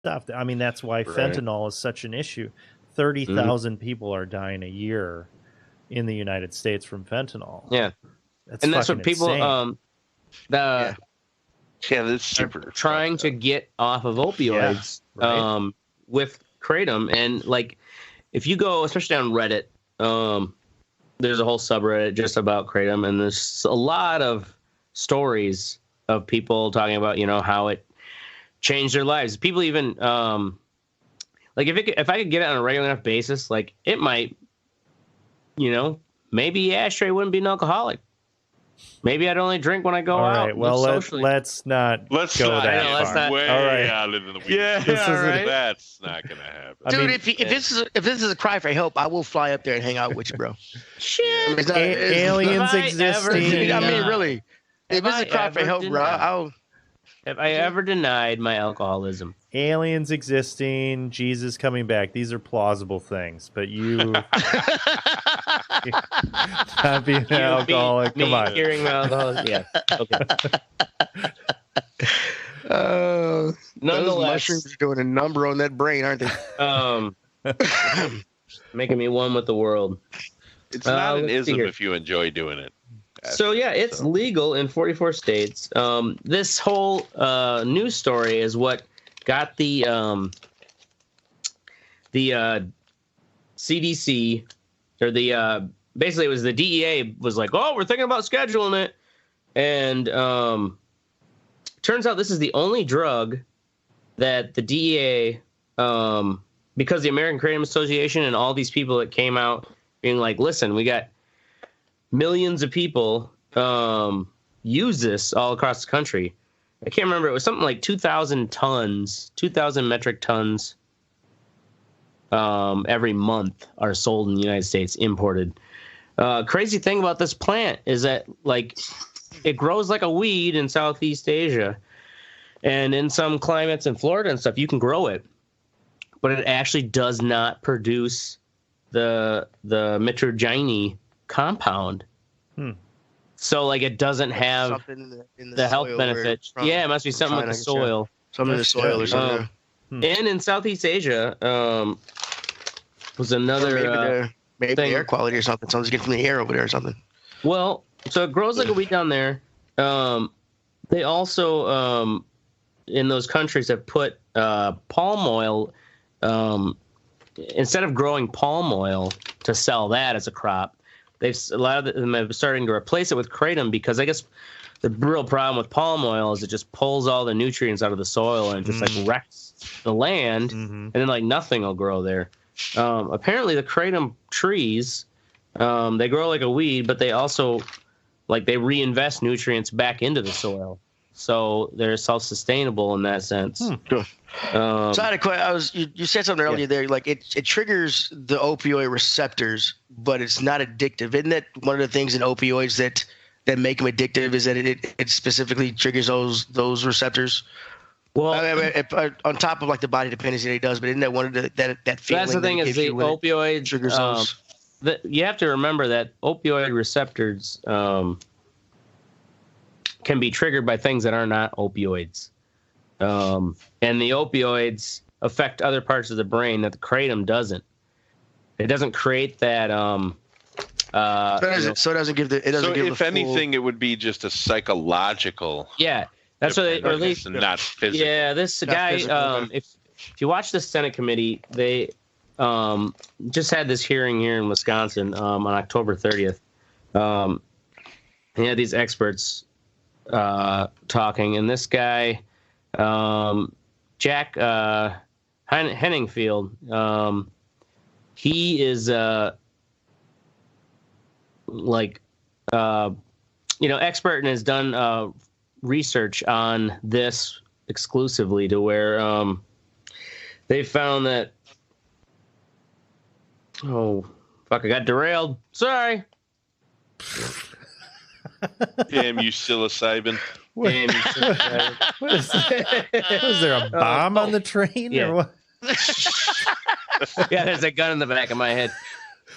stuff. I mean, that's why fentanyl is such an issue. 30,000 people are dying a year in the United States from fentanyl. Yeah. And that's what people insane. That's super trying to get off of opioids with kratom. And like, if you go, especially on Reddit, there's a whole subreddit just about kratom, and there's a lot of stories of people talking about, you know, how it changed their lives. People even like if I could get it on a regular enough basis, like it might, you know, maybe Ashtray wouldn't be an alcoholic. Maybe I'd only drink when I go out. All right. Well, let's not go that far. Way all right. out into the weeds. Yeah, right. That's not gonna happen, dude. If this is a cry for help, I will fly up there and hang out with you, bro. Shit, aliens existing. I mean, really, if it's a cry for help, bro, have I ever denied my alcoholism? Aliens existing, Jesus coming back. These are plausible things, but you not being an alcoholic. Come on. Hearing my alcoholism. Yeah. Okay. Those mushrooms are doing a number on that brain, aren't they? Making me one with the world. It's not an ism if you enjoy doing it. So yeah, it's legal in 44 states. This whole news story is what got the CDC or the basically it was the DEA was like, oh, we're thinking about scheduling it, and turns out this is the only drug that the DEA, because the American Kratom Association and all these people that came out being like, listen, we got millions of people use this all across the country. I can't remember. It was something like 2,000 metric tons every month are sold in the United States, imported. Crazy thing about this plant is that, like, it grows like a weed in Southeast Asia. And in some climates in Florida and stuff, you can grow it. But it actually does not produce the mitragynine compound. So, like, it doesn't have in the health benefits. Yeah, it must be something with the soil. Something in the soil or something. And in Southeast Asia was another maybe the air quality or something. Something's getting from the air over there or something. Well, so it grows like a weed down there. They also, in those countries, have put palm oil. Instead of growing palm oil to sell that as a crop, a lot of them have starting to replace it with kratom, because I guess the real problem with palm oil is it just pulls all the nutrients out of the soil and just like wrecks the land, and then like nothing will grow there. Apparently the kratom trees, they grow like a weed, but they also they reinvest nutrients back into the soil. So they're self-sustainable in that sense. So I had a question. You said something earlier there, like it triggers the opioid receptors, but it's not addictive. Isn't that one of the things in opioids that make them addictive, is that it specifically triggers those receptors? Well, I mean, on top of like the body dependency that it does, but isn't that one of that feeling? That's the thing, is the opioid triggers those. You have to remember that opioid receptors can be triggered by things that are not opioids. And the opioids affect other parts of the brain that the kratom doesn't. It doesn't create that. So it doesn't give the. It doesn't give if anything, it would be just a psychological. Yeah, that's what they, or at least not physical. Yeah, this guy. If you watch the Senate committee, they just had this hearing here in Wisconsin on October 30th. He had these experts talking, and this guy, Jack Henningfield, he is expert and has done research on this exclusively, to where they found that I got derailed. Sorry. Damn you, psilocybin. What is there a bomb on the train or what? Yeah, there's a gun in the back of my head.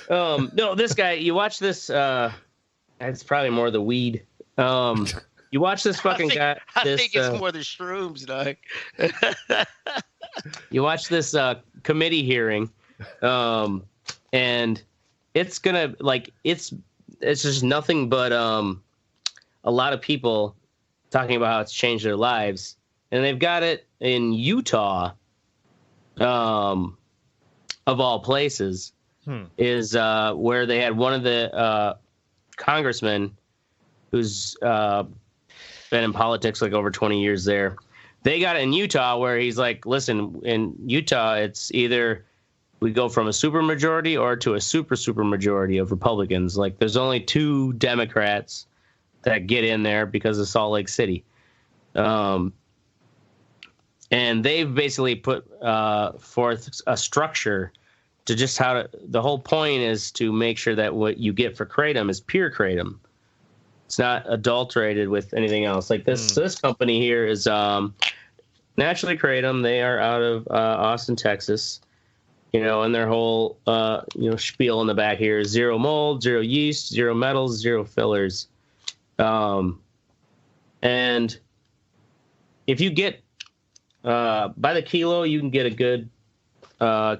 No, this guy, you watch this, it's probably more the weed. You watch this fucking guy. I think it's more the shrooms, dog. You watch this committee hearing, and it's gonna it's just nothing but a lot of people talking about how it's changed their lives, and they've got it in Utah, of all places, is where they had one of the congressmen who's been in politics like over 20 years there. They got it in Utah where he's like, listen, in Utah, it's either we go from a supermajority or to a super majority of Republicans. Like, there's only 2 Democrats that get in there because of Salt Lake City. And they've basically put forth a structure to just the whole point is to make sure that what you get for kratom is pure kratom. It's not adulterated with anything else. Like this company here is Naturally Kratom. They are out of Austin, Texas. And their whole spiel in the back here is 0 mold, 0 yeast, 0 metals, 0 fillers. And if you get by the kilo, you can get a good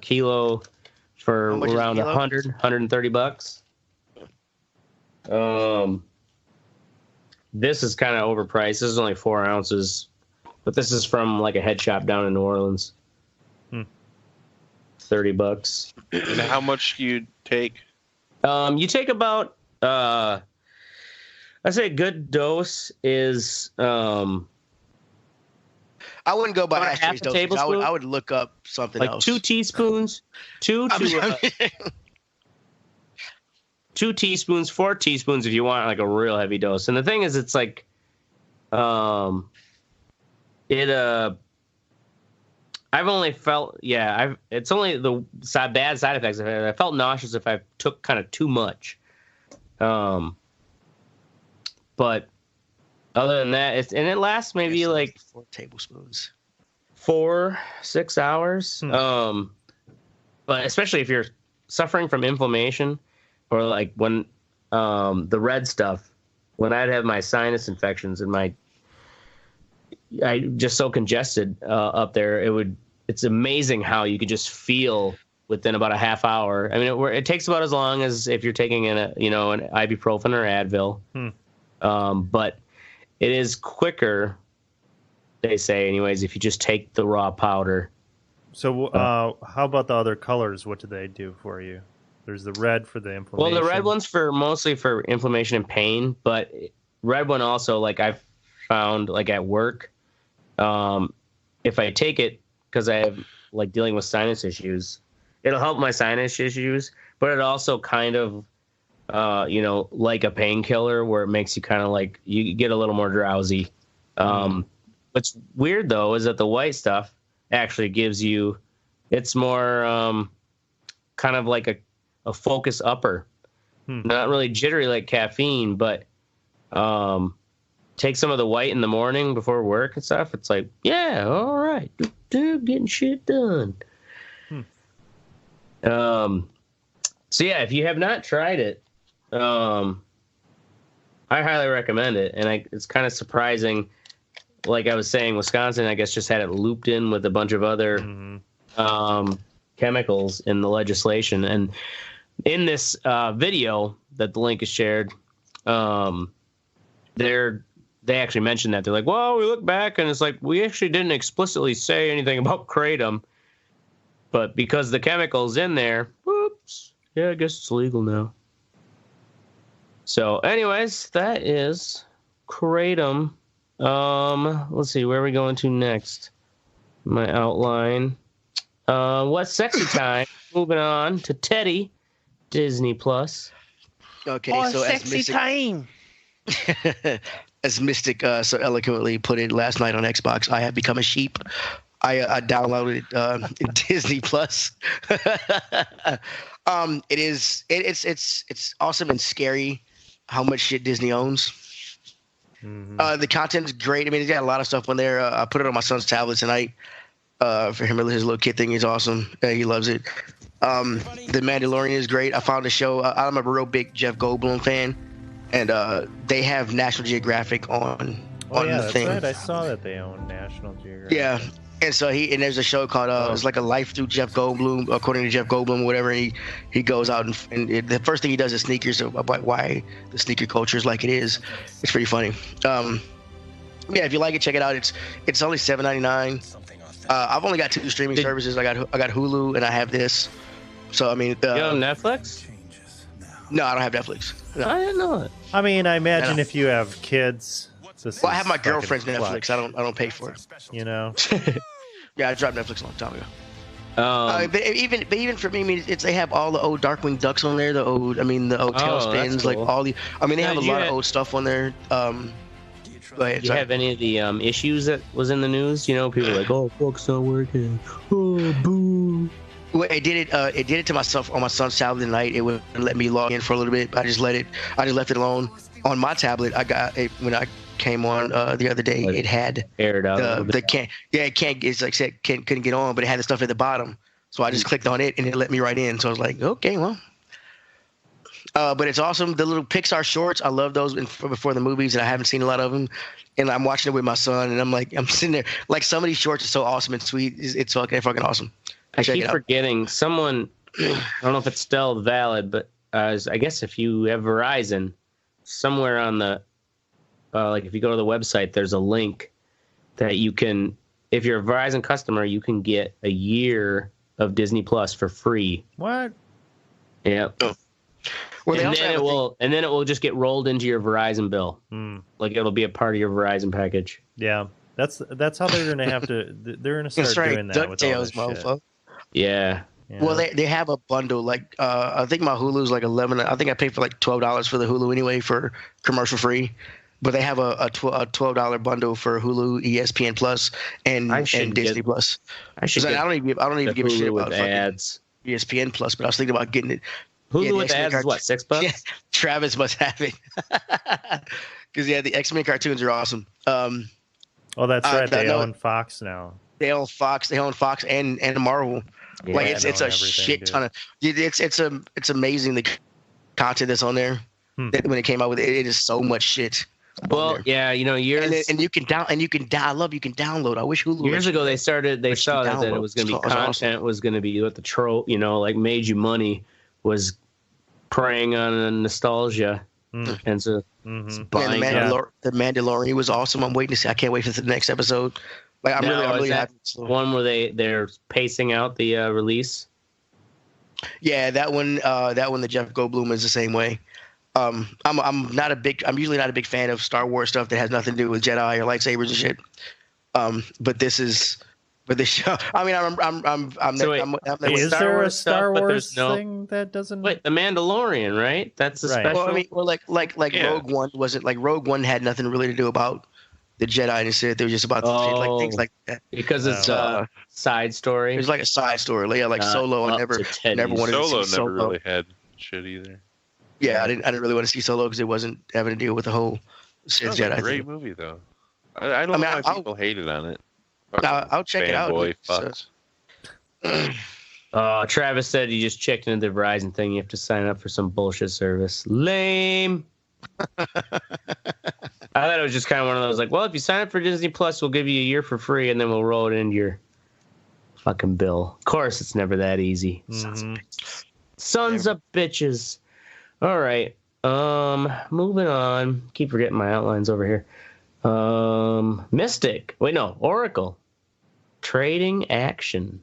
kilo for around $130. This is kind of overpriced. This is only 4 ounces, but this is from like a head shop down in New Orleans. $30. And how much do you take? You take about I'd say a good dose is I wouldn't go by Ashley's dosage. I would look up something like else. 2 teaspoons, 2 teaspoons, 4 teaspoons if you want like a real heavy dose. And the thing is, it's like I've only felt it's only the bad side effects of it. I felt nauseous if I took kind of too much. But other than that, it lasts maybe like 4 tablespoons, 4-6 hours. But especially if you're suffering from inflammation, or like when the red stuff, when I'd have my sinus infections and I just so congested up there, it's amazing how you could just feel within about a half hour. I mean, it takes about as long as if you're taking an ibuprofen or Advil. But it is quicker, they say, anyways, if you just take the raw powder. So how about the other colors? What do they do for you? There's the red for the inflammation. Well, the red one's mostly for inflammation and pain, but red one also, like I've found, like at work, if I take it, because I have like dealing with sinus issues, it'll help my sinus issues, but it also kind of, like a painkiller where it makes you kind of like, you get a little more drowsy. What's weird though is that the white stuff actually gives you, it's more kind of like a focus upper. Not really jittery like caffeine, but take some of the white in the morning before work and stuff. It's like, yeah, all right, getting shit done. So yeah, if you have not tried it, I highly recommend it. And it's kind of surprising. Like I was saying, Wisconsin, I guess, just had it looped in with a bunch of other chemicals in the legislation. And in this video that the link is shared, they actually mentioned that. They're like, well, we look back and it's like, we actually didn't explicitly say anything about kratom, but because the chemical's in there, whoops, yeah, I guess it's legal now. So anyways, that is kratom. Let's see, where are we going to next? My outline. What's sexy time? Moving on to Teddy, Disney Plus. Okay, so sexy time. As Mystic so eloquently put it last night on Xbox, I have become a sheep. I downloaded Disney Plus. It's awesome and scary how much shit Disney owns. The content's great. I mean, it's got a lot of stuff on there. I put it on my son's tablet tonight for him. His little kid thing is awesome. He loves it. The Mandalorian is great. I found a show. I'm a real big Jeff Goldblum fan. And they have National Geographic on the thing. Right. I saw that they own National Geographic. Yeah, And so and there's a show called it's like a life through Jeff Goldblum, according to Jeff Goldblum, or whatever. And he goes out and the first thing he does is sneakers, about why the sneaker culture is like it is. It's pretty funny. Yeah, if you like it, check it out. It's only $7.99. I've only got 2 streaming services. I got Hulu and I have this. So I mean, you on Netflix? No, I don't have Netflix. No. I didn't know it. I mean, I imagine if you have kids. Well, I have my girlfriend's Netflix. I don't pay for it. You know. Yeah, I dropped Netflix a long time ago. But even for me, I mean, they have all the old Darkwing Ducks on there. The old Tailspins, cool. Like all the. I mean, they have a lot of old stuff on there. Go ahead. Do you have any of the issues that was in the news? You know, people are like, "Oh, fuck's not working." Oh, boo. Well, it did it to myself on my son's tablet tonight. It wouldn't let me log in for a little bit. I just left it alone. On my tablet, I got it when I came on the other day. It had aired out. It's like I said, couldn't get on, but it had the stuff at the bottom. So I just clicked on it and it let me right in. So I was like, okay, well. But it's awesome. The little Pixar shorts, I love those before the movies, and I haven't seen a lot of them. And I'm watching it with my son, and I'm sitting there like some of these shorts are so awesome and sweet. It's fucking awesome. I keep forgetting someone. I don't know if it's still valid, but I guess if you have Verizon, somewhere on the like if you go to the website, there's a link that you can. If you're a Verizon customer, you can get a year of Disney Plus for free. What? Yep. Oh. Well, and then it will just get rolled into your Verizon bill. Like it'll be a part of your Verizon package. Yeah, that's how they're gonna have to. They're gonna start doing that with all this shit. Yeah. Well, they have a bundle. Like I think my Hulu's like $11. I think I paid for like $12 for the Hulu anyway for commercial free. But they have a $12 bundle for Hulu, ESPN Plus, and Disney Plus. I don't even give a shit about ads. ESPN Plus, but I was thinking about getting it. Hulu with ads is what, $6? Yeah, Travis must have it. Because the X-Men cartoons are awesome. Oh, that's right. They own Fox now. They own Fox. They own Fox and Marvel. Yeah, like it's a shit ton of. It's amazing the content that's on there. That when it came out with it is so much shit. Well, yeah, you know, and you can download. I wish Hulu. Years ago, they saw that it was going to be content was going to be what the trope, you know, like made you money was preying on a nostalgia, and so buying the Mandalorian was awesome. I'm waiting to see. I can't wait for the next episode. Like I'm really happy. One where they're pacing out the release. Yeah, that one. The Jeff Goldblum is the same way. I'm usually not a big fan of Star Wars stuff that has nothing to do with Jedi or lightsabers and shit. But this show. I mean, is there a Star Wars thing that doesn't? Wait, the Mandalorian, right? That's the special. Well, I mean, Rogue One wasn't like Rogue One had nothing really to do about the Jedi and Sith. It was just about like things like that. Because it's a side story. It was like a side story. Like Solo. I never wanted to see Solo. Never really had shit either. Yeah, I didn't really want to see Solo because it wasn't having to deal with the whole Sith Jedi. Great movie though. I don't know why people hated on it. I'll check it out. Travis said he just checked into the Verizon thing. You have to sign up for some bullshit service. Lame. I thought it was just kind of one of those like, well, if you sign up for Disney Plus, we'll give you a year for free, and then we'll roll it into your fucking bill. Of course, it's never that easy. Sons of bitches. All right. Moving on. Keep forgetting my outlines over here. Mystic. Wait, no. Oracle. Trading action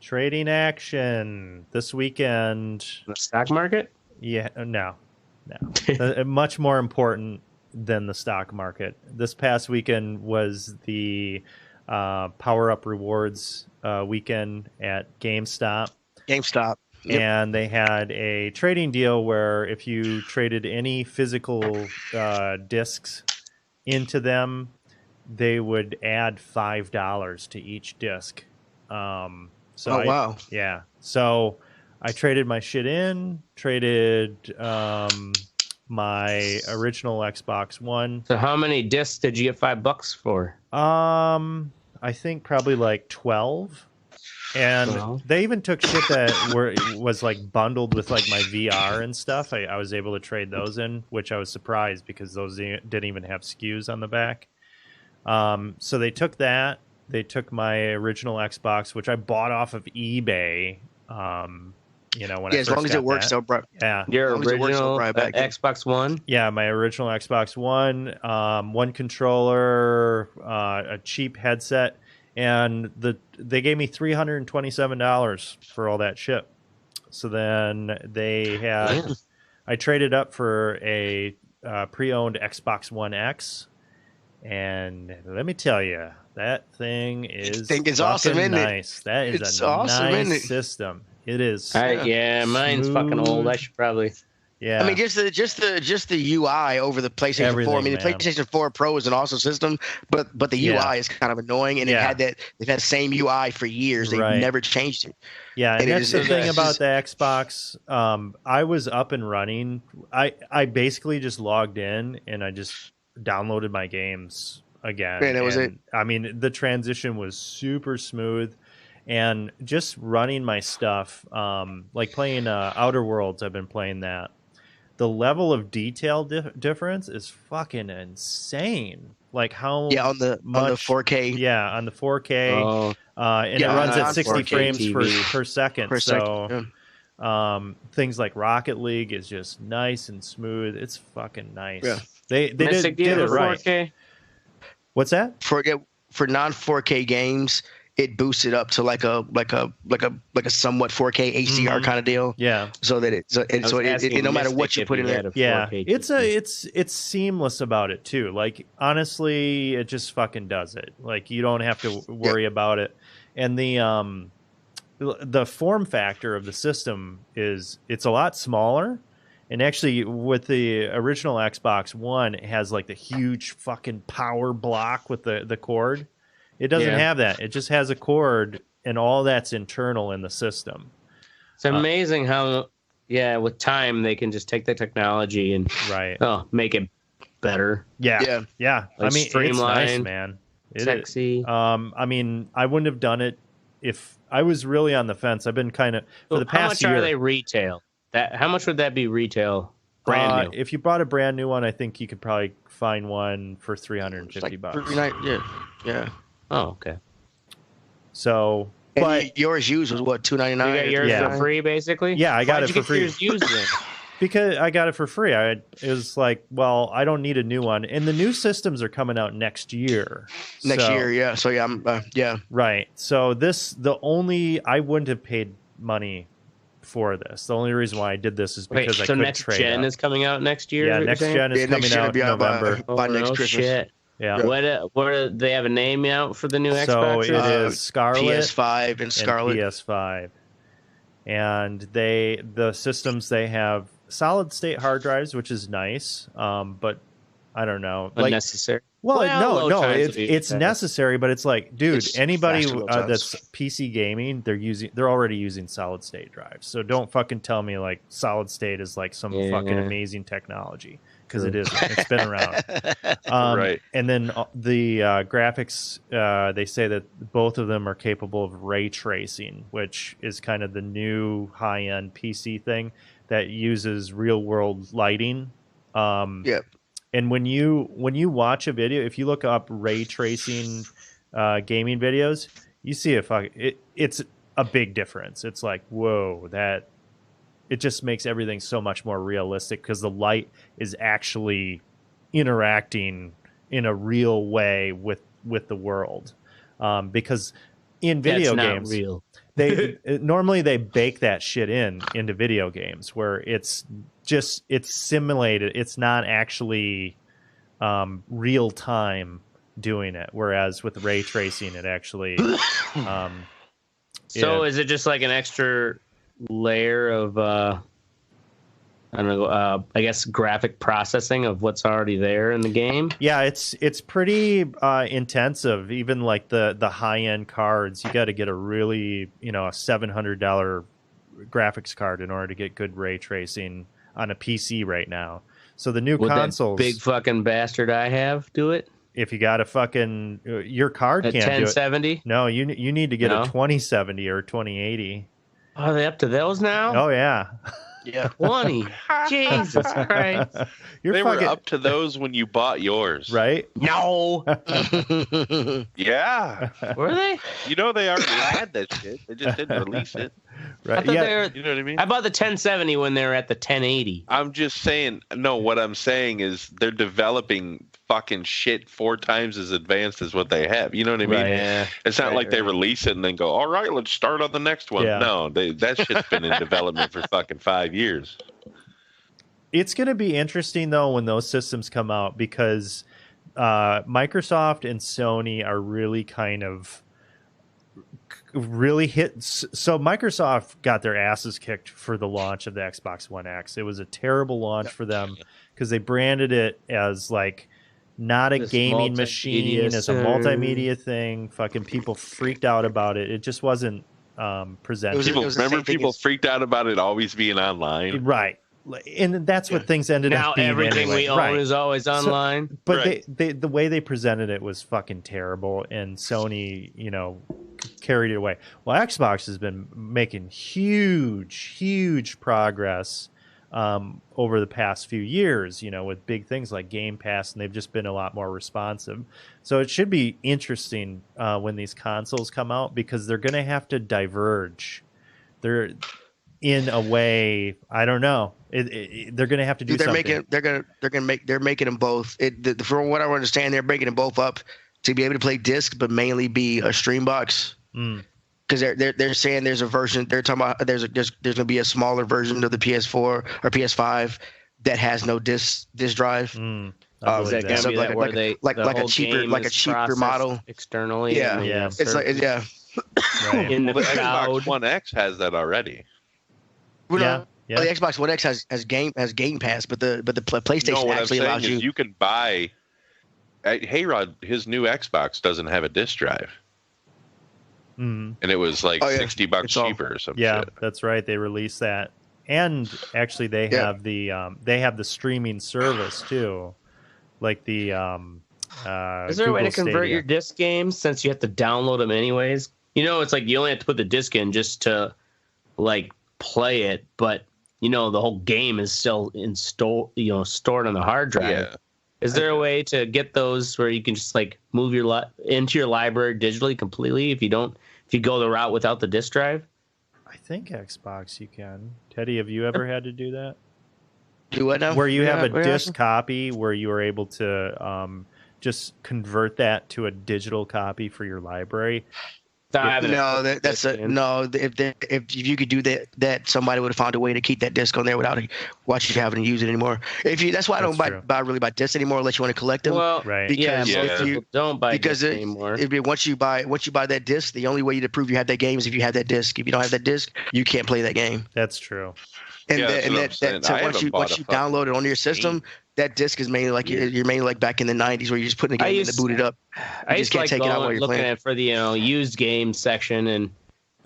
this weekend. The stock market? Yeah, no. Much more important than the stock market. This past weekend was the Power Up Rewards weekend at GameStop. Yep. And they had a trading deal where if you traded any physical discs into them, they would add $5 to each disc. Wow. Yeah. So I traded my shit traded my original Xbox One. So how many discs did you get $5 for? I think probably like 12. And they even took shit that was like bundled with like my VR and stuff. I was able to trade those in, which I was surprised because those didn't even have SKUs on the back. So they took that They took my original Xbox, which I bought off of eBay. You know, when I as first long as got it works, that. they'll bring. Yeah, Your As long as it works, they'll original bring it back. Xbox One. yeah, my original Xbox One, one controller, a cheap headset, and they gave me $327 for all that shit. So then they had, Damn. I traded up for a pre-owned Xbox One X, and let me tell you, that thing is awesome, isn't it? nice. That is It's a awesome, isn't nice it? system. It is. Yeah, mine's fucking old. I should probably. Yeah. I mean, just the UI over the PlayStation 4. I mean, the Everything, man. PlayStation 4 Pro is an awesome system, but the Yeah. UI is kind of annoying, and Yeah. they've had the same UI for years. They've Right. never changed it. Yeah, and that's the thing it's about just- the Xbox. I was up and running. I basically just logged in and I just downloaded my games again. Yeah, that was it. I mean, the transition was super smooth, and just running my stuff, like playing Outer Worlds. I've been playing that. The level of detail difference is fucking insane. Like how on the 4K. Yeah, on the 4K. Oh, And Yeah, it runs on at 60 4K frames TV. per second. Per so second, yeah. things like Rocket League is just nice and smooth. It's fucking nice. Yeah. They Mystic did deal it for right. 4K? What's that? For non 4K games, it boosts it up to like a somewhat 4K HDR kind of deal. Yeah. So that it no matter what you put in there. Yeah, it's seamless about it too. Like honestly, it just fucking does it. Like you don't have to worry about it. And the form factor of the system is it's a lot smaller. And actually, with the original Xbox One, it has like the huge fucking power block with the cord. It doesn't have that. It just has a cord, and all that's internal in the system. It's amazing how, with time they can just take the technology and make it better. Yeah. Like I mean, it's nice, streamlined, man. sexy. I mean, I wouldn't have done it if I was really on the fence. I've been kind of for the past year. How much are they retail? How much would that be retail? Brand new. If you bought a brand new one, I think you could probably find one for $350. Yeah. Oh, okay. So, and but yours used was what, $299? You got yours for free, basically. Yeah, I got Why'd it you for get free. Yours used then? Because I got it for free. It was like, well, I don't need a new one, and the new systems are coming out next year. Next year, yeah. So yeah, right. So I wouldn't have paid money for this. The only reason why I did this is because I could next trade gen up. is coming out next year. Yeah, next gen is coming out in November. By next Christmas. Shit. Yeah. What they have a name out for the new Xbox? So it is Scarlet, PS5 and Scarlet. PS5. And the systems, they have solid state hard drives, which is nice. But I don't know. Unnecessary. No, it's necessary, but it's like, dude, anybody that's PC gaming, they're already using solid state drives. So don't fucking tell me like solid state is like some fucking amazing technology, because it isn't. It's been around. Right. And then the graphics, they say that both of them are capable of ray tracing, which is kind of the new high-end PC thing that uses real-world lighting. And when you watch a video, if you look up ray tracing gaming videos, you see it's a big difference. It's like, whoa, it just makes everything so much more realistic because the light is actually interacting in a real way with the world. Because in video games, not real. normally they bake that shit into video games where it's simulated. It's not actually real time doing it. Whereas with ray tracing, it actually. Is it just like an extra layer of I don't know, I guess graphic processing of what's already there in the game? Yeah, it's pretty intensive. Even like the high end cards, you got to get a really a $700 graphics card in order to get good ray tracing on a PC right now. So the new consoles, that big fucking bastard I have, do it. If you got a fucking your card can't do it. 1070. No, you need to get a 2070 or 2080. Are they up to those now? Oh yeah. Yeah. 20. Jesus Christ. They were up to those when you bought yours. Right? No. Yeah. Were they? You know they already had that shit. They just didn't release it. Right. I thought they were, you know what I mean? I bought the 1070 when they were at the 1080. I'm just saying, no, what I'm saying is they're developing fucking shit 4 times as advanced as what they have. You know what I mean? Right. Yeah. It's not like they release it and then go, all right, let's start on the next one. Yeah. No, that shit's been in development for fucking 5 years. It's going to be interesting, though, when those systems come out, because Microsoft and Sony are really kind of really hit. So Microsoft got their asses kicked for the launch of the Xbox One X. It was a terrible launch for them because they branded it as like not a gaming machine, as a multimedia thing. Fucking people freaked out about it. It just wasn't presented. Remember people freaked out about it always being online? Right. And that's what things ended up being. Now everything we own is always online. So, but the way they presented it was fucking terrible, and Sony, carried it away. Well, Xbox has been making huge progress over the past few years, with big things like Game Pass, and they've just been a lot more responsive. So it should be interesting when these consoles come out, because they're going to have to diverge. They're in a way, I don't know. They're going to have to do something. They're making them both. From what I understand, they're breaking them both up to be able to play disc, but mainly be a stream box. Because they're saying there's a version. They're talking about there's going to be a smaller version of the PS4 or PS5 that has no disc drive. Is that going to be that where they like a cheaper model externally? Yeah. It's like Right. In the Xbox cloud. One X has that already. Yeah. The Xbox One X has Game Pass, but the PlayStation actually allows you. You can buy. Hey Rod, his new Xbox doesn't have a disc drive, and it was like $60 cheaper or something. Yeah, shit. that's right. They released that, and actually they have the streaming service too, like the. Is there a way to convert your disc games, since you have to download them anyways? It's like you only have to put the disc in just to like play it, but the whole game is still stored on the hard drive. Yeah. Is there a way to get those where you can just like move your into your library digitally completely if you go the route without the disc drive? I think Xbox you can. Teddy, have you ever had to do that? Do what now? Where you have a disc copy where you are able to just convert that to a digital copy for your library? No, that's no. If you could do that somebody would have found a way to keep that disc on there without you having to use it anymore. That's why I don't buy discs anymore unless you want to collect them. Well, right? Because if you don't buy discs anymore, once you buy that disc, the only way to prove you have that game is if you have that disc. If you don't have that disc, you can't play that game. That's true. So once you download it onto your system, that disc is mainly like you're mainly like back in the 90s where you're just putting the game in and boot it up. I just can't take it out while you're looking at it for the used game section, and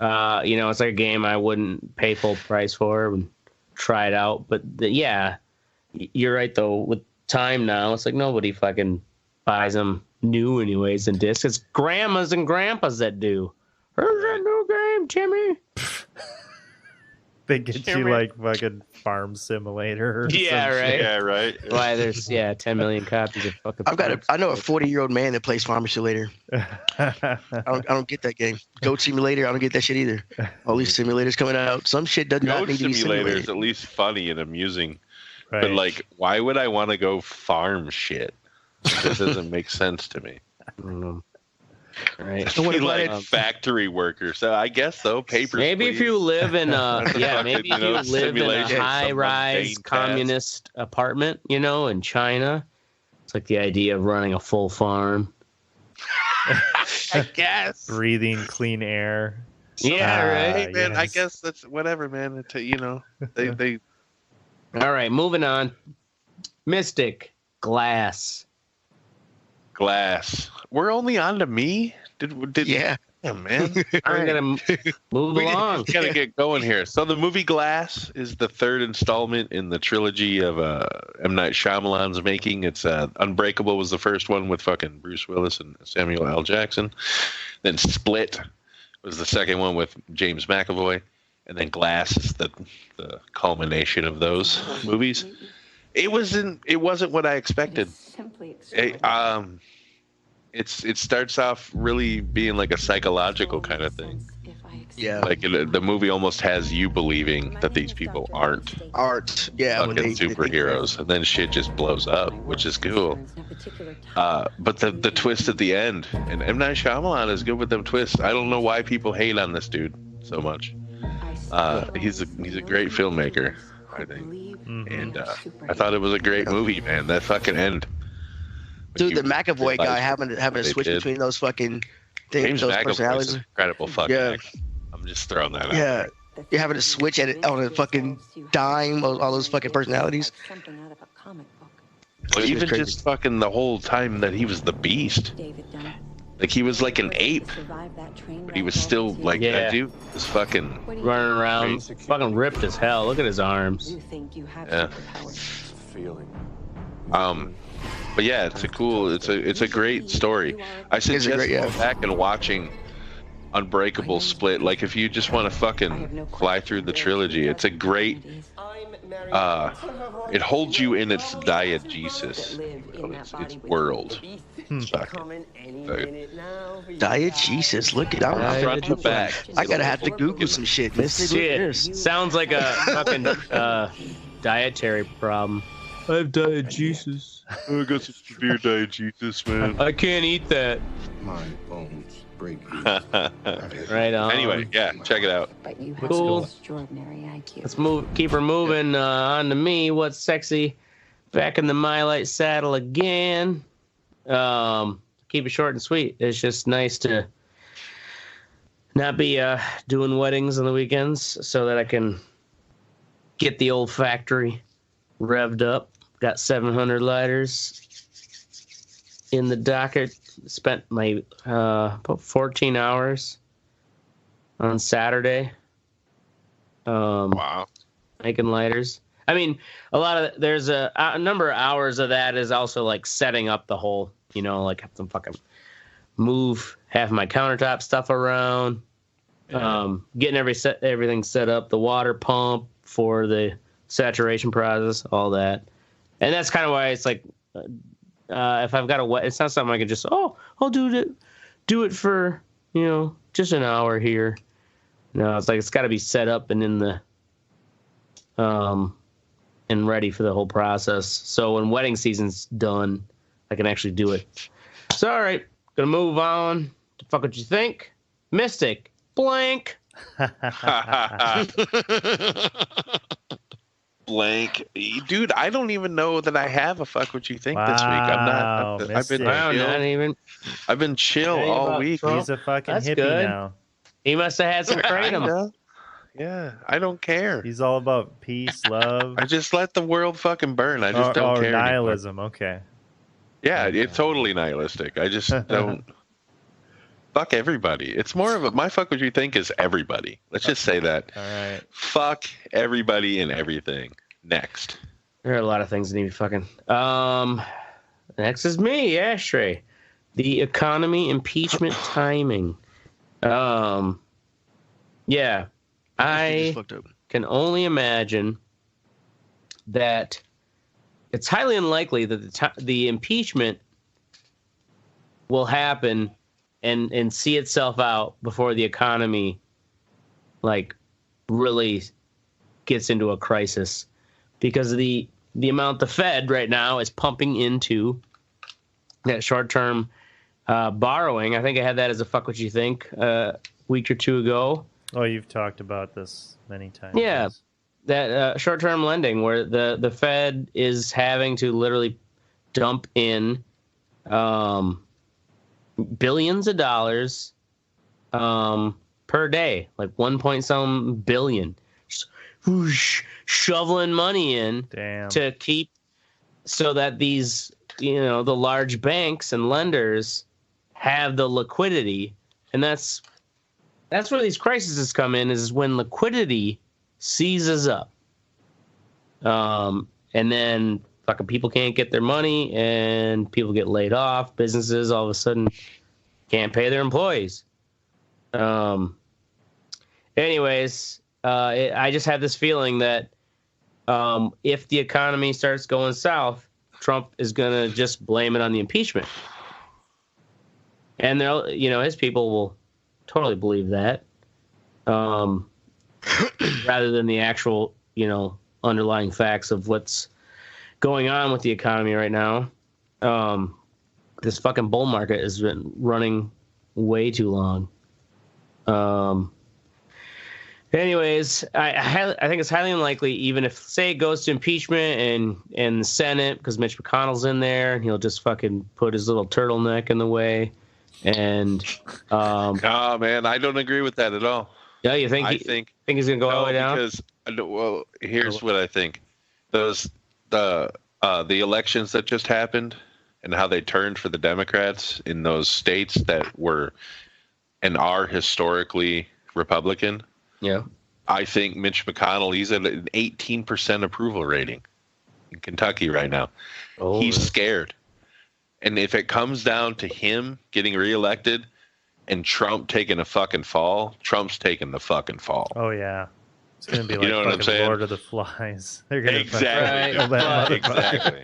it's like a game I wouldn't pay full price for and try it out. But you're right though. With time now, it's like nobody fucking buys them new anyways in discs. It's grandmas and grandpas that do. Here's that new game, Jimmy. They get you like fucking Farm Simulator. Or yeah, right. Shit. Yeah, right. Why there's 10 million copies of fucking. I know a 40-year-old man that plays Farm Simulator. I don't get that game. Goat Simulator. I don't get that shit either. All these simulators coming out. Some shit does not need to be simulated. Simulator is at least funny and amusing, Right. but like, why would I want to go farm shit? This doesn't make sense to me. Right. Like factory worker. So I guess so. Papers. Maybe please. if you live in maybe if you live in a high-rise communist apartment, in China, it's like the idea of running a full farm. I guess. Breathing clean air. Yeah, right. Hey, man, Yes. I guess that's whatever, man. They. All right, moving on. Mystic Glass. We're only on to me. Did Yeah. Oh, man. I'm gonna move along. Gotta get going here. So the movie Glass is the third installment in the trilogy of M. Night Shyamalan's making. It's Unbreakable was the first one with fucking Bruce Willis and Samuel L. Jackson. Then Split was the second one with James McAvoy. and then Glass is the culmination of those movies. It wasn't what I expected. It starts off really being like a psychological kind of thing. Yeah. Like the movie almost has you believing that these people aren't fucking superheroes, and then shit just blows up, which is cool. But the twist at the end, and M. Night Shyamalan is good with them twists. I don't know why people hate on this dude so much. He's a great filmmaker, I think. And I thought it was a great movie, man. That fucking end. Dude, the McAvoy guy having to switch between those fucking things, James those McAvoy's personalities. Incredible fucking actor. I'm just throwing that out. Yeah. You're having to switch on a fucking dime, all those fucking personalities. Well, even just fucking the whole time that he was the Beast. Like, he was like an ape, but he was still like, that dude was fucking running around, fucking ripped as hell. Look at his arms. Yeah. But yeah, it's a great story. I suggest going back and watching Unbreakable Split. Like, if you just want to fucking fly through the trilogy, it's a great. It holds you in its diegesis, its world. Diegesis, look at that. Front to back. I gotta have to Google some shit. Shit, sounds like a fucking dietary problem. I have diegesis. I got some severe diegesis, man. I can't eat that. My bones break. Right on. Anyway, yeah, check it out. Cool. Let's move. Keep her moving on to me. What's sexy? Back in the My Light saddle again. Keep it short and sweet. It's just nice to not be doing weddings on the weekends, so that I can get the old factory revved up. Got 700 lighters in the docket. Spent my about 14 hours on Saturday. Wow. Making lighters. I mean, there's a number of hours of that is also like setting up the whole, like have to fucking move half of my countertop stuff around, getting everything set up, the water pump for the saturation process, all that. And that's kind of why it's like, if I've got it's not something I can just, I'll do it for, just an hour here. No, it's like, it's got to be set up and in the, and ready for the whole process. So when wedding season's done, I can actually do it. So, all right, gonna move on to Fuck What You Think. Mystic, blank. Blank, dude. I don't even know that I have a Fuck What You Think this week. I'm not. I've been chill all week. He's a fucking That's hippie good. now. He must have had some kratom. Yeah, I don't care. He's all about peace, love. I just let the world fucking burn. I just don't care. Nihilism. Anymore. Okay. Yeah, it's totally nihilistic. I just don't. Fuck everybody. It's more of my Fuck What You Think is everybody. Let's just say that. All right. Fuck everybody and everything. Next. There are a lot of things that need to be fucking. Next is me, Ashtray. The economy impeachment timing. Yeah. I can only imagine that it's highly unlikely that the impeachment will happen and see itself out before the economy really gets into a crisis, because of the amount the Fed right now is pumping into that short-term borrowing. I think I had that as a Fuck What You Think a week or two ago. Oh, you've talked about this many times. Yeah, that short-term lending where the Fed is having to literally dump in billions of dollars per day, like 1 point some billion, just whoosh, shoveling money in to keep, so that these, the large banks and lenders have the liquidity. And that's where these crises come in, is when liquidity seizes up. And then fucking people can't get their money, and people get laid off. Businesses all of a sudden can't pay their employees. Anyways, I just have this feeling that if the economy starts going south, Trump is going to just blame it on the impeachment. And they'll, his people will totally believe that, rather than the actual, underlying facts of what's going on with the economy right now. This fucking bull market has been running way too long. Anyways, I think it's highly unlikely, even if, say, it goes to impeachment and the Senate, because Mitch McConnell's in there, and he'll just fucking put his little turtleneck in the way. And oh man, I don't agree with that at all. Yeah, you think? I think he's gonna go all the way down? Because here's what I think: the elections that just happened and how they turned for the Democrats in those states that were and are historically Republican. Yeah, I think Mitch McConnell, he's at an 18% approval rating in Kentucky right now. Oh, he's scared. And if it comes down to him getting reelected and Trump taking a fucking fall, Trump's taking the fucking fall. Oh, yeah. It's going to be like fucking Lord of the Flies. They're gonna exactly.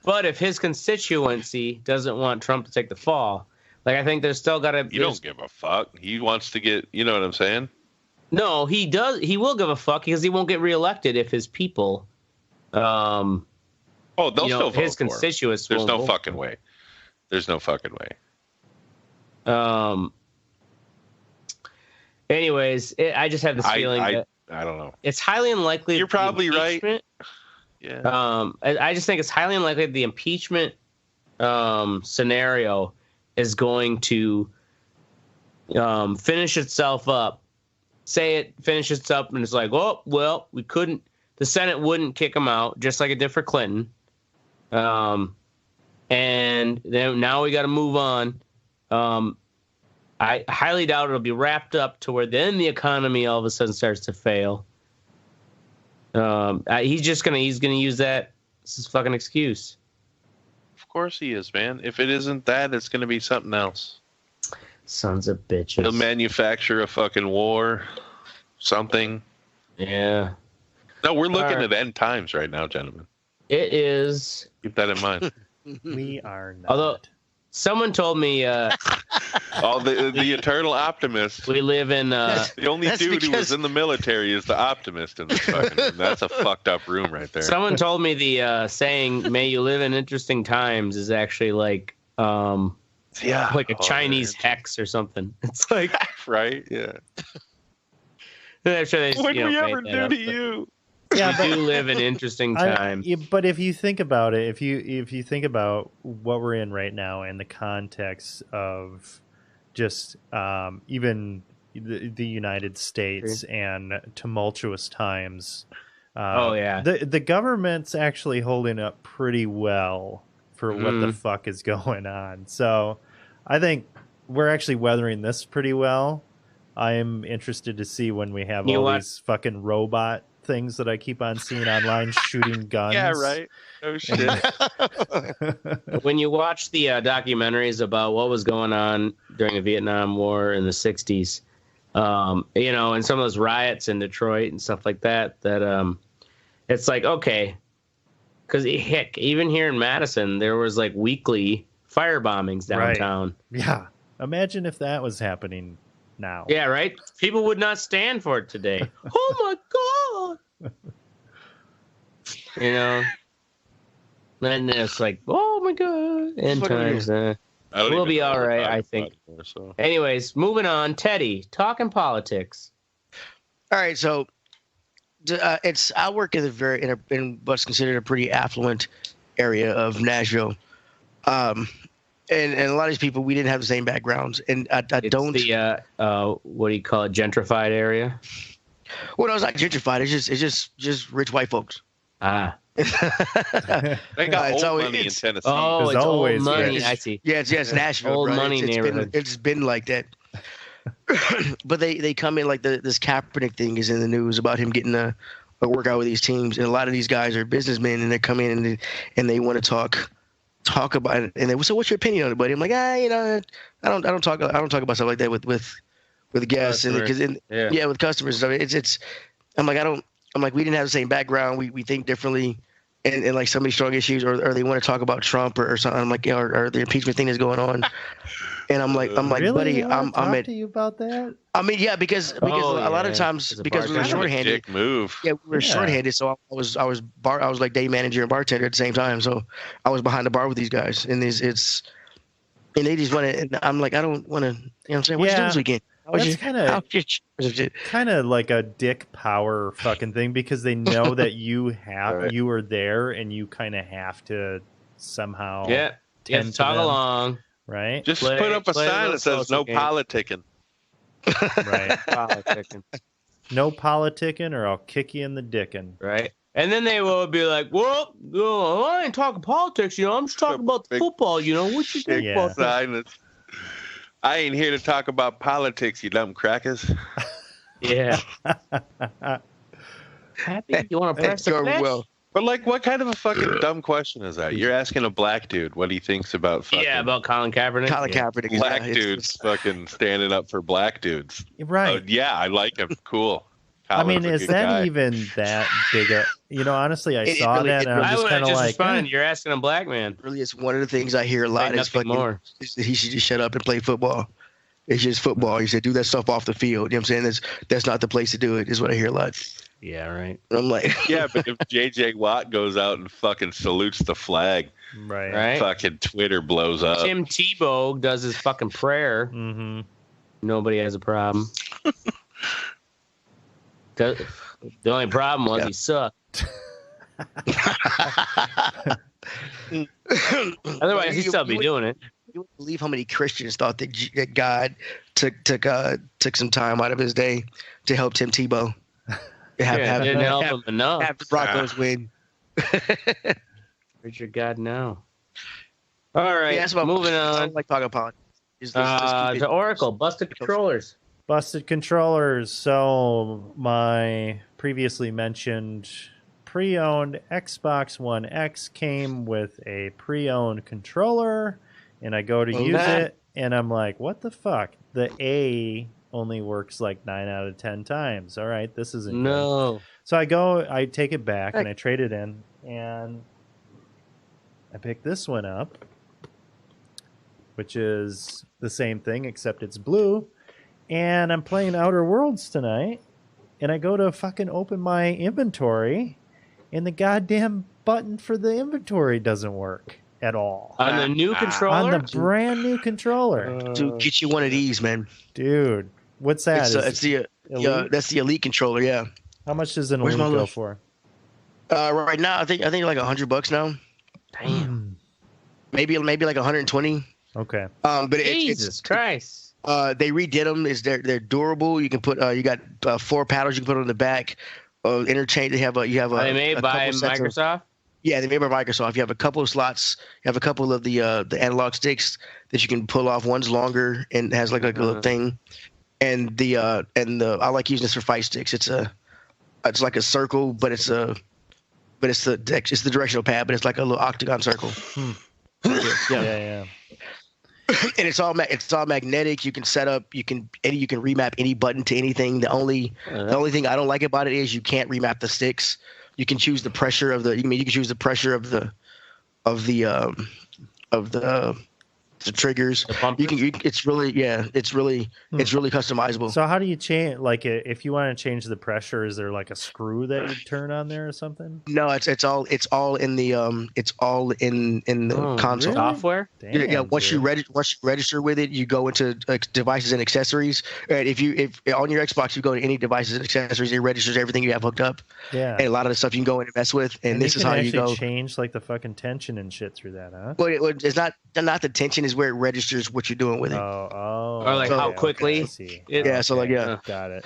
But if his constituency doesn't want Trump to take the fall, like, I think there's still got to... You don't give a fuck. He wants to get... You know what I'm saying? No, he does. He will give a fuck because he won't get reelected if his people... they'll still vote his constituents. There's no fucking way. There's no fucking way. Anyways, I just have this feeling that I don't know. It's highly unlikely. You're probably right. Yeah. I just think it's highly unlikely the impeachment scenario is going to finish itself up. Say it finishes up and it's like, oh well, we couldn't. The Senate wouldn't kick him out, just like it did for Clinton. And then now we got to move on. I highly doubt it'll be wrapped up to where then the economy all of a sudden starts to fail. He's gonna use that as his fucking excuse. Of course he is, man. If it isn't that, it's gonna be something else. Sons of bitches. He'll manufacture a fucking war, something. Yeah. No, we're looking at end times right now, gentlemen. It is. Keep that in mind. We are not. Although someone told me, the eternal optimist. We live in. The only dude who was in the military is the optimist in this fucking room. That's a fucked up room right there. Someone told me the saying "May you live in interesting times" is actually like, like a Chinese hex or something. It's like, right? Yeah. I'm sure they. What did we ever do to you? Yeah, we do live in interesting times. But if you think about it, if you think about what we're in right now in the context of just even the United States and tumultuous times, the government's actually holding up pretty well for what the fuck is going on. So I think we're actually weathering this pretty well. I am interested to see when we have these fucking robot things that I keep on seeing online shooting guns. Yeah, right. Oh shit. When you watch the documentaries about what was going on during the Vietnam War in the 60s, and some of those riots in Detroit and stuff like that, it's like, okay, because heck, even here in Madison, there was like weekly fire bombings downtown. Right. Yeah. Imagine if that was happening now. Yeah, right? People would not stand for it today. Oh my God. And it's like, oh my God. End times. We'll be all right, I think. Anyways, moving on. Teddy, talking politics. All right, so I work in what's considered a pretty affluent area of Nashville. And a lot of these people, we didn't have the same backgrounds, and I don't. The what do you call it? Gentrified area. Well, no, it's not gentrified. It's just rich white folks. Ah. They got old money in Tennessee. Oh, it's always old money. I see. Yeah, it's Nashville. Old money neighborhood. It's been like that. But they come in like this Kaepernick thing is in the news about him getting a workout with these teams, and a lot of these guys are businessmen, and they come in and they want to talk about it, and they so what's your opinion on it, buddy? I'm like, I don't talk about stuff like that with with guests and because with customers. I mean, it's. I'm like we didn't have the same background. We think differently, and like somebody's strong issues or they want to talk about Trump or something. I'm like, or the impeachment thing is going on, and I'm like, really? buddy, I'm talk to you about that. I mean, yeah, because a lot of times because we were shorthanded. Move. Yeah, we were shorthanded, so I was like day manager and bartender at the same time. So I was behind the bar with these guys, and they just want to. And I'm like, I don't want to. You know what I'm saying? What you doing this weekend? That's kind of like a dick power fucking thing because they know that you were there and you kind of have to somehow tag along, right? Just put up a sign that says no politicking. Right. Politicking. No politicking or I'll kick you in the dickin'. Right. And then they will be like, well, I ain't talking politics, I'm just talking about the football, what you think about that? I ain't here to talk about politics, you dumb crackers. Yeah. Happy? You want to press the flesh? Well. But like, what kind of a fucking dumb question is that? You're asking a black dude what he thinks about fucking... Yeah, about Colin Kaepernick. Kaepernick. Black dudes fucking standing up for black dudes. Right. Yeah, I like him. Cool. I mean, is that guy. Even that big a... honestly, I saw that and I'm just kind of like... Fun. You're asking a black man. Really, it's one of the things I hear a lot is fucking... Is that he should just shut up and play football. It's just football. He said, do that stuff off the field. You know what I'm saying? That's not the place to do it, is what I hear a lot. Yeah, right. I'm like... Yeah, but if J.J. Watt goes out and fucking salutes the flag, right? Fucking Twitter blows up. Tim Tebow does his fucking prayer. Mm-hmm. Nobody has a problem. The only problem was he sucked. Otherwise, he'd still be doing it. You wouldn't believe how many Christians thought that God took some time out of his day to help Tim Tebow. Didn't help him enough. Have the Broncos win. Where's your God now? All right, moving on. I don't like talking politics. To Oracle, busted controllers. Busted controllers. So my previously mentioned pre-owned Xbox One X came with a pre-owned controller, and I go to use it, and I'm like, what the fuck? The A only works like 9 out of 10 times. All right, this isn't good. So I take it back, and I trade it in, and I pick this one up, which is the same thing, except it's blue. And I'm playing Outer Worlds tonight, and I go to fucking open my inventory, and the goddamn button for the inventory doesn't work at all. On the new controller? On the brand new controller. Dude, get you one of these, man. Dude, what's that? That's the Elite controller, yeah. How much does an Elite go for? Right now, I think like $100 now. Damn. Maybe like 120. Okay. But Jesus Christ. They redid them. They're durable. You can put you got 4 paddles you can put on the back. Interchange. Are they made by Microsoft? Yeah, they made by Microsoft. You have a couple of slots. You have a couple of the analog sticks that you can pull off. One's longer and has like a little thing. And the I like using this for fight sticks. It's like a circle, but it's the directional pad, but it's like a little octagon circle. Yeah. And it's all magnetic. You can set up. You can remap any button to anything. The only thing I don't like about it is you can't remap the sticks. You can choose the pressure of the. You can choose the pressure of the triggers. It's really customizable. So how do you change? Like, if you want to change the pressure, is there like a screw that you turn on there or something? No, it's all in the console software. Damn, once you register with it, you go into devices and accessories. And if on your Xbox you go to any devices and accessories, it registers everything you have hooked up. Yeah, and a lot of the stuff you can go in and mess with. And this is how you go change like the fucking tension and shit through that, huh? Well, it's not the tension. Is where it registers what you're doing with it. Or like how quickly. Got it.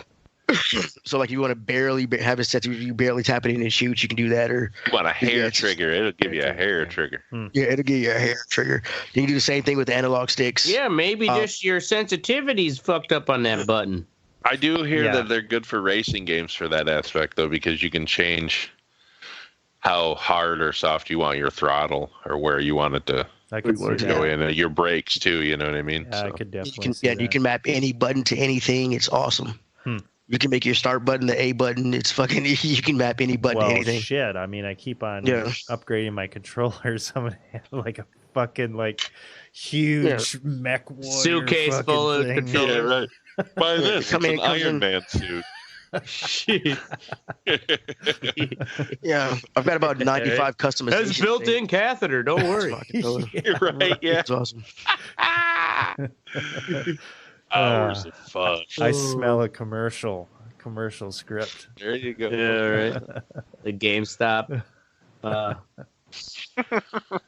So like you want to barely have it set to you barely tap it in and shoot, you can do that. Or you want a hair trigger, it'll give you a hair trigger. Yeah, it'll give you a hair trigger. You can do the same thing with the analog sticks. Yeah, maybe just your sensitivity's fucked up on that button. I do hear that they're good for racing games for that aspect though, because you can change how hard or soft you want your throttle or where you want it to I could see go in your brakes too. You know what I mean? Yeah, so. I could definitely. You can map any button to anything. It's awesome. You can make your start button the A button. It's fucking. You can map any button to anything. Shit. I mean, I keep on upgrading my controllers. I'm gonna have like a fucking huge mech warrior suitcase full of controllers. Yeah, right. Buy this. It's an Iron Man suit. Shit. Yeah, I've got about 95 customizations. That's built-in catheter. Don't worry. You're right. Yeah, it's awesome. Hours of fun. I smell a commercial script. There you go. Yeah, right. The GameStop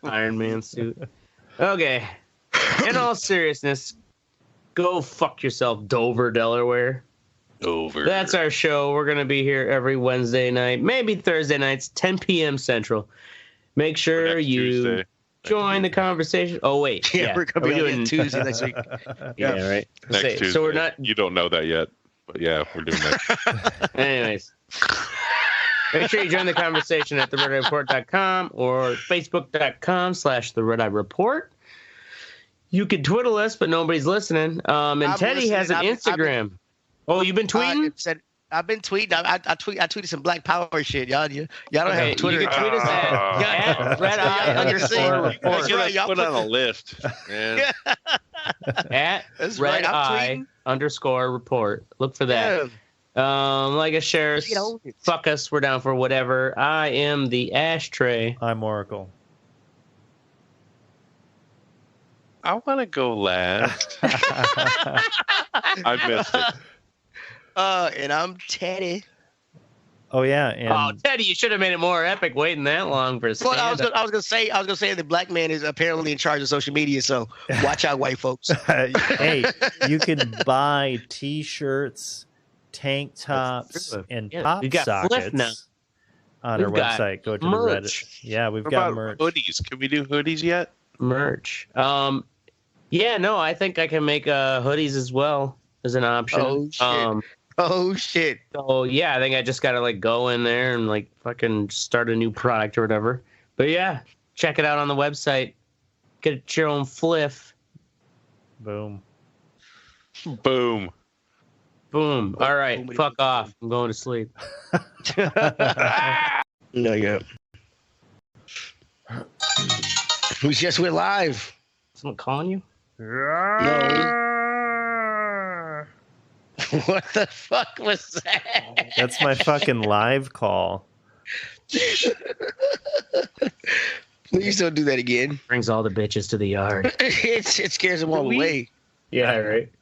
Iron Man suit. Okay. In all seriousness, go fuck yourself, Dover, Delaware. Dover. That's our show. We're going to be here every Wednesday night, maybe Thursday nights, 10 p.m. Central. Make sure you join the conversation. Oh, wait. Yeah, we're going to be doing Tuesday next week. Yeah, right. Next Tuesday. So we're not. You don't know that yet, but yeah, we're doing that. Anyways. Make sure you join the conversation at theredeyereport.com or facebook.com/theredeyereport. You can twiddle us, but nobody's listening. And Teddy has an Instagram. Oh, you've been tweeting? I've been tweeting. I tweeted some Black Power shit. Y'all don't have Twitter. You can tweet us at Red Eye underscore report. Put on a list, man. At Red Eye underscore report. Look for that. Like us, share us, fuck us. We're down for whatever. I am the Ashtray. I'm Oracle. I want to go last. I missed it. And I'm Teddy. Oh yeah, and Teddy, you should have made it more epic waiting that long for a stand-up. Well, I was gonna say the black man is apparently in charge of social media, so watch out, white folks. Hey, you can buy T-shirts, tank tops, and pop sockets now on our website. Go to the Reddit. Yeah, we've got merch. Hoodies. Can we do hoodies yet? Merch. Yeah, no, I think I can make hoodies as well as an option. Oh shit. So yeah, I think I just gotta go in there and fucking start a new product or whatever. But yeah, check it out on the website. Get your own fliff. Boom. Boom. Boom. All right, fuck off. I'm going to sleep. No, yeah. We just went live. Someone calling you? No. What the fuck was that? That's my fucking live call. Please don't do that again. Brings all the bitches to the yard. It scares them all away. Yeah, right.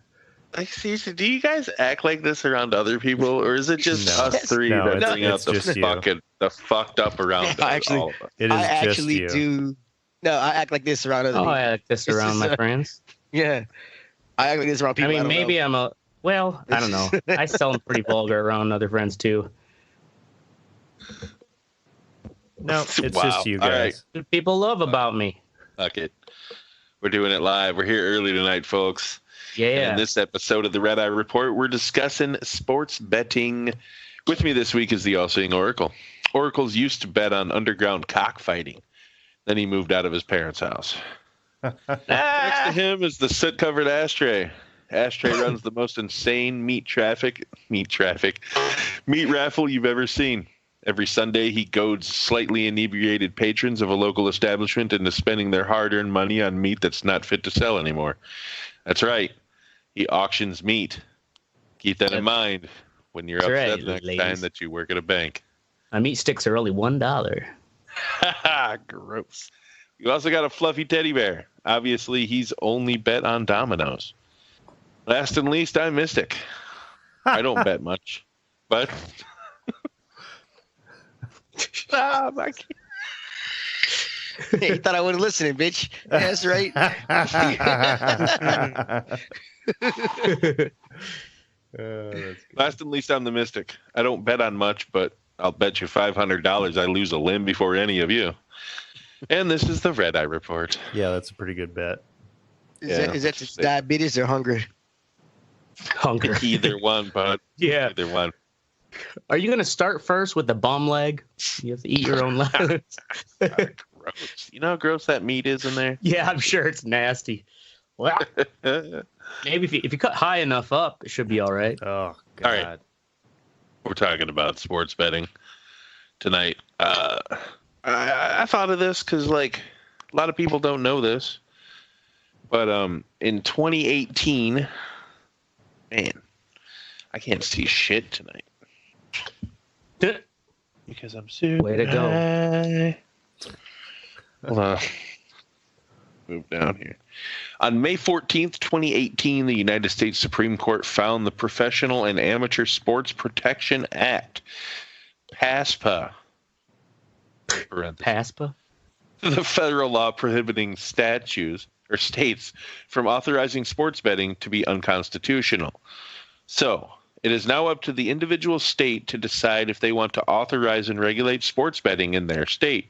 Seriously, do you guys act like this around other people, or is it just us three that bring out the fucked up around all of us? It is I just actually you. do. No, I act like this around other people. I act this around my friends. Yeah. I act like this around people. I mean, maybe I'm I don't know. I sound pretty vulgar around other friends, too. No, it's just you guys. What people love about me. Fuck it. We're doing it live. We're here early tonight, folks. Yeah. And in this episode of the Red Eye Report, we're discussing sports betting. With me this week is the all-seeing Oracle. Oracle's used to bet on underground cockfighting. Then he moved out of his parents' house. Next to him is the soot-covered Ashtray. Ashtray runs the most insane meat raffle you've ever seen. Every Sunday, he goads slightly inebriated patrons of a local establishment into spending their hard-earned money on meat that's not fit to sell anymore. That's right. He auctions meat. Keep that in mind when you're upset next time that you work at a bank. My meat sticks are only $1. Gross. You also got a fluffy teddy bear. Obviously, he's only bet on dominoes. Last and least, I'm Mystic. I don't bet much, but Hey, you thought I wasn't listening, bitch. That's right. Last and least, I'm the Mystic. I don't bet on much, but I'll bet you $500 I lose a limb before any of you. And this is the Red Eye Report. Yeah, that's a pretty good bet. Is that just diabetes or hunger? Hunger. Either one, bud. Yeah. Either one. Are you going to start first with the bum leg? You have to eat your own leg. gross. You know how gross that meat is in there? Yeah, I'm sure it's nasty. Well, maybe if you cut high enough up, it should be all right. Oh, God. All right. We're talking about sports betting tonight. I thought of this because, like, a lot of people don't know this. But in 2018, man, I can't see shit tonight. Because I'm super Way to go. high. Hold on. Move down here. On May 14th, 2018, the United States Supreme Court found the Professional and Amateur Sports Protection Act, PASPA, PASPA? the federal law prohibiting states from authorizing sports betting, to be unconstitutional. So, it is now up to the individual state to decide if they want to authorize and regulate sports betting in their state.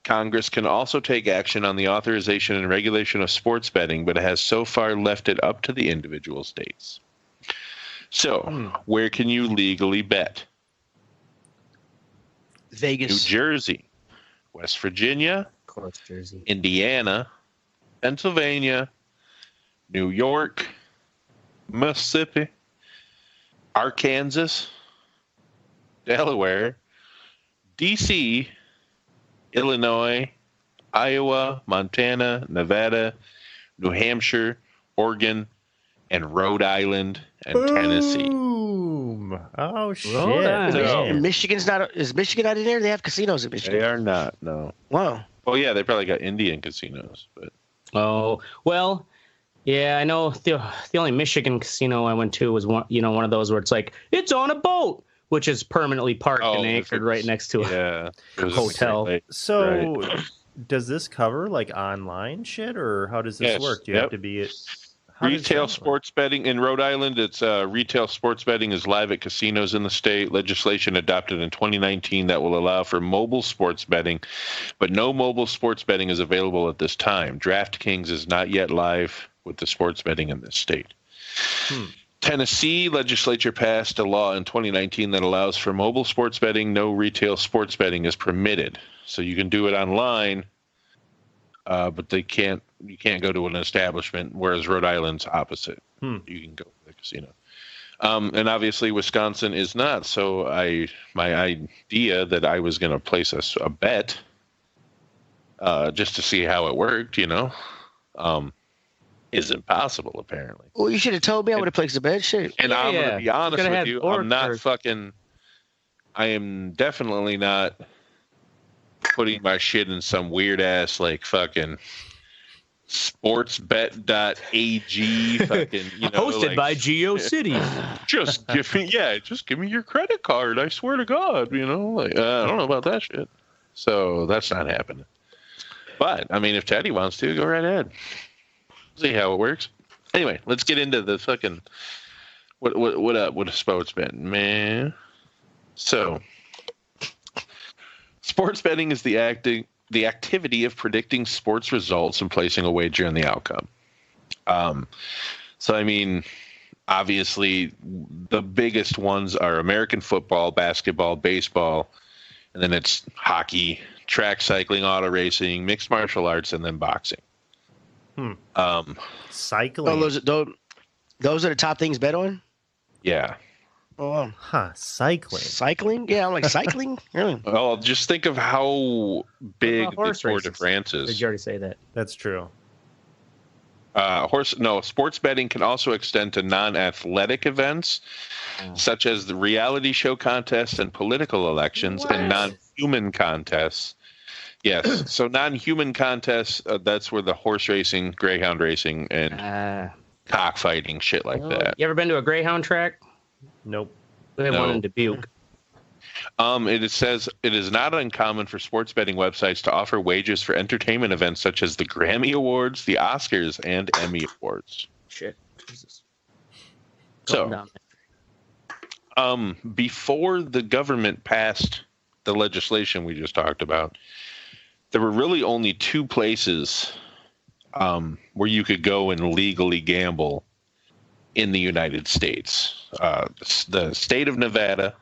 Congress can also take action on the authorization and regulation of sports betting, but it has so far left it up to the individual states. So, where can you legally bet? Vegas. New Jersey, West Virginia, Of course, Jersey. Indiana, Pennsylvania, New York, Mississippi, Arkansas, Delaware, D.C., Illinois, Iowa, Montana, Nevada, New Hampshire, Oregon, and Rhode Island and Tennessee. Boom! Oh shit! Island. Michigan's not. Is Michigan not in there? They have casinos in Michigan. They are not. No. Wow. Oh yeah, they probably got Indian casinos, but Oh, well, yeah, I know the only Michigan casino I went to was one of those where it's like, it's on a boat, which is permanently parked and anchored right next to a hotel. So, does this cover like online shit, or how does this work? Do you have to be at retail sports betting in Rhode Island? It's retail sports betting is live at casinos in the state. Legislation adopted in 2019 that will allow for mobile sports betting, but no mobile sports betting is available at this time. DraftKings is not yet live with the sports betting in this state. Tennessee legislature passed a law in 2019 that allows for mobile sports betting. No retail sports betting is permitted, so you can do it online, but you can't go to an establishment. Whereas Rhode Island's opposite. You can go to the casino, and obviously Wisconsin is not. So my idea that I was going to place a bet, just to see how it worked, is impossible, apparently. Well, you should have told me. I would have placed a bet. Shit. And I'm going to be honest with you. I'm not fucking. I am definitely not putting my shit in some weird ass like fucking sportsbet.ag fucking hosted by GeoCities. Just give me your credit card. I swear to God, I don't know about that shit. So that's not happening. But I mean, if Teddy wants to, go right ahead. See how it works. Anyway, let's get into the fucking what up with a sports bet, man. So, sports betting is the activity of predicting sports results and placing a wager on the outcome. So I mean, obviously, the biggest ones are American football, basketball, baseball, and then it's hockey, track cycling, auto racing, mixed martial arts, and then boxing. Cycling. Those are the top things bet on? Yeah. Oh, cycling. Cycling? Yeah, I'm like, cycling? Really? Well, just think of how big the Tour de France is. Did you already say that? That's true. Sports betting can also extend to non-athletic events, such as the reality show contests and political elections, and non-human contests. Yes, so non-human contests, that's where the horse racing, greyhound racing, and cockfighting, shit like that. You ever been to a greyhound track? Nope. We have one in Dubuque. It says it is not uncommon for sports betting websites to offer wagers for entertainment events such as the Grammy Awards, the Oscars, and Emmy Awards. Shit. Jesus. So, before the government passed the legislation we just talked about, there were really only two places where you could go and legally gamble in the United States. The state of Nevada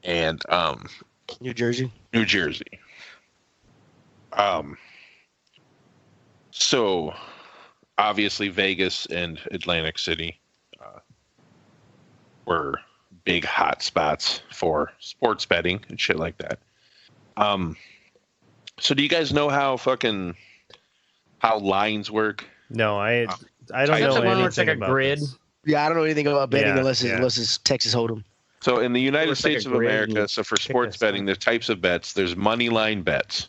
and New Jersey. So obviously Vegas and Atlantic City were big hot spots for sports betting and shit like that. So do you guys know how lines work? No, I don't know anything about grid. This. Yeah, I don't know anything about betting unless it's Texas Hold'em. So in the United States of America, so for sports betting, there's types of bets. There's money line bets.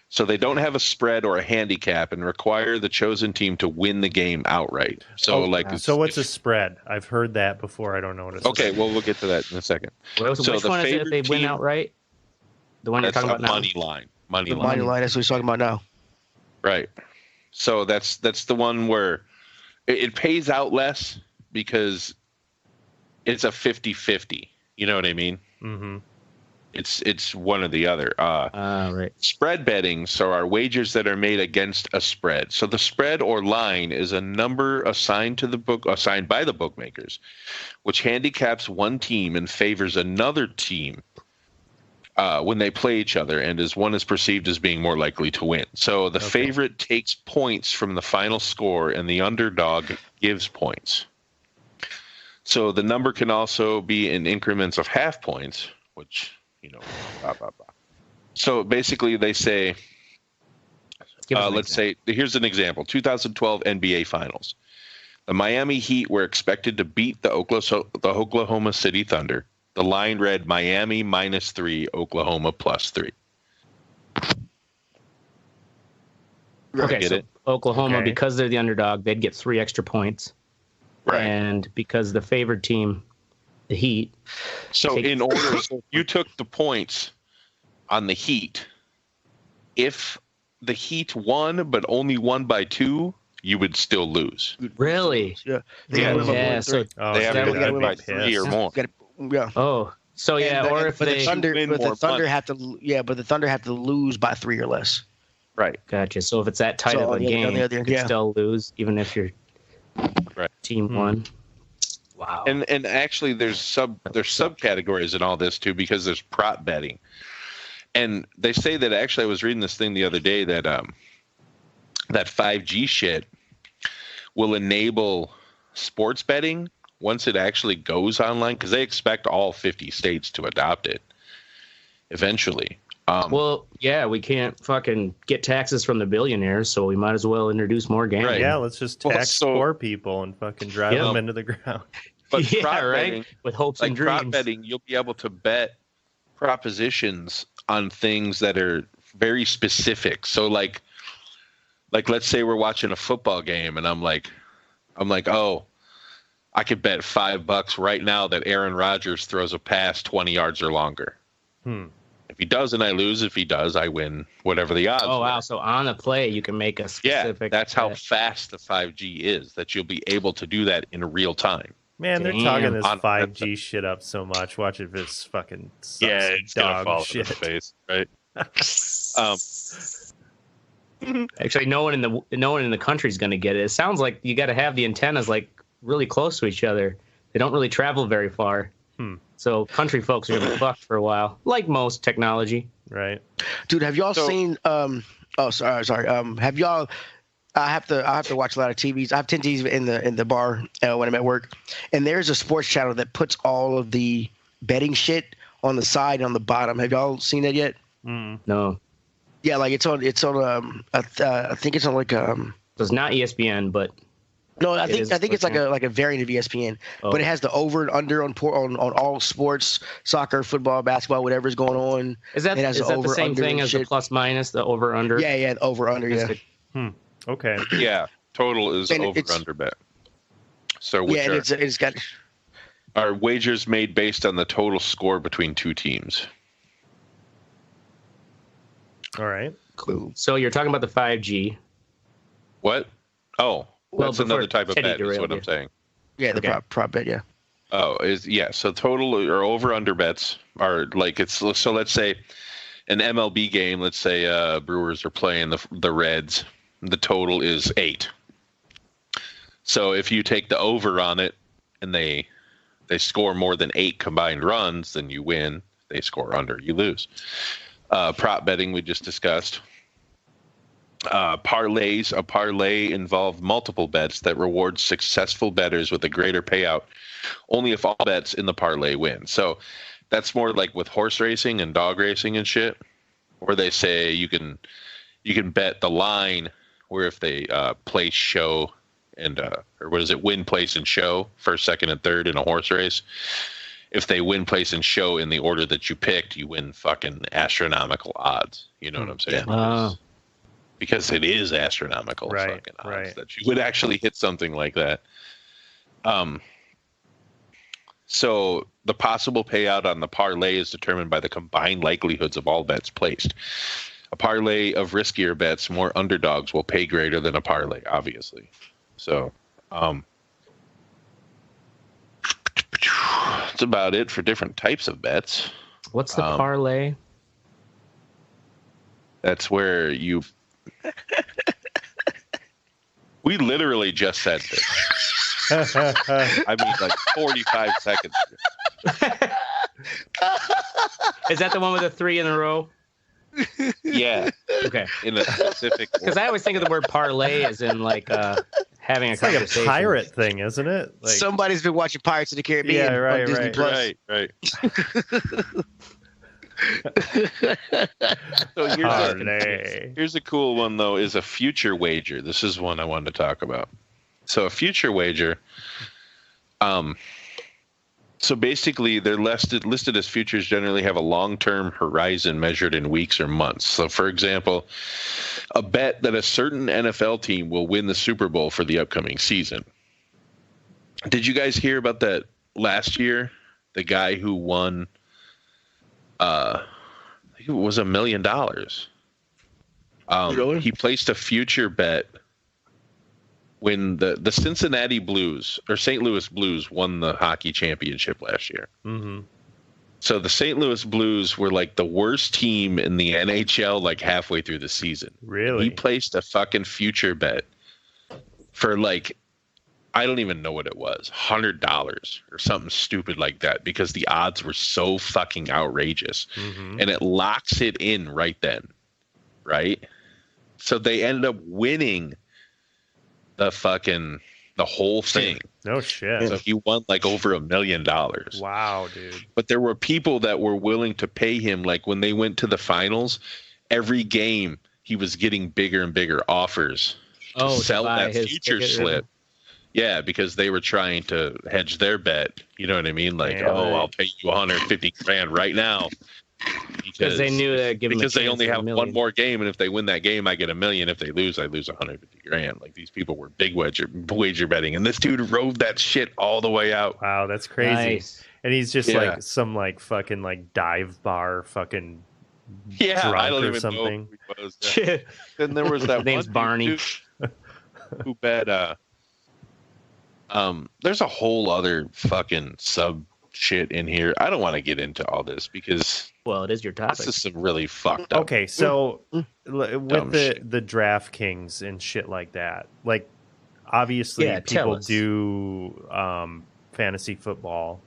So they don't have a spread or a handicap and require the chosen team to win the game outright. So so what's a spread? I've heard that before. I don't know what it's. Okay, well we'll get to that in a second. Which one is it if they win outright? The one you're talking about now? Money line. Money line. That's what he's talking about now. Right. So that's the one where it pays out less because it's a 50-50. You know what I mean? Mm-hmm. It's one or the other. Right. Spread betting, so are wagers that are made against a spread. So the spread or line is a number assigned by the bookmakers, which handicaps one team and favors another team when they play each other, and one is perceived as being more likely to win. So the favorite takes points from the final score, and the underdog gives points. So the number can also be in increments of half points, which, blah, blah, blah. So basically they say, let's say, here's an example, 2012 NBA Finals. The Miami Heat were expected to beat the Oklahoma City Thunder. The line read Miami -3, Oklahoma +3. Okay, so Oklahoma, because they're the underdog, they'd get 3 extra points. Right. And because the favored team, the Heat. So you took the points on the Heat. If the Heat won, but only won by 2, you would still lose. Really? Yeah. So they have to win by 3 or more. Yeah. Oh, so if the Thunder have to lose by 3 or less. Right. Gotcha. So if it's that tight of a game, you can still lose even if your team won. Wow. And actually, there's subcategories in all this too, because there's prop betting, and they say that actually I was reading this thing the other day that that 5G shit will enable sports betting once it actually goes online, because they expect all 50 states to adopt it eventually. Well, yeah, we can't fucking get taxes from the billionaires, so we might as well introduce more gambling. Right. Yeah, let's just tax poor people and fucking drive them into the ground. But betting, with hopes and dreams. Prop betting, you'll be able to bet propositions on things that are very specific. So like let's say we're watching a football game and I'm like, oh, I could bet $5 right now that Aaron Rodgers throws a pass 20 yards or longer. If he doesn't, I lose. If he does, I win. Whatever the odds. Oh wow! So on the play, you can make a specific. Yeah, that's how fast the 5G is. That you'll be able to do that in real time. Man, they're talking this 5G shit up so much. Watch if it's fucking it's gonna fall in the face, right? Actually, no one in the country is going to get it. It sounds like you got to have the antennas like really close to each other. They don't really travel very far. So country folks are going to be fucked for a while, like most technology. Right. Dude, have y'all seen sorry. Have y'all I have to watch a lot of TVs. I have 10 TVs in the bar when I'm at work. And there's a sports channel that puts all of the betting shit on the side and on the bottom. Have y'all seen that yet? No. Yeah, like it's on I think it's on like So it's not ESPN, but no, I think it's like a variant of ESPN, but it has the over and under on all sports, soccer, football, basketball, whatever's going on. Is that the same thing as the plus minus, the over under? Yeah, the over under, yeah. Okay. Yeah, total is over under bet. So it's got are wagers made based on the total score between two teams. All right. Cool. So you're talking about the 5G. What? Oh. That's another type of bet, is what I'm saying. Yeah, the prop bet, yeah. Oh, so total or over under bets are like so let's say an MLB game, let's say Brewers are playing the Reds, the total is 8. So if you take the over on it and they score more than 8 combined runs, then you win. They score under, you lose. Prop betting we just discussed. Parlays. A parlay involves multiple bets that reward successful bettors with a greater payout only if all bets in the parlay win. So that's more like with horse racing and dog racing and shit, where they say you can bet the line, where if they place, show, and or what is it, win, place, and show, first, second, and third in a horse race. If they win, place, and show in the order that you picked, you win fucking astronomical odds. You know what I'm saying? Yeah. Because it is astronomical fucking odds that you would actually hit something like that. So the possible payout on the parlay is determined by the combined likelihoods of all bets placed. A parlay of riskier bets, more underdogs will pay greater than a parlay, obviously. So that's about it for different types of bets. What's the parlay? That's where you... We literally just said this. I mean, like 45 seconds ago. Is that the one with the 3 in a row? Yeah. Okay. In a specific... Because I always think of the word parlay as in like having a conversation. It's like a pirate thing, isn't it? Like... Somebody's been watching Pirates of the Caribbean on Disney Plus. Right. So here's a cool one, though, is a future wager. This is one I wanted to talk about. So a future wager, so basically they're listed as futures generally have a long-term horizon measured in weeks or months. So for example, a bet that a certain NFL team will win the Super Bowl for the upcoming season. Did you guys hear about that last year? The guy who won... I think it was $1 million. Really? He placed a future bet when the Cincinnati Blues or St. Louis Blues won the hockey championship last year. Mm-hmm. So the St. Louis Blues were like the worst team in the NHL like halfway through the season. Really? He placed a fucking future bet for like, I don't even know what it was, $100 or something stupid like that, because the odds were so fucking outrageous. Mm-hmm. And it locks it in right then, right? So they ended up winning the whole thing. No shit. So he won like over $1 million. Wow, dude. But there were people that were willing to pay him, like when they went to the finals, every game he was getting bigger and bigger offers to sell that future slip. Yeah, because they were trying to hedge their bet. You know what I mean? Like, I'll pay you $150,000 right now. Because they knew that because they only have one more game, and if they win that game, I get $1 million. If they lose, I lose $150,000. Like, these people were big wager betting, and this dude rode that shit all the way out. Wow, that's crazy. Nice. And he's just like some like fucking like dive bar fucking drunk I don't or even something. know who he was. Then there was that His name's one Barney. dude who bet there's a whole other fucking sub shit in here. I don't want to get into all this because it is your topic. this is some really fucked up. Okay, so with shit. the DraftKings and shit like that, like obviously people do fantasy football.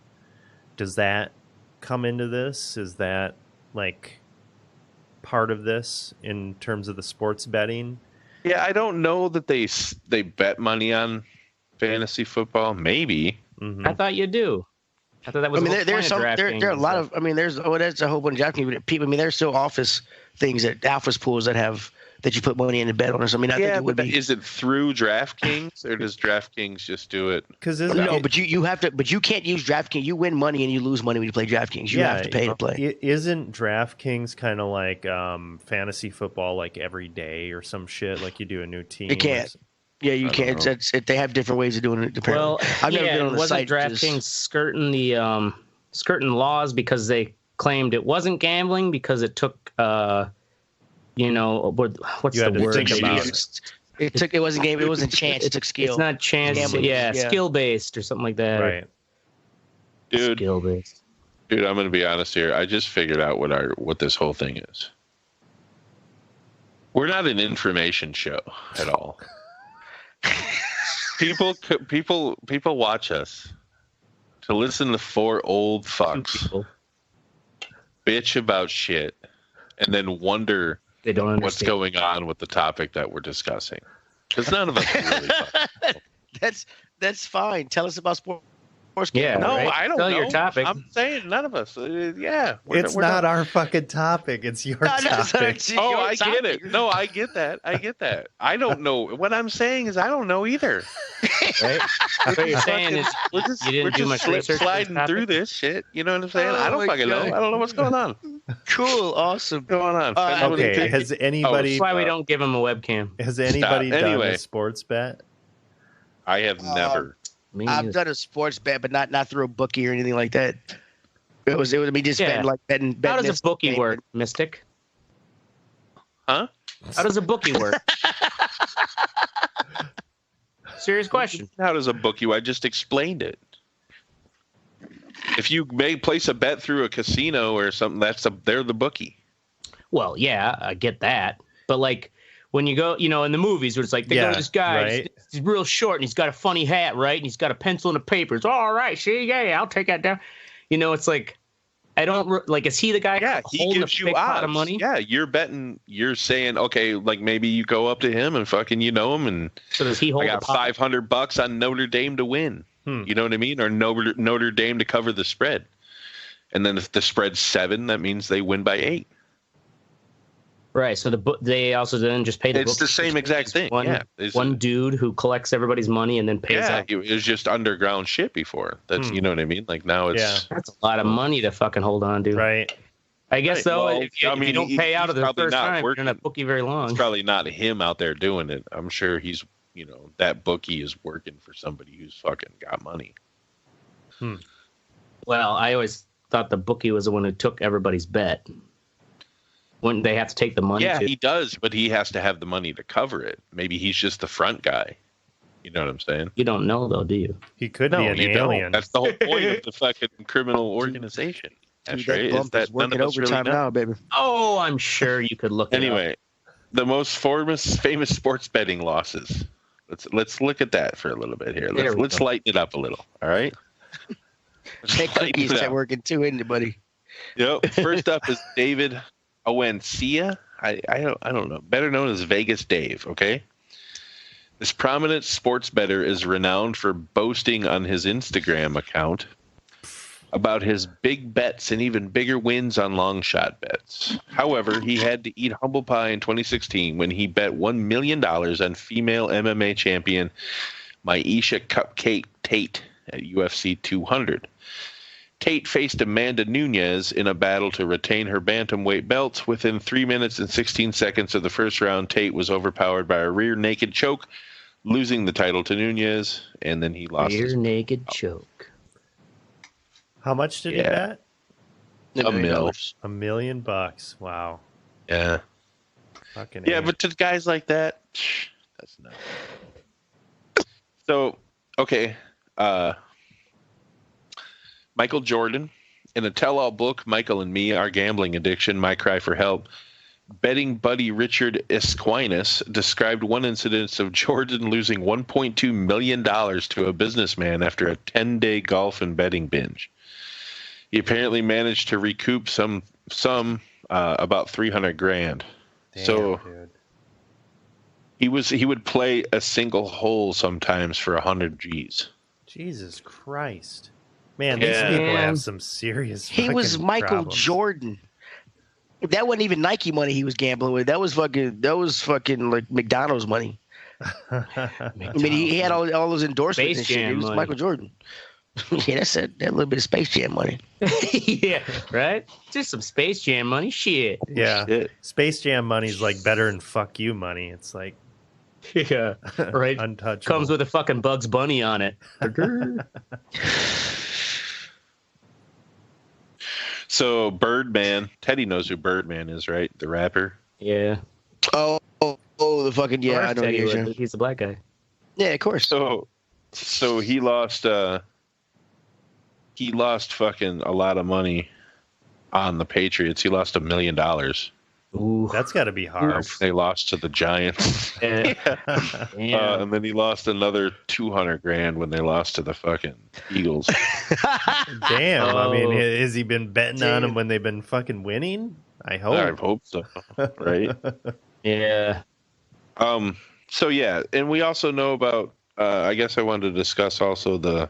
Does that come into this? Is that like part of this in terms of the sports betting? Yeah, I don't know that they bet money on fantasy football. Maybe. Mm-hmm. I thought you do. I thought that was. There's there are a lot of. I mean, there's a whole bunch of DraftKings people. I mean, there's still office things office pools that you put money in to bet on or something. I think it would be. Is it through DraftKings or does DraftKings just do it? Because but you have to. But you can't use DraftKings. You win money and you lose money when you play DraftKings. You have to pay to play. Isn't DraftKings kind of like fantasy football, like every day or some shit? Like you do a new team. It can't. Yeah, you can't. They have different ways of doing it. Apparently. Well, I've never been on the wasn't site. DraftKings skirting the skirting laws because they claimed it wasn't gambling because it took what's the word about it wasn't game. It wasn't chance. It took skill. It's not chance. Skill based or something like that. Right. Dude, skill based. Dude, I'm gonna be honest here. I just figured out what this whole thing is. We're not an information show at all. People watch us to listen to four old fucks bitch about shit and then wonder They don't understand what's going on with the topic that we're discussing. Because none of us really That's fine. Tell us about sports. Yeah, no, right? I don't Tell know. your topic. I'm saying none of us. Yeah. It's not our fucking topic. It's your topic. Oh, I get it. No, I get that. I don't know. What I'm saying is I don't know either. Right? What you're saying is you didn't do much research. Sliding through this shit. You know what I'm saying? I don't fucking know. I don't know what's going on. Cool. Awesome. What's going on? Okay. Has anybody? That's why we don't give him a webcam. Has anybody done a sports bet? I have never. I've done a sports bet, but not through a bookie or anything like that. It was me just betting. How does a bookie work, Mystic? Huh? How does a bookie work? Serious question. How does a bookie? I just explained it. If you may place a bet through a casino or something, they're the bookie. Well, yeah, I get that, but like. When you go, in the movies, where it's like, they go to this guy, right? He's real short, and he's got a funny hat, right? And he's got a pencil and a paper. It's all right, see, yeah, I'll take that down. It's like, I don't, like, is he the guy holding a big pot of money? Yeah, you're betting, you're saying, okay, like, maybe you go up to him and fucking, him, and so does he hold I got $500 on Notre Dame to win. You know what I mean? Or Notre Dame to cover the spread. And then if the spread's 7, that means they win by 8. Right, so they also then just pay the. It's the same exact thing. One dude who collects everybody's money and then pays out. It was just underground shit before. That's you know what I mean. Like now it's that's a lot of money to fucking hold on to. Right. I guess though, if you don't pay out of the first time, you're not bookie very long. It's probably not him out there doing it. I'm sure he's that bookie is working for somebody who's fucking got money. Well, I always thought the bookie was the one who took everybody's bet. Wouldn't they have to take the money? Yeah, he does, but he has to have the money to cover it. Maybe he's just the front guy. You know what I'm saying? You don't know, though, do you? He could be an alien. That's the whole point of the fucking criminal organization. That's right. Is that working overtime now, baby? Oh, I'm sure you could look. Anyway, the most famous sports betting losses. Let's look at that for a little bit here. Let's lighten it up a little. All right. That cookie's not working too, isn't it, buddy? Yep. First up is David Owencia. I don't know. Better known as Vegas Dave. Okay. This prominent sports bettor is renowned for boasting on his Instagram account about his big bets and even bigger wins on long shot bets. However, he had to eat humble pie in 2016 when he bet $1 million on female MMA champion Miesha Cupcake Tate at UFC 200. Tate faced Amanda Nunes in a battle to retain her bantamweight belt. Within 3 minutes and 16 seconds of the first round, Tate was overpowered by a rear naked choke, losing the title to Nunes, and then he lost rear naked choke. How much did he bet? $1 million. $1 million. Wow. Yeah. Fucking but to guys like that, that's not. So, okay. Michael Jordan, in a tell-all book, Michael and Me, Our Gambling Addiction, My Cry for Help, betting buddy Richard Esquinas described one incident of Jordan losing $1.2 million to a businessman after a 10-day golf and betting binge. He apparently managed to recoup some about $300,000. So dude. he would play a single hole sometimes for 100 G's. Jesus Christ. Man, these people have some serious He was Michael problems. Jordan. That wasn't even Nike money he was gambling with. That was fucking like McDonald's money. I mean, he had all those endorsements and shit. He was Michael Jordan. Yeah, that's that little bit of Space Jam money. Yeah, right? Just some Space Jam money. Shit. Yeah. Shit. Space Jam money's like better than fuck you money. It's like yeah, right. Untouchable. Comes with a fucking Bugs Bunny on it. So Birdman, Teddy knows who Birdman is, right? The rapper. Yeah. Oh, the fucking I know he's the black guy. Yeah, of course. So he lost fucking a lot of money on the Patriots. He lost $1 million. Ooh, that's got to be hard. They lost to the Giants. Yeah. And then he lost another $200,000 when they lost to the fucking Eagles. Damn. I mean, has he been betting on them when they've been fucking winning? I hope. I hope so. Right? Yeah. So yeah, and we also know about. I guess I wanted to discuss also the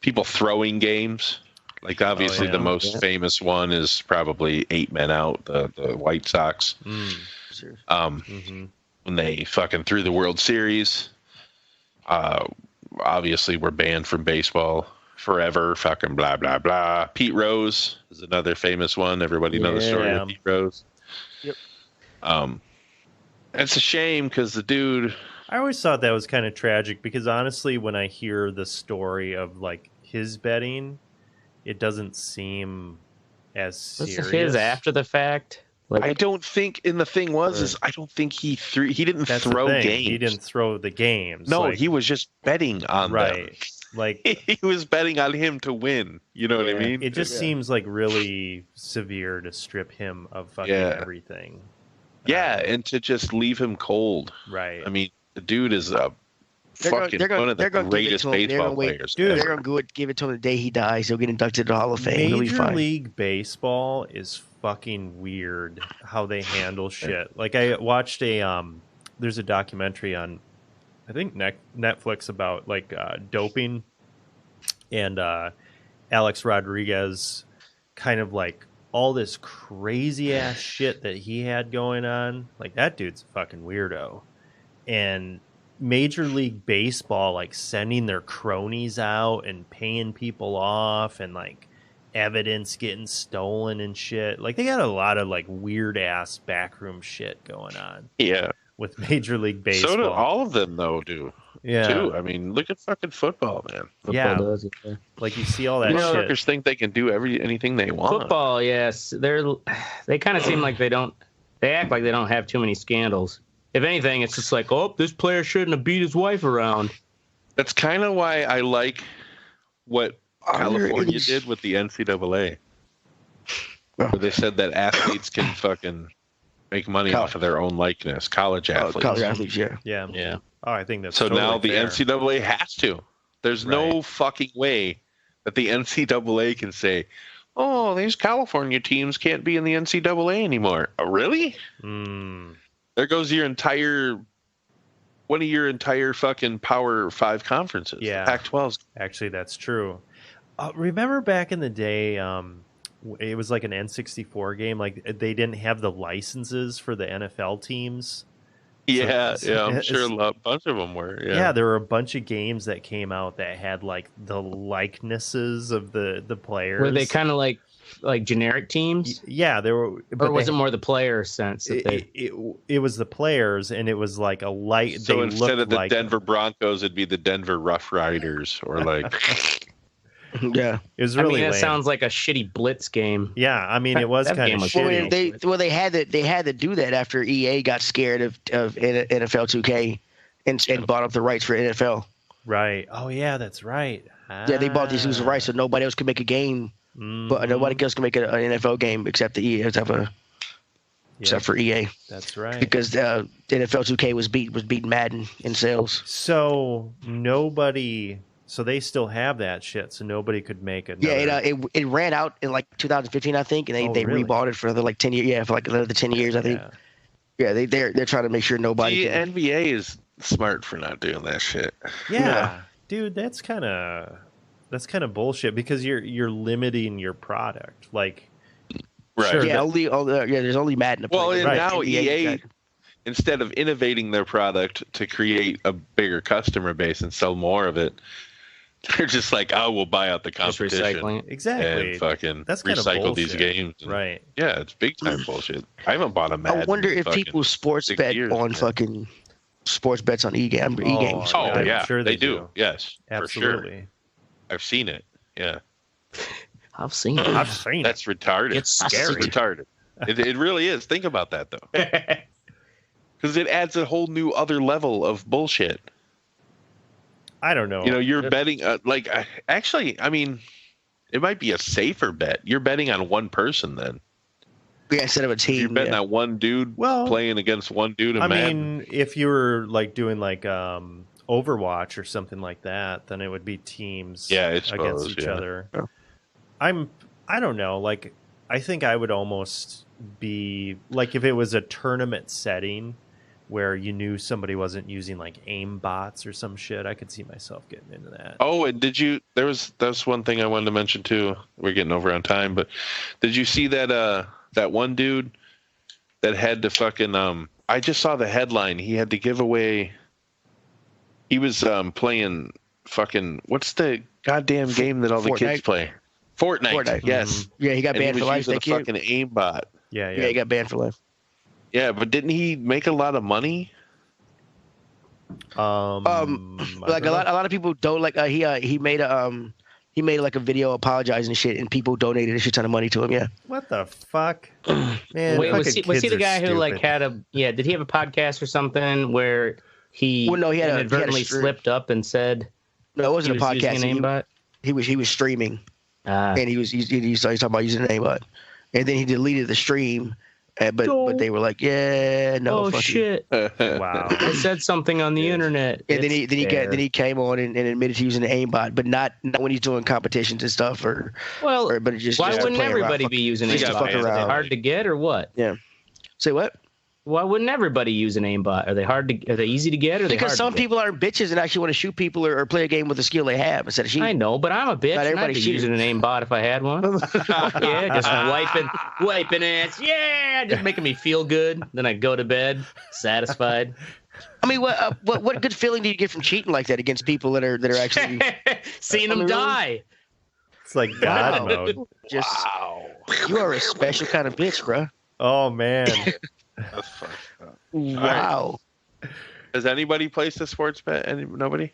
people throwing games. Like obviously the most famous one is probably 8 Men Out, the White Sox. When they fucking threw the World Series. Obviously we're banned from baseball forever. Fucking blah blah blah. Pete Rose is another famous one. Everybody knows the story of Pete Rose. Yep. It's a shame because the dude. I always thought that was kind of tragic because honestly, when I hear the story of like his betting, it doesn't seem as serious. His after the fact. Like, I don't think, and the thing was, I don't think he didn't throw games. He didn't throw the games. No, he was just betting on them. Like he was betting on him to win. You know what I mean? It just seems like really severe to strip him of fucking everything. Yeah, and to just leave him cold. Right. I mean, the dude is one of the greatest baseball players. Dude, they're going to give it to him the day he dies. He'll get inducted to the Hall of Fame. Major League Baseball is fucking weird how they handle shit. Like I watched there's a documentary on, I think Netflix about like doping, and Alex Rodriguez kind of like all this crazy ass shit that he had going on. Like that dude's a fucking weirdo. And Major League Baseball like sending their cronies out and paying people off and like evidence getting stolen and shit. Like they got a lot of like weird ass backroom shit going on. Yeah. With Major League Baseball. So do all of them though, Yeah. Too. I mean, look at fucking football, man. Football does. Like you see all that shit. Motherfuckers think they can do anything they want. Football, yes. They kind of seem like they act like they don't have too many scandals. If anything, it's just like, oh, this player shouldn't have beat his wife around. That's kind of why I like what California did with the NCAA. Where they said that athletes can fucking make money off of their own likeness. College athletes. College athletes, yeah. Yeah. Oh, I think that's so totally now the fair. NCAA has to. There's no fucking way that the NCAA can say, oh, these California teams can't be in the NCAA anymore. Oh, really? There goes one of your entire fucking Power 5 conferences. Yeah. Pac-12's. Actually, that's true. Remember back in the day, it was like an N64 game. Like they didn't have the licenses for the NFL teams. Yeah, I'm sure a bunch of them were. Yeah, there were a bunch of games that came out that had like the likenesses of the players. Were they kind of like generic teams? Yeah, there were. Or was it more the player sense? That it was the players, and it was like a light. So instead of the Denver Broncos, it'd be the Denver Rough Riders, or like. Yeah, it was really. It sounds like a shitty blitz game. Yeah, I mean, it was kind of shitty. They had to do that after EA got scared of NFL 2K and bought up the rights for NFL. Right. Oh yeah, that's right. Yeah, they bought these exclusive rights so nobody else could make a game, but nobody else could make an NFL game except the EA except for EA. That's right. Because the NFL 2K was beating Madden in sales. So nobody. So they still have that shit, so nobody could make it. Yeah, it ran out in like 2015, I think, and they really? Rebought it for another like 10 years. Yeah, for like another 10 years, I think. Yeah, they're trying to make sure nobody. The NBA is smart for not doing that shit. Yeah, dude, that's kind of bullshit because you're limiting your product. Like, right? Sure, there's only Madden. Well, and now EA. Instead of innovating their product to create a bigger customer base and sell more of it, they're just like, oh, we'll buy out the competition. Just recycling. Exactly. And fucking that's recycle these games. And, right. Yeah, it's big time bullshit. I haven't bought a Madden. I wonder if people sports bet on fucking sports bets on e-games. Oh, yeah. Sure they do. Yes. Absolutely. For sure. I've seen it. Yeah. I've seen it. That's retarded. It's scary. It's retarded. It really is. Think about that, though. Because it adds a whole new other level of bullshit. I don't know. You know, you're betting actually, I mean, it might be a safer bet. You're betting on one person then. Yeah, instead of a team. You're betting on one dude playing against one dude in Madden. Mean, if you were like doing like Overwatch or something like that, then it would be teams against each other. Yeah. I don't know. Like I think I would almost be like if it was a tournament setting where you knew somebody wasn't using like aim bots or some shit. I could see myself getting into that. Oh, and that's one thing I wanted to mention too. We're getting over on time, but did you see that that one dude that had to fucking I just saw the headline. He had to give away. He was playing fucking what's the goddamn game that all the kids play? Fortnite. Yes. Mm-hmm. Yeah, he got banned for life. He was using a fucking aimbot. Yeah, he got banned for life. Yeah, but didn't he make a lot of money? Like a lot of people don't like. He made like a video apologizing and shit, and people donated a shit ton of money to him. Yeah. What the fuck? Man, wait, was he the guy who like had a did he have a podcast or something where he inadvertently slipped up and said no, it wasn't a podcast. He was streaming, and he was talking about using an aimbot, and then he deleted the stream. But they were like, yeah, no. Oh shit! Wow. I said something on the internet. And then he came on and admitted to using an aimbot, but not when he's doing competitions and stuff but it just why wouldn't everybody be using aimbot? Are they hard to get or what? Yeah. Say what? Why wouldn't everybody use an aimbot? Are they easy to get? Because some people aren't bitches and actually want to shoot people or play a game with the skill they have instead of shooting. I know, but I'm a bitch. I'd be using an aimbot if I had one. Yeah, just wiping ass. Yeah, just making me feel good. Then I go to bed satisfied. I mean, what good feeling do you get from cheating like that against people that are actually seeing them die? It's like God mode. You are a special kind of bitch, bro. Oh man. That's fucked up. Wow. Right. Has anybody placed a sports bet? Nobody?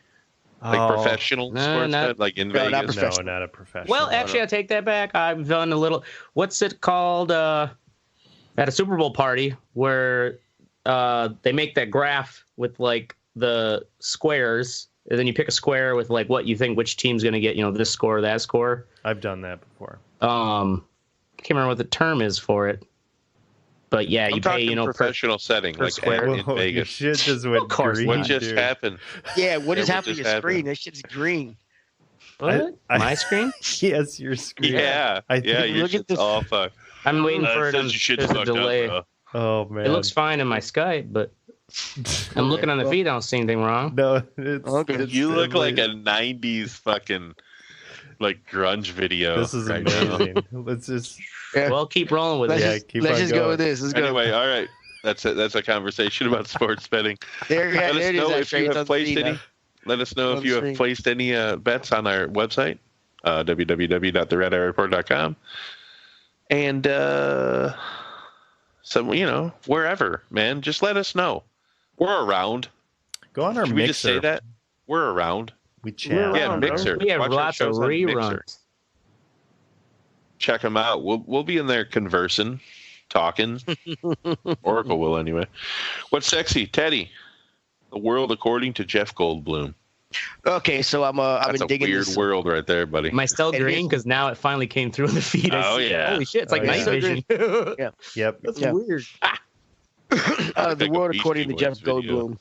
Like professional sports bet? Like in Vegas? No, not a professional. Well, actually, I take that back. I've done a little, what's it called? At a Super Bowl party where they make that graph with like the squares. And then you pick a square with like what you think which team's going to get, this score or that score. I've done that before. I can't remember what the term is for it. But yeah, you pay, professional setting, like in Vegas. Shit just went green, what just happened? Yeah, what just happened to your screen? That shit's green. What? My screen? Yes, your screen. Yeah, your shit's all fucked. I'm waiting for it. There's a delay. Up, oh man, it looks fine in my Skype, but I'm looking on the feed. I don't see anything wrong. No, you look like a '90s fucking like grunge video. This is amazing. Let's just. Yeah. Well, keep rolling with it. Let's just go with this. Anyway, all right. That's it. That's a conversation about sports betting. Let us know if you have placed any. Let us know if you have placed any bets on our website, www.theredireport.com, and wherever, man. Just let us know. We're around. Go on our Should Mixer. we just say that? We're around. We chat. Yeah, Mixer. We have lots of reruns. Check them out. We'll be in there conversing, talking. Oracle will anyway. What's sexy, Teddy? The world according to Jeff Goldblum. Okay, so I've been digging weird this. World right there, buddy. Am I still green? Because now it finally came through in the feed. Yeah. Holy shit! It's like night vision. Yeah. Yep. That's weird. The world according to Jeff Goldblum.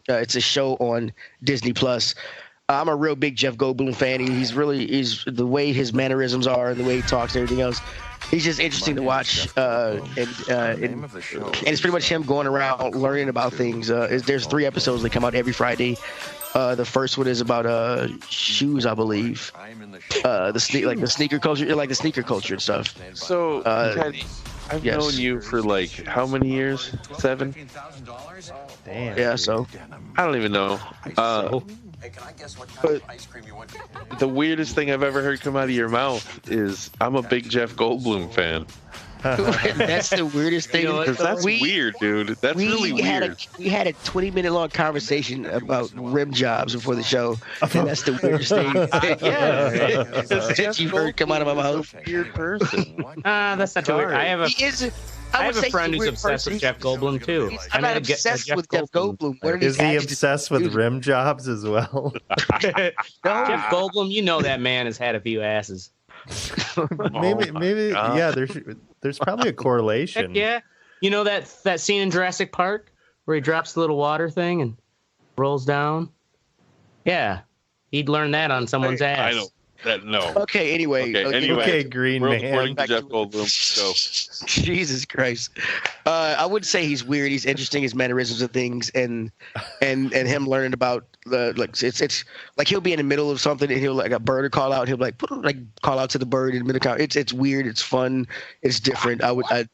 It's a show on Disney Plus. I'm a real big Jeff Goldblum fan. He's the way his mannerisms are and the way he talks and everything else. He's just interesting to watch. And it's pretty much him going around learning about things. There's 3 episodes that come out every Friday. The first one is about shoes, I believe. The sneaker culture and stuff. So I've known you for like how many years? 7? Damn. Yeah. So I don't even know. But the weirdest thing I've ever heard come out of your mouth is, "I'm a big Jeff Goldblum fan." That's the weirdest thing. Because that's weird, dude. That's really weird. We had a 20-minute long conversation about rim jobs before the show, and that's the weirdest thing. That you've heard come out of my mouth. Weird person. That's not too weird. I have a friend who's obsessed with Jeff Goldblum too. I'm not obsessed with Jeff Goldblum. Is he obsessed with rim jobs as well? No. Jeff Goldblum, you know that man has had a few asses. maybe yeah. There's probably a correlation. Heck yeah, you know that scene in Jurassic Park where he drops the little water thing and rolls down. Yeah, he'd learn that on someone's ass. No. Okay. Anyway. Okay, Green Man. Jeff Goldblum. Go. Jesus Christ. I would say he's weird. He's interesting. His mannerisms and things, and him learning about it's like he'll be in the middle of something and he'll like a bird will call out. And he'll like call out to the bird in the middle. It's weird. It's fun. It's different. I bet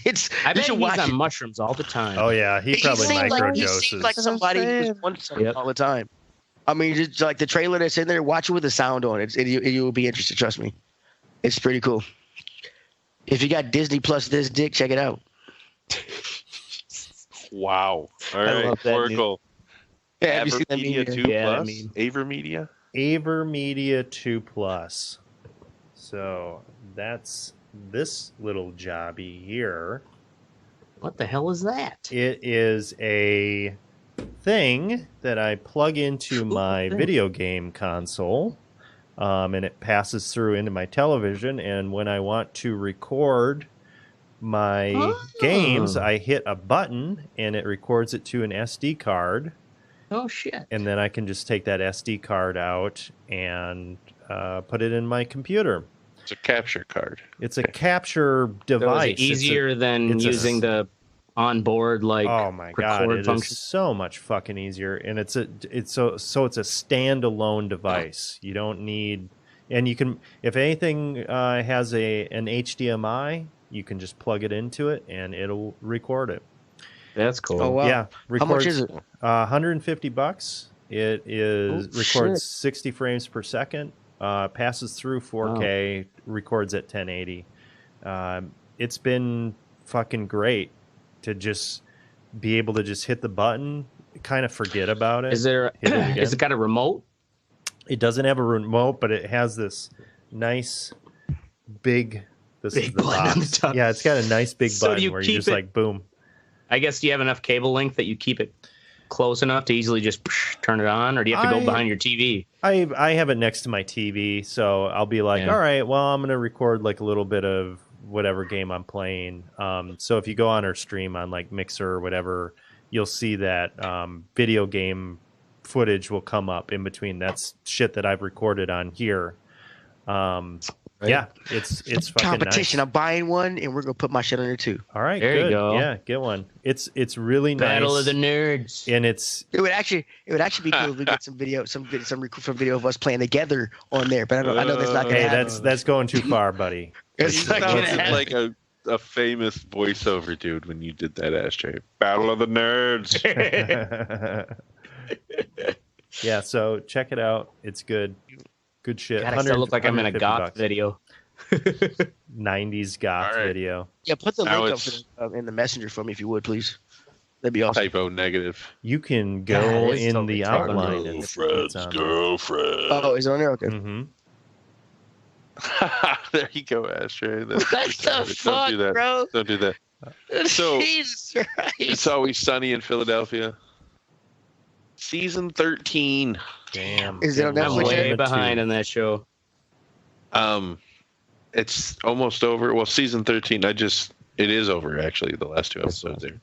he's on mushrooms all the time. Oh yeah, he probably microdoses. He seems like somebody who just wants something all the time. I mean, just like the trailer that's in there, watch it with the sound on. You will be interested. Trust me, it's pretty cool. If you got Disney Plus this dick, check it out. Wow. All right, Oracle. Yeah, have you seen that Media 2 Plus? Avermedia? Avermedia 2 Plus. So that's this little jobby here. What the hell is that? It is a thing that I plug into my video game console, and it passes through into my television. And when I want to record my games, I hit a button and it records it to an SD card. Oh shit! And then I can just take that SD card out and put it in my computer. It's a capture card. It's a capture device. So is it easier than using the onboard oh my god, it function? is so much fucking easier, and it's a standalone device. You don't need, and you can, if anything has an HDMI, you can just plug it into it and it'll record it. That's cool. Oh wow. Yeah, how much is it? $150. It records 60 frames per second, passes through 4K, records at 1080. It's been fucking great to just be able to just hit the button, kind of forget about it. Is it got a remote? It doesn't have a remote, but it has this nice big button on the top. Yeah, it's got a nice big button where you just like boom. I guess, do you have enough cable length that you keep it close enough to easily just turn it on, or do you have to go behind your TV? I have it next to my TV, so I'll be like, all right, well, I'm going to record like a little bit of whatever game I'm playing. So if you go on our stream on like Mixer or whatever, you'll see that video game footage will come up in between. That's shit that I've recorded on here. Yeah, it's fucking competition. nice. I'm buying one, and we're gonna put my shit on there too. All right, there good. You go. Yeah, get one. It's really nice. Battle of the Nerds, and it would actually be cool if we get some video of us playing together on there. But I know that's not gonna happen. That's going too far, buddy. It's not gonna happen. Like a famous voiceover dude when you did that, Ashtray. Battle of the Nerds. Yeah, so check it out. It's good. Good shit. God, I still look like I'm in a goth video. 90s goth video. Yeah, put the link up in the messenger for me if you would, please. That'd be awesome. Typo negative. You can go in the outline. Girlfriends. Oh, is it on there? Okay. Mm-hmm. There you go, Ashtray. What the fuck, do that. bro? Don't do that. So, Jesus Christ. It's Always Sunny in Philadelphia. Season 13. Damn. Is it on Netflix? I'm way behind on that show. It's almost over. Well, season 13, it is over, actually, the last 2 episodes there.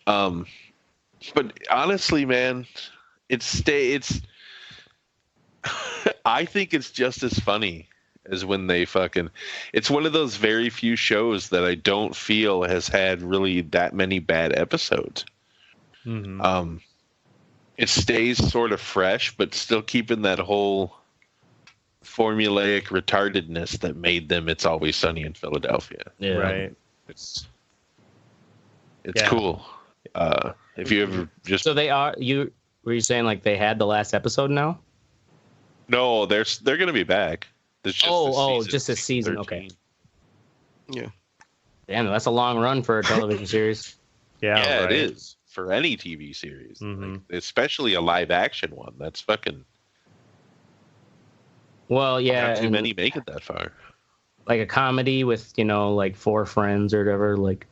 But honestly, man, I think it's just as funny as when they it's one of those very few shows that I don't feel has had really that many bad episodes. Mm-hmm. It stays sort of fresh, but still keeping that whole formulaic retardedness that made them It's Always Sunny in Philadelphia. Yeah. Right. It's cool. If you ever just were you saying like they had the last episode now? No, they're gonna be back. Just this season. 13. Okay. Yeah. Damn, that's a long run for a television series. Yeah, right. It is for any TV series, mm-hmm. Especially a live action one. That's fucking. Well, yeah, not too many make it that far. Like a comedy with like 4 friends or whatever. Like,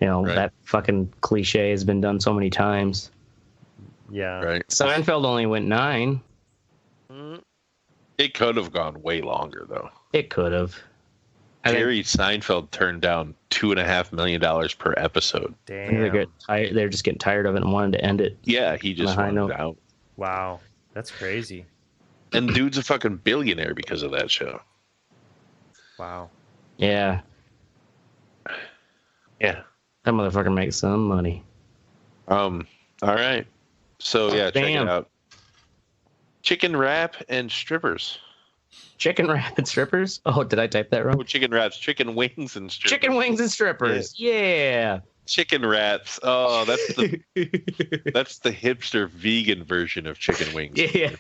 that fucking cliche has been done so many times. Yeah. Right. Seinfeld only went 9. It could have gone way longer, though. It could have. Jerry Seinfeld turned down $2.5 million per episode. Damn. They're just getting tired of it and wanted to end it. Yeah, he just wanted it out. Wow, that's crazy. And dude's a fucking billionaire because of that show. Wow. Yeah. Yeah. That motherfucker makes some money. All right. So yeah, check it out. Chicken wrap and strippers. Chicken wrap and strippers? Oh, did I type that wrong? Oh, chicken wraps, chicken wings and strippers. Chicken wings and strippers. Yeah. Chicken wraps. Oh, that's the that's the hipster vegan version of chicken wings. Yeah.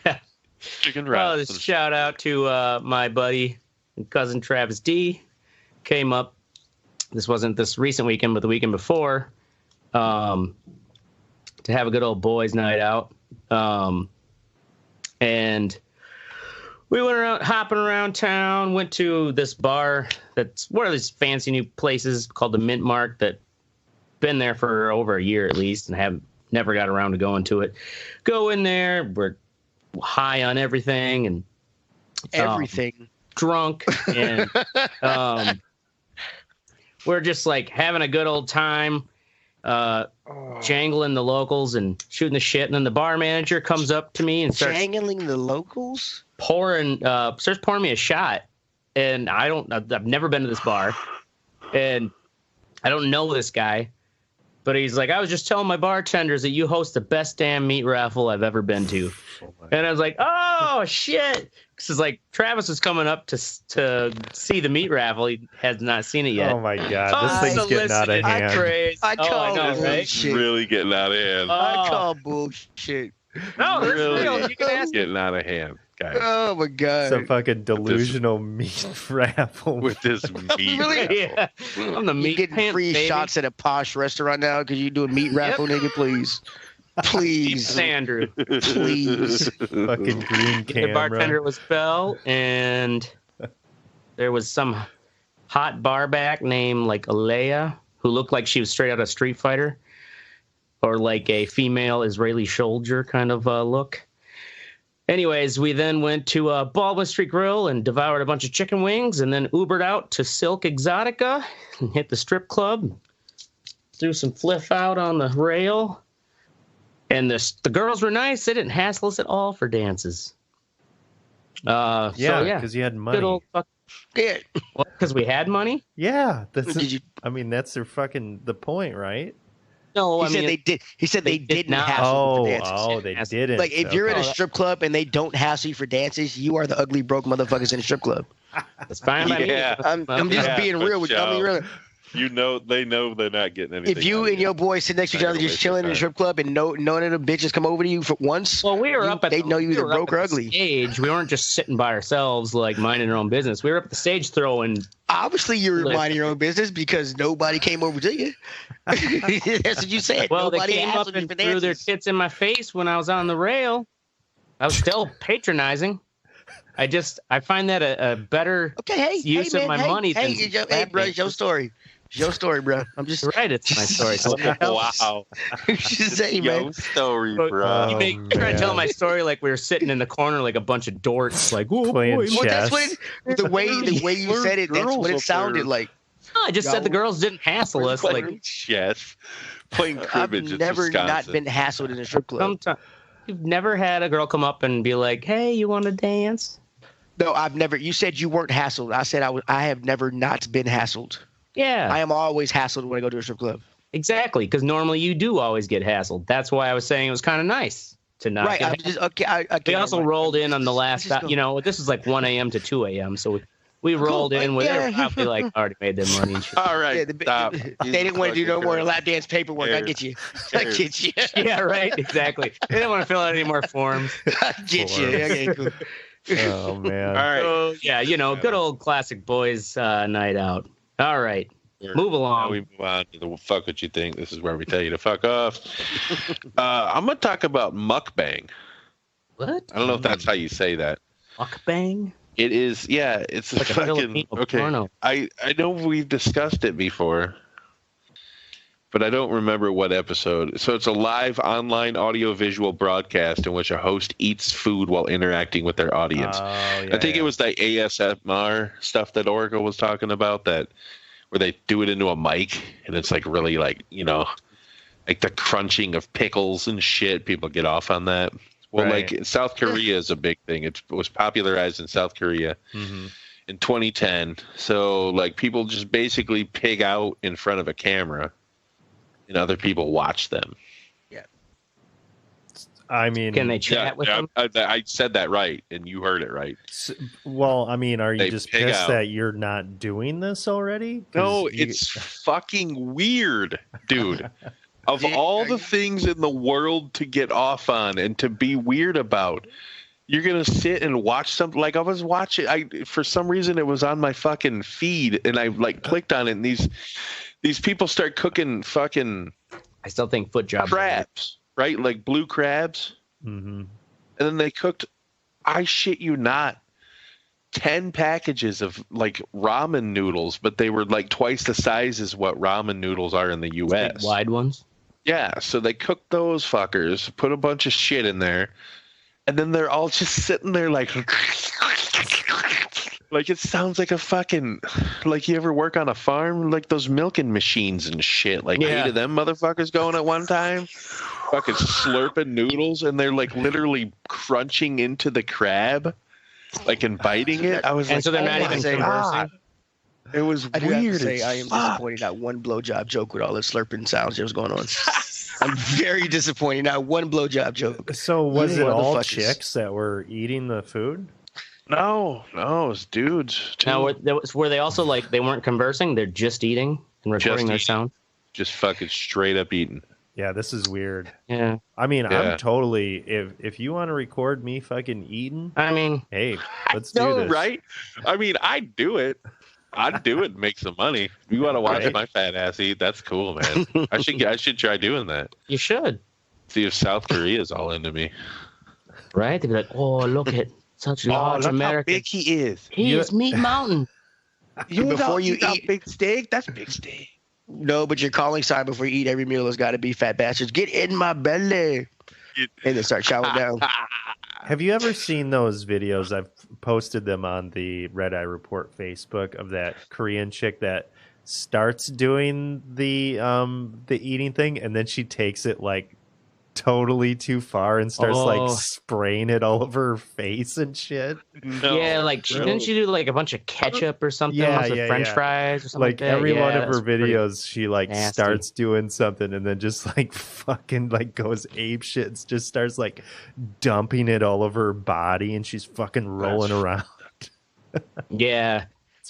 Chicken wraps. Oh, shout out to my buddy and cousin Travis D. Came up. This wasn't this recent weekend, but the weekend before, to have a good old boys' night out. And we went around, hopping around town, went to this bar that's one of these fancy new places called the Mint Mark that been there for over a year at least and have never got around to going to it. Go in there, we're high on everything and drunk, and we're just like having a good old time, jangling the locals and shooting the shit. And then the bar manager comes up to me and starts jangling the locals, starts pouring me a shot. And I've never been to this bar, and I don't know this guy. But he's like, I was just telling my bartenders that you host the best damn meat raffle I've ever been to. And I was like, oh, shit. This is like, Travis was coming up to see the meat raffle. He has not seen it yet. Oh, my God. This thing's getting out of hand. I call bullshit. Really getting out of hand. I call bullshit. No, this is real. You can ask getting out of hand. Guys. Oh my God! Some fucking delusional meat raffle with this meat. Really? Yeah. I'm the meat. You getting free shots at a posh restaurant now because you do a meat raffle, nigga? Please, Andrew. Please. Fucking green camera. The bartender was Belle, and there was some hot barback named like Alea who looked like she was straight out of Street Fighter, or like a female Israeli soldier kind of look. Anyways, we then went to Baldwin Street Grill and devoured a bunch of chicken wings, and then Ubered out to Silk Exotica and hit the strip club. Threw some flip out on the rail. And the girls were nice. They didn't hassle us at all for dances. Yeah, because you had money. Good old yeah. What, because we had money? Yeah. That's their fucking the point, right? No, he said they did. He said they didn't hassle you for dances. Oh, they didn't. Like if you're in a strip club and they don't hassle you for dances, you are the ugly broke motherfuckers in the strip club. That's fine by me. I'm just being real with you. You know, they know they're not getting anything. If you and your boy sit next to each other just chilling in the strip club and none of the bitches come over to you for once, well, we were they know you either broke or ugly. Stage. We weren't just sitting by ourselves, like minding our own business. We were up at the stage throwing. Obviously, you were minding your own business because nobody came over to you. That's what you said. Well, nobody they came up and threw their tits in my face when I was on the rail. I was still patronizing. I find that a better use of my money than. Hey, bro, it's your story. It's your story, bro. I'm just right. It's my story. Wow. Say, your story, bro. You try to tell my story like we were sitting in the corner like a bunch of dorks, like playing chess. That's what the way you said it. That's what it sounded like. No, I just said the girls didn't hassle us like chess, playing cribbage. I've never not been hassled in a strip club. Sometimes you've never had a girl come up and be like, "Hey, you want to dance?" No, I've never. You said you weren't hassled. I said I have never not been hassled. Yeah. I am always hassled when I go to a strip club. Exactly, because normally you do always get hassled. That's why I was saying it was kind of nice to not get hassled. We also rolled in on the last stop. You know, this was like 1 a.m. to 2 a.m., so we rolled in with probably like already made their money and shit. All right, stop. They didn't want to do no more lap dance paperwork. I get you. I get you. Yeah, right, exactly. They didn't want to fill out any more forms. I get you. Okay, cool. Oh, man. All right. So, yeah, good old classic boys night out. All right. Move along. Now we move on to the fuck what you think. This is where we tell you to fuck off. I'm going to talk about mukbang. What? I don't know if that's how you say that. Mukbang? It is, yeah. It's like a fucking, okay. Porno. I know we've discussed it before, but I don't remember what episode. So it's a live online audio-visual broadcast in which a host eats food while interacting with their audience. I think it was the ASMR stuff that Oracle was talking about, that where they do it into a mic, and it's like really like, like the crunching of pickles and shit. People get off on that. Well, like South Korea is a big thing. It was popularized in South Korea in 2010. So like people just basically pig out in front of a camera and other people watch them. Yeah. I mean, can they chat with them? I said that right, and you heard it right. Well, I mean, are you They just pig pissed out. that you're not doing this already? No, it's fucking weird, dude. Of all the things in the world to get off on and to be weird about, you're gonna sit and watch something. Like I was watching, for some reason it was on my fucking feed, and I like clicked on it, and these people start cooking fucking. I still think foot jobs. Crabs, right? Like blue crabs, and then they cooked. I shit you not. 10 packages of like ramen noodles, but they were like twice the size as what ramen noodles are in the U.S. Big wide ones. Yeah, so they cooked those fuckers, put a bunch of shit in there, and then they're all just sitting there like it sounds like a fucking, like you ever work on a farm, like those milking machines and shit, like 8 of them motherfuckers going at one time, fucking slurping noodles, and they're like literally crunching into the crab, like and biting it. I was and like, so they're not even conversing. It was I do weird. have to say, I am disappointed. Not one blowjob joke with all the slurping sounds that was going on. I'm very disappointed. Not one blowjob joke. So was it all chicks that were eating the food? No, it was dudes too. Now, were they also like they weren't conversing? They're just eating and recording their sound. Just fucking straight up eating. Yeah, this is weird. Yeah. I mean, I'm totally if you want to record me fucking eating, I mean, hey, let's do this. Right? I mean, I'd do it. I'd do it and make some money. You want to watch my fat ass eat? That's cool, man. I should try doing that. You should. See if South Korea's all into me. Right? They'd be like, "Oh, look at such large look American. how big he is. He is Meat Mountain." Before you eat big steak, that's big steak. No, but your calling sign before you eat every meal has got to be "fat bastards, get in my belly," and then start chowing down. Have you ever seen those videos? I've posted them on the Red Eye Report Facebook of that Korean chick that starts doing the eating thing, and then she takes it like totally too far and starts like spraying it all over her face and shit. No, yeah, like didn't she do like a bunch of ketchup or something? With French fries or something like that? Every one of her videos, she like starts doing something and then just like fucking like goes ape shit and just starts like dumping it all over her body, and she's fucking rolling around. Yeah,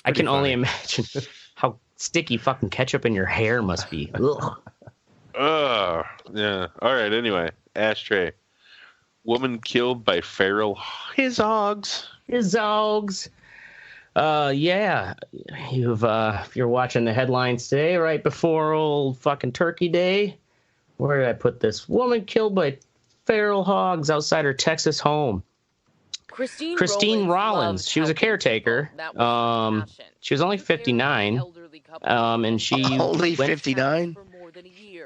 I can only imagine how sticky fucking ketchup in your hair must be. Ugh. Yeah. All right. Anyway, ashtray. Woman killed by feral his dogs. Yeah. If you're watching the headlines today, right before old fucking Turkey Day, where did I put this? Woman killed by feral hogs outside her Texas home. Christine Rollins. She was a caretaker. She was only 59. And she only 59.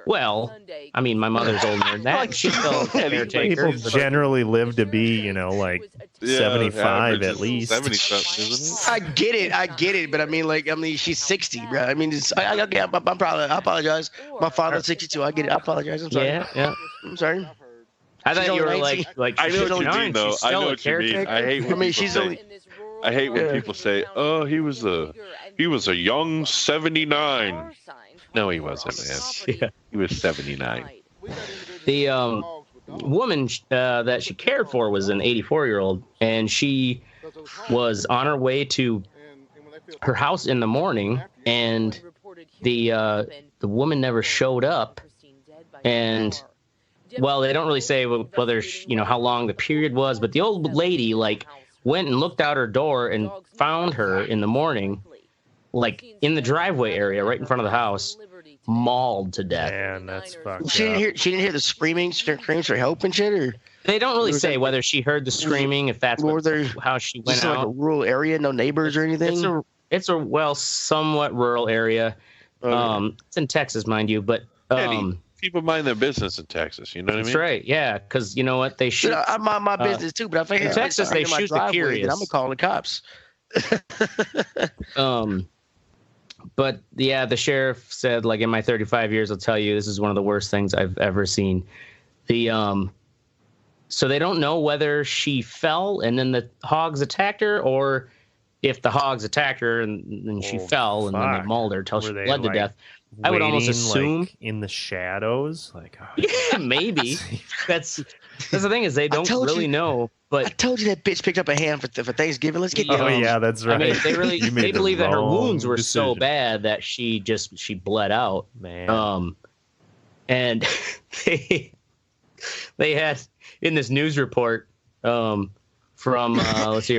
Well, I mean, my mother's older than that. She's still a caretaker. People generally live to be, like 75 at least. 70 something, isn't it? I get it, but I mean, she's 60, bro. I mean, I'm probably. I apologize. My father's 62. I get it. I apologize. I'm sorry. Yeah. I'm sorry. I thought you were like I know what you mean, though. I know what you mean. I hate when people say. I hate when people say, "Oh, he was a young 79." No, he wasn't, man. Yeah. He was 79. The woman that she cared for was an 84-year-old, and she was on her way to her house in the morning, and the woman never showed up. And well, they don't really say whether how long the period was, but the old lady went and looked out her door and found her in the morning, in the driveway area right in front of the house, mauled to death. Man, that's fucked She didn't hear the screams for help and shit, or they don't really say whether she heard the screaming, if that's how she went out. Like a rural area, no neighbors or anything. It's a somewhat rural area. It's in Texas, mind you, but people mind their business in Texas. You know what I mean? That's right. Yeah, because you know what, they shoot. I mind my business too, but I think in Texas they shoot the curious. I'm gonna call the cops. But yeah, the sheriff said, in my 35 years, I'll tell you, this is one of the worst things I've ever seen. The So they don't know whether she fell and then the hogs attacked her, or if the hogs attacked her and then she fell and then they mauled her till she bled to death. I would almost assume like, in the shadows, like yeah, maybe. That's the thing is they don't really know. But I told you that bitch picked up a ham for Thanksgiving. Let's get Oh yeah, that's right. I mean, they believe that her wounds were so decision. bad that she bled out. Man. And they had in this news report from let's see,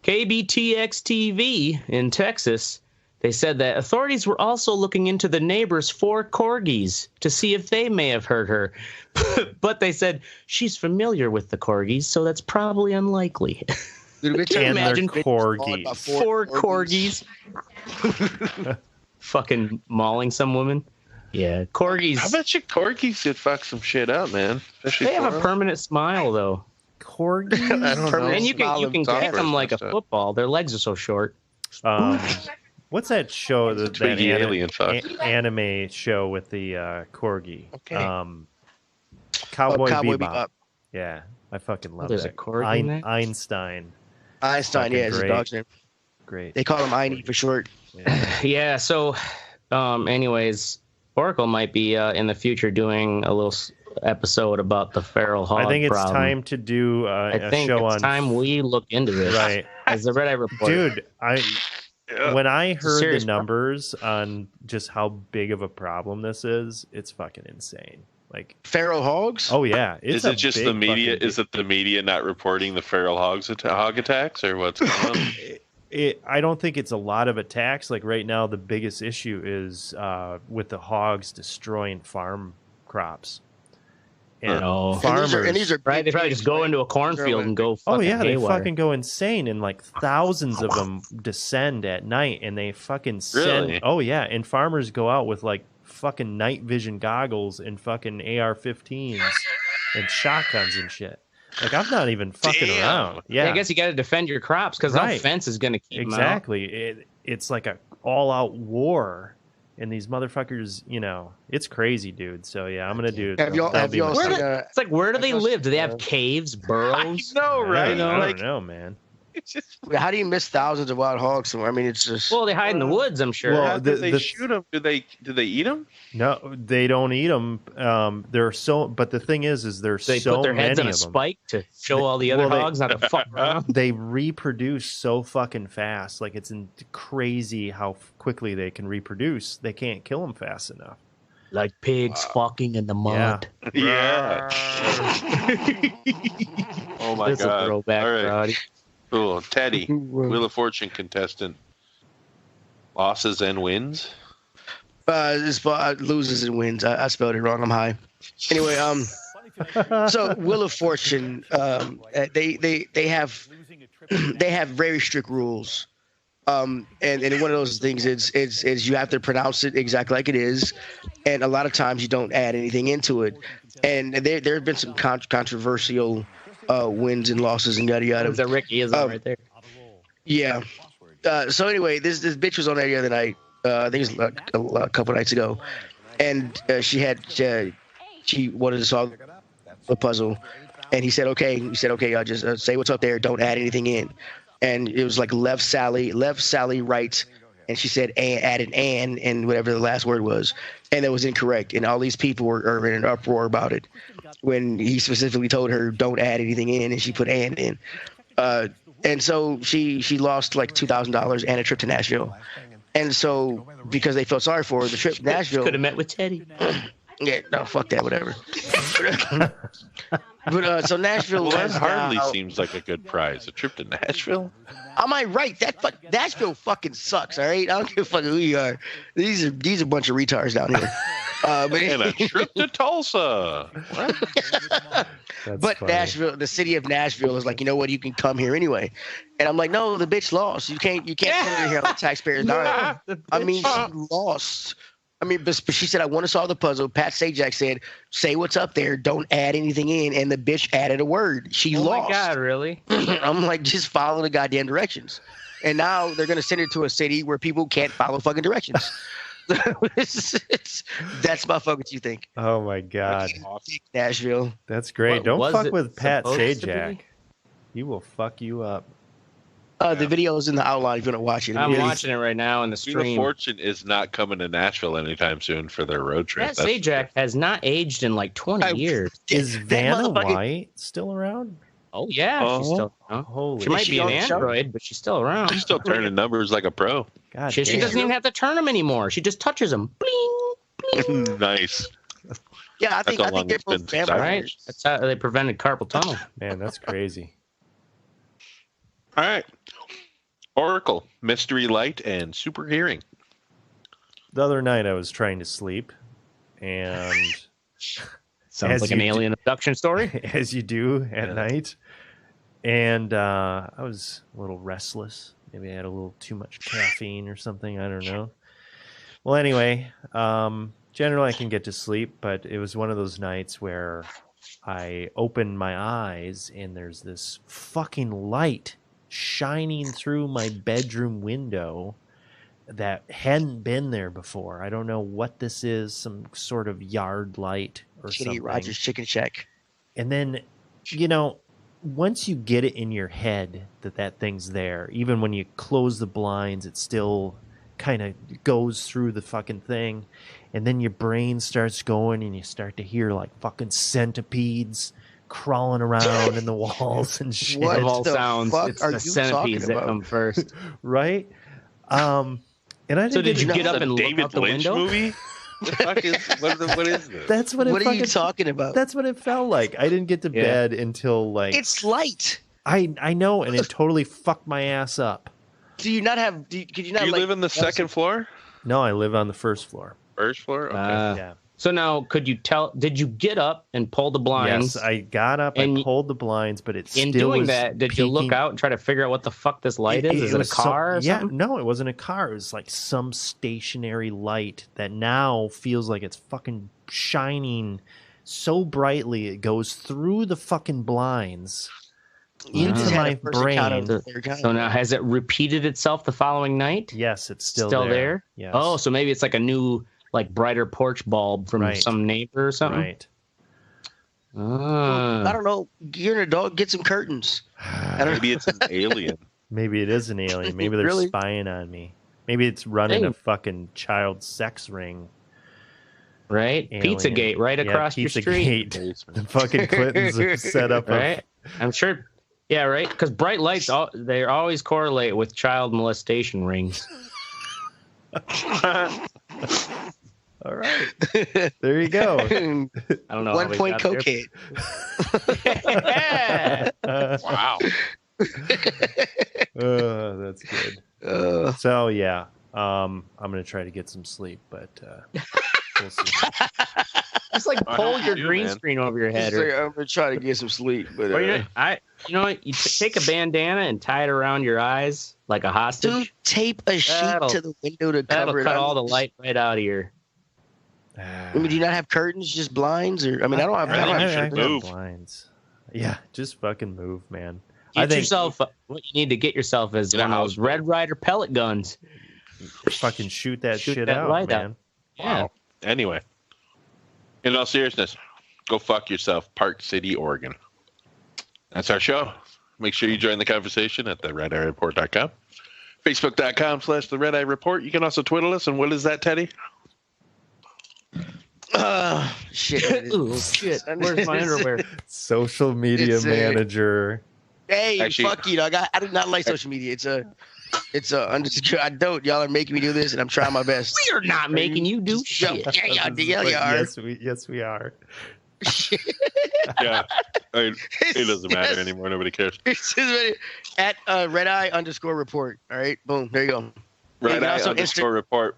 KBTX TV in Texas. They said that authorities were also looking into the neighbor's 4 corgis to see if they may have hurt her. But they said she's familiar with the corgis, so that's probably unlikely. Dude, And imagine they're corgis. 4 corgis. Fucking mauling some woman. Yeah, corgis. I bet you corgis could fuck some shit up, man. Especially they have a permanent smile, though. Corgis? I don't know. And you can kick them like a football. Their legs are so short. What's that show? That alien anime show with the corgi? Okay. Cowboy Cowboy Bebop. Yeah, I fucking love there's that. a corgi in there? Einstein. Einstein, yeah, is his dog's name. Great. They call him Einie for short. Yeah. So, anyways, Oracle might be in the future doing a little episode about the feral hog. I think it's problem. time to do a show on. It's time we look into this. Right. As the Red Eye report. Dude, when I heard the numbers on just how big of a problem this is, it's fucking insane. Like feral hogs? Oh yeah, is it just the media? Is it the media not reporting the feral hog attacks, or what's going on? I don't think it's a lot of attacks. Like right now, the biggest issue is with the hogs destroying farm crops. And farmers, and these are right? They probably just go into a cornfield and go. Oh yeah, they haywire. fucking go insane, and like thousands of them descend at night, and they fucking send. Really? Oh yeah, and farmers go out with like fucking night vision goggles and fucking AR-15s and shotguns and shit. Like I'm not even fucking around. Yeah, I guess you got to defend your crops because no fence is going to keep them out. It's like a all-out war. And these motherfuckers, it's crazy, dude. So yeah, I'm gonna do. Have y'all seen, it's like, where do they live? Do they have caves, burrows? No, right? I don't know, man. It's just, how do you miss thousands of wild hogs somewhere? I mean, it's just. Well, they hide in the woods, I'm sure. Well, how do they shoot them? Do they eat them? No, they don't eat them. But the thing is there's they so put their heads many on a of them. spike to show all the other hogs not to fuck around. They reproduce so fucking fast. Like it's crazy how quickly they can reproduce. They can't kill them fast enough. Like pigs fucking in the mud. Yeah. Oh my That's god! A throwback, all right. Roddy. Cool. Teddy, Wheel of Fortune contestant. Losses and wins? Loses and wins. I spelled it wrong. I'm high. Anyway, so Wheel of Fortune, they have very strict rules. And one of those things is you have to pronounce it exactly like it is, and a lot of times you don't add anything into it. And there have been some controversial wins and losses and yada yada. That Ricky is right there. Yeah. So anyway, this bitch was on there the other night. I think it was a couple nights ago, and she wanted to solve the puzzle, and he said okay. I'll just say what's up there. Don't add anything in. And it was like left Sally, right, and she said add an and whatever the last word was, and that was incorrect. And all these people are in an uproar about it when he specifically told her don't add anything in, and she put and in. And so she lost like $2,000 and a trip to Nashville. And so because they felt sorry for her, the trip to Nashville could have met with Teddy. Yeah, no, fuck that, whatever. But so Nashville. Well, that hardly seems like a good prize. A trip to Nashville? Am I right? Nashville fucking sucks. All right, I don't give a fuck who you are. These are a bunch of retards down here. And a trip to Tulsa. But funny. Nashville, the city of Nashville, is like, you know what? You can come here anyway. And I'm like, no, the bitch lost. You can't come here on the taxpayers' dime. I mean, she lost. I mean, but she said, I want to solve the puzzle. Pat Sajak said, say what's up there. Don't add anything in. And the bitch added a word. She lost. Oh, my God, really? I'm like, just follow the goddamn directions. And now they're going to send her to a city where people can't follow fucking directions. That's my fuck. What you think? Oh my god, Nashville. that's great. Don't fuck with Pat Sajak. He will fuck you up. The video is in the outline if you want to watch it. I'm watching it right now in the Wheel of stream. Fortune is not coming to Nashville anytime soon for their road trip. Pat Sajak has not aged in like 20 years. Is Vanna White still around? Oh yeah, she's still around. Holy She might be an android, but she's still around. She's still turning numbers like a pro. God She doesn't even have to turn them anymore. She just touches them. Bling, bling. Nice. Yeah, I think they're both vampires. Right? That's how they prevented carpal tunnel. Man, that's crazy. All right. Oracle, Mystery Light, and Super Hearing. The other night I was trying to sleep, and sounds like an alien abduction story. As you do at night. And I was a little restless. Maybe I had a little too much caffeine or something. I don't know. Well, anyway, generally I can get to sleep, but it was one of those nights where I opened my eyes and there's this fucking light shining through my bedroom window that hadn't been there before. I don't know what this is, some sort of yard light or something. Rogers Chicken Shack. And then, you know, once you get it in your head that thing's there, even when you close the blinds, it still kind of goes through the fucking thing. And then your brain starts going and you start to hear like fucking centipedes crawling around in the walls and shit. What of all sounds, it's the centipedes that come first. Right? And I didn't did you get up and look out the window? Movie? The fuck is what is this? That's what are you talking about? That's what it felt like. I didn't get to bed until like it's light. I know, and it totally fucked my ass up. Do you not have? Could you not? Do you live in the second floor? No, I live on the first floor. First floor? Okay. Yeah. So now, could you tell? Did you get up and pull the blinds? Yes, I got up and pulled the blinds, but it still in doing was that, did peeking. you look out and try to figure out what the fuck this light is? Is it a car? Or something? No, it wasn't a car. It was like some stationary light that now feels like it's fucking shining so brightly it goes through the fucking blinds into my brain. So now, has it repeated itself the following night? Yes, it's still there. Yes. Oh, so maybe it's like a new, like brighter porch bulb from some neighbor or something. Right. I don't know. You're an adult. Get some curtains. Maybe it's an alien. Maybe it is an alien. Maybe they're spying on me. Maybe it's running a fucking child sex ring. Right? Alien. Pizzagate right across your street. The fucking Clintons are set up. Right? I'm sure. Yeah, right? Because bright lights, they always correlate with child molestation rings. All right. There you go. I don't know. 1 point cocaine. Wow. That's good. So, yeah. I'm going to try to get some sleep, but we'll see. Just like pull your green screen over your head. I'm going to try to get some sleep. But, you know what? You take a bandana and tie it around your eyes like a hostage. Dude, tape a sheet to the window to cover it. That'll cut all the light right out of your... I mean, do you not have curtains, just blinds? Or I mean, I don't have blinds. Yeah, just fucking move, man. What you need to get yourself is one of those Red Ryder pellet guns. Fucking shoot that shit out, man. Yeah. Wow. Anyway, in all seriousnness, go fuck yourself, Park City, Oregon. That's our show. Make sure you join the conversation at theredeyereport.com. Facebook.com/The Red Eye Report. You can also twiddle us. And what is that, Teddy? Shit. Ooh, shit. Where's my underwear? Social media manager. Hey, actually, fuck you, dog. I do not like social media. It's a undersecure. I don't. Y'all are making me do this, and I'm trying my best. We are not making you do shit. Yeah, you are. Yes, we are. Yeah. I mean, it doesn't matter anymore. Nobody cares. At redeye_report. All right. Boom. There you go. Redeye_report.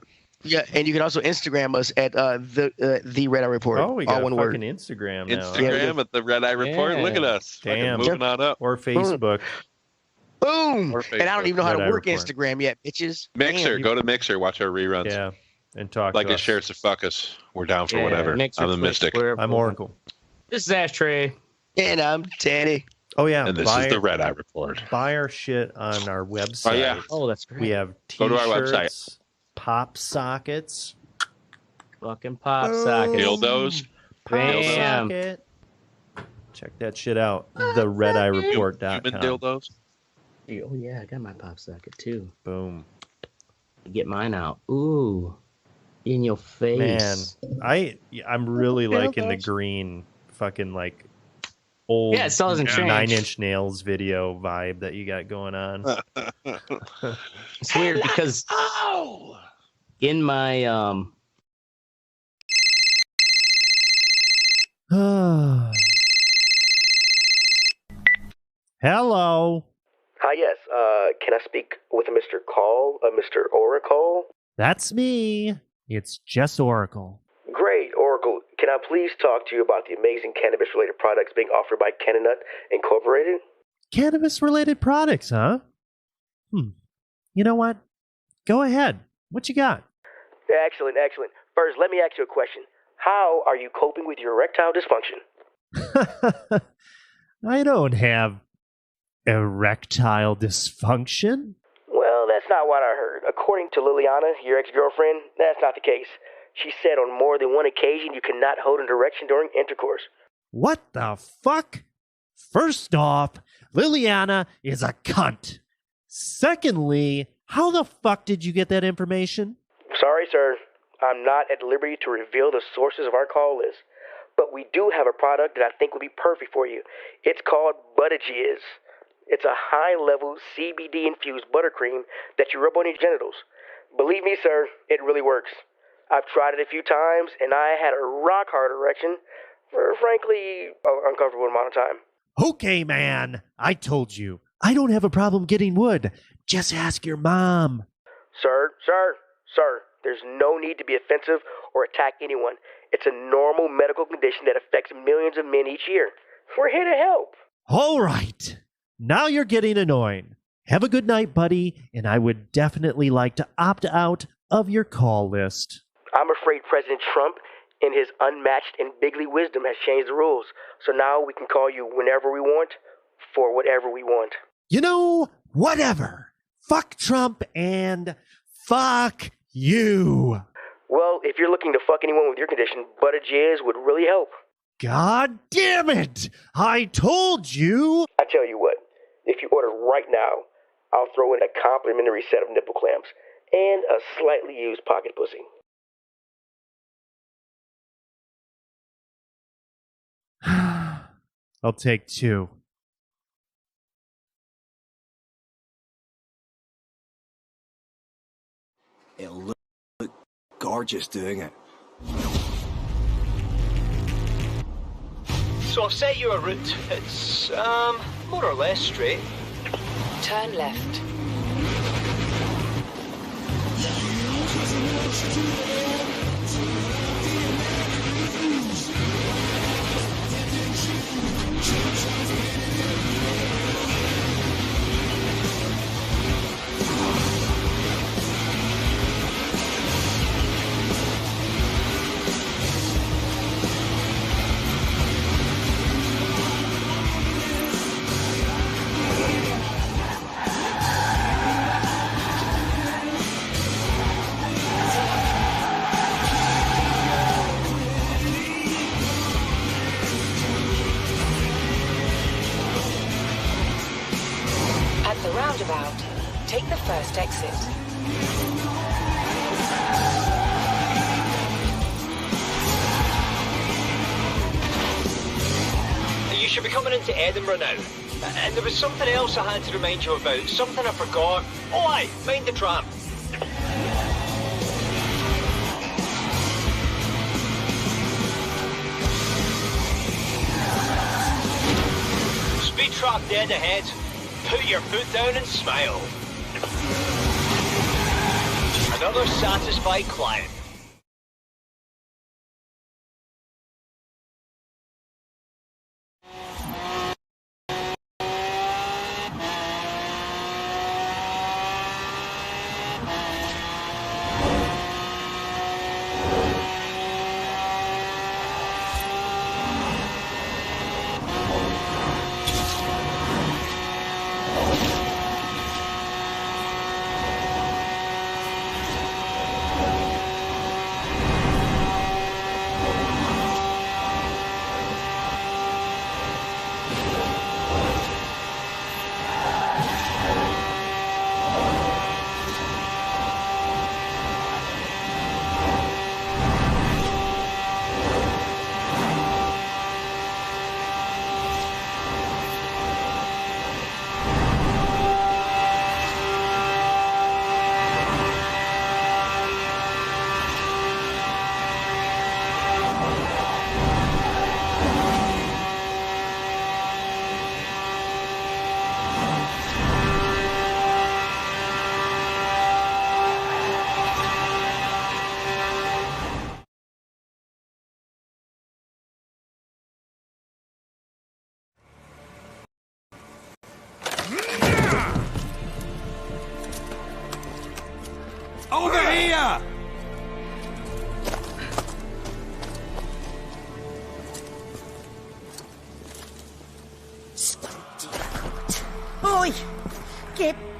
Yeah, and you can also Instagram us at the Red Eye Report. Oh, we got all one fucking word. Instagram now. Instagram at the Red Eye Report. Look at us. Damn. Moving on up. Or Facebook. Boom. And I don't even know how to work Instagram yet, bitches. Mixer. Go to Mixer. Watch our reruns. Yeah. And talk like to us. Share us or fuck us. We're down for whatever. Mixer, I'm the Mystic. I'm Oracle. This is Ashtray. And I'm Teddy. Oh, yeah. And this is the Red Eye Report. Buy our shit on our website. Oh, yeah. Oh, that's great. We have Go t-shirts, to our website. pop sockets, Fucking pop socket. Dildos. Bam. Check that shit out. TheRedEyeReport.com. Human dildos. Oh yeah, I got my pop socket too. Boom. Get mine out. Ooh, in your face. Man, I'm really liking the green fucking like old it still hasn't changed. 9 Inch Nails video vibe that you got going on. It's weird because in my Hello. Hi, yes. Can I speak with Mr. Mr. Oracle? That's me. It's just Oracle. Great, Oracle. Can I please talk to you about the amazing cannabis-related products being offered by Cannanut Incorporated? Cannabis-related products, huh? You know what? Go ahead. What you got? Excellent. First, let me ask you a question. How are you coping with your erectile dysfunction? I don't have erectile dysfunction. Well, that's not what I heard. According to Liliana, your ex-girlfriend, that's not the case. She said on more than one occasion you cannot hold an erection during intercourse. What the fuck? First off, Liliana is a cunt. Secondly, how the fuck did you get that information? Sorry, sir. I'm not at liberty to reveal the sources of our call list. But we do have a product that I think would be perfect for you. It's called Buttigiz. It's a high-level CBD-infused buttercream that you rub on your genitals. Believe me, sir, it really works. I've tried it a few times, and I had a rock-hard erection for, frankly, an uncomfortable amount of time. Okay, man. I told you. I don't have a problem getting wood. Just ask your mom. Sir, there's no need to be offensive or attack anyone. It's a normal medical condition that affects millions of men each year. We're here to help. All right. Now you're getting annoying. Have a good night, buddy, and I would definitely like to opt out of your call list. I'm afraid President Trump, in his unmatched and bigly wisdom, has changed the rules. So now we can call you whenever we want, for whatever we want. You know, whatever. Fuck Trump and fuck you. Well, if you're looking to fuck anyone with your condition, Buttigiz would really help. God damn it! I told you! I tell you what, if you order right now, I'll throw in a complimentary set of nipple clamps and a slightly used pocket pussy. I'll take 2. It'll look gorgeous doing it. So I've set you a route. It's, more or less straight. Turn left. Roundabout. Take the first exit. You should be coming into Edinburgh now. And there was something else I had to remind you about. Something I forgot. Oh, aye, mind the tram. Speed trap dead ahead. Put your foot down and smile. Another satisfied client.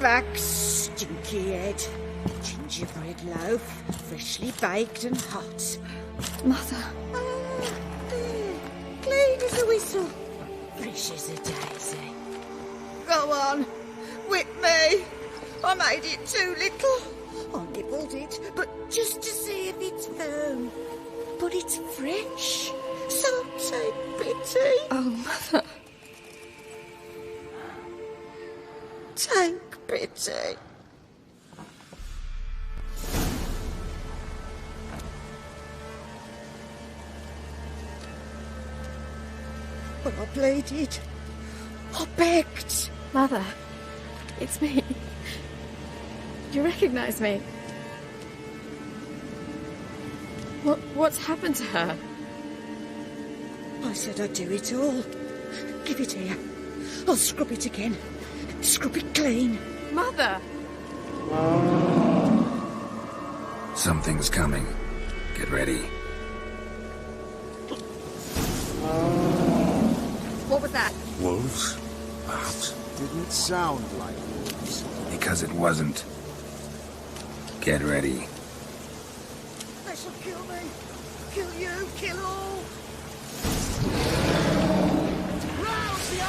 back, stinky head. Gingerbread loaf, freshly baked and hot. Mother. There, clean as a whistle, fresh as a daisy. Go on, whip me. I made it too little. I nibbled it, but just to see if it's firm. But it's fresh, so take pity. Oh, Mother. Take pity. But I pleaded. I begged. Mother, it's me. You recognise me? What's happened to her? I said I'd do it all. Give it here. I'll scrub it again. Scrub it clean. Mother! Something's coming. Get ready. What was that? Wolves? Perhaps. Didn't sound like wolves. Because it wasn't. Get ready. They shall kill me. Kill you. Kill all. Rouse the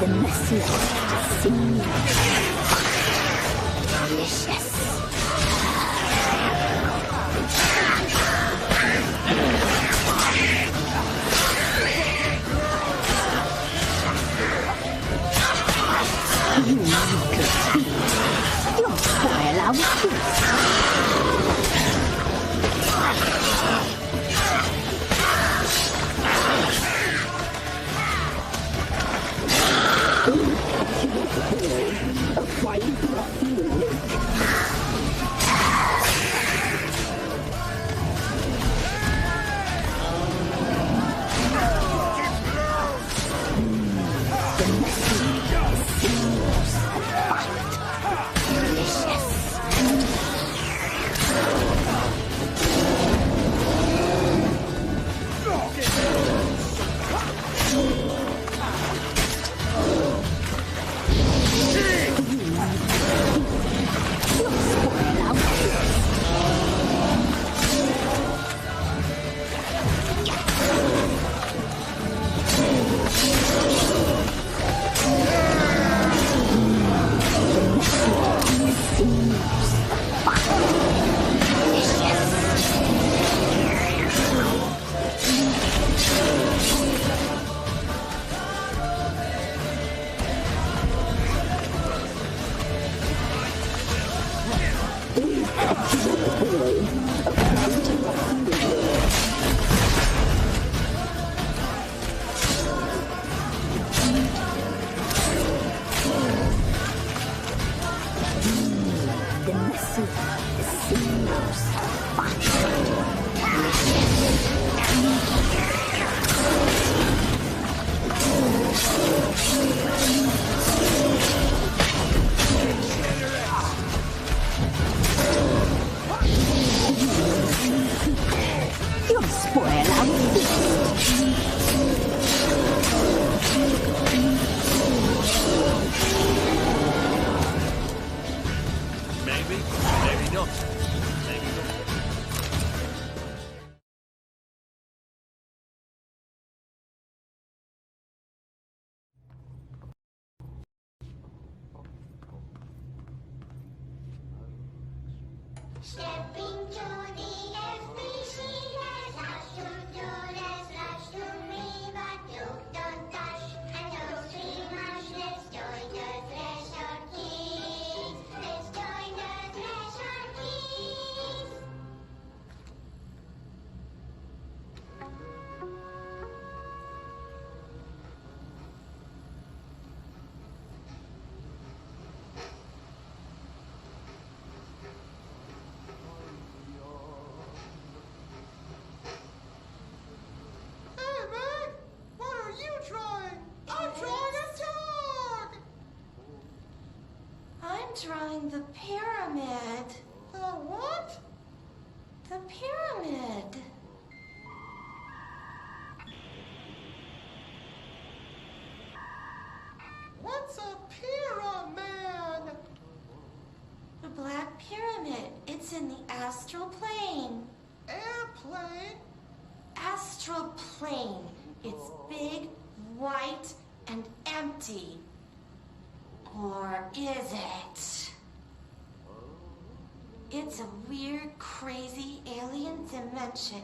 The message seems delicious. You'll spoil our find the pyramid. The what? The pyramid. What's a pyramid? The Black Pyramid. It's in the astral plane. Airplane? Astral plane. It's big, white, and empty. Or is it? It's a weird, crazy alien dimension.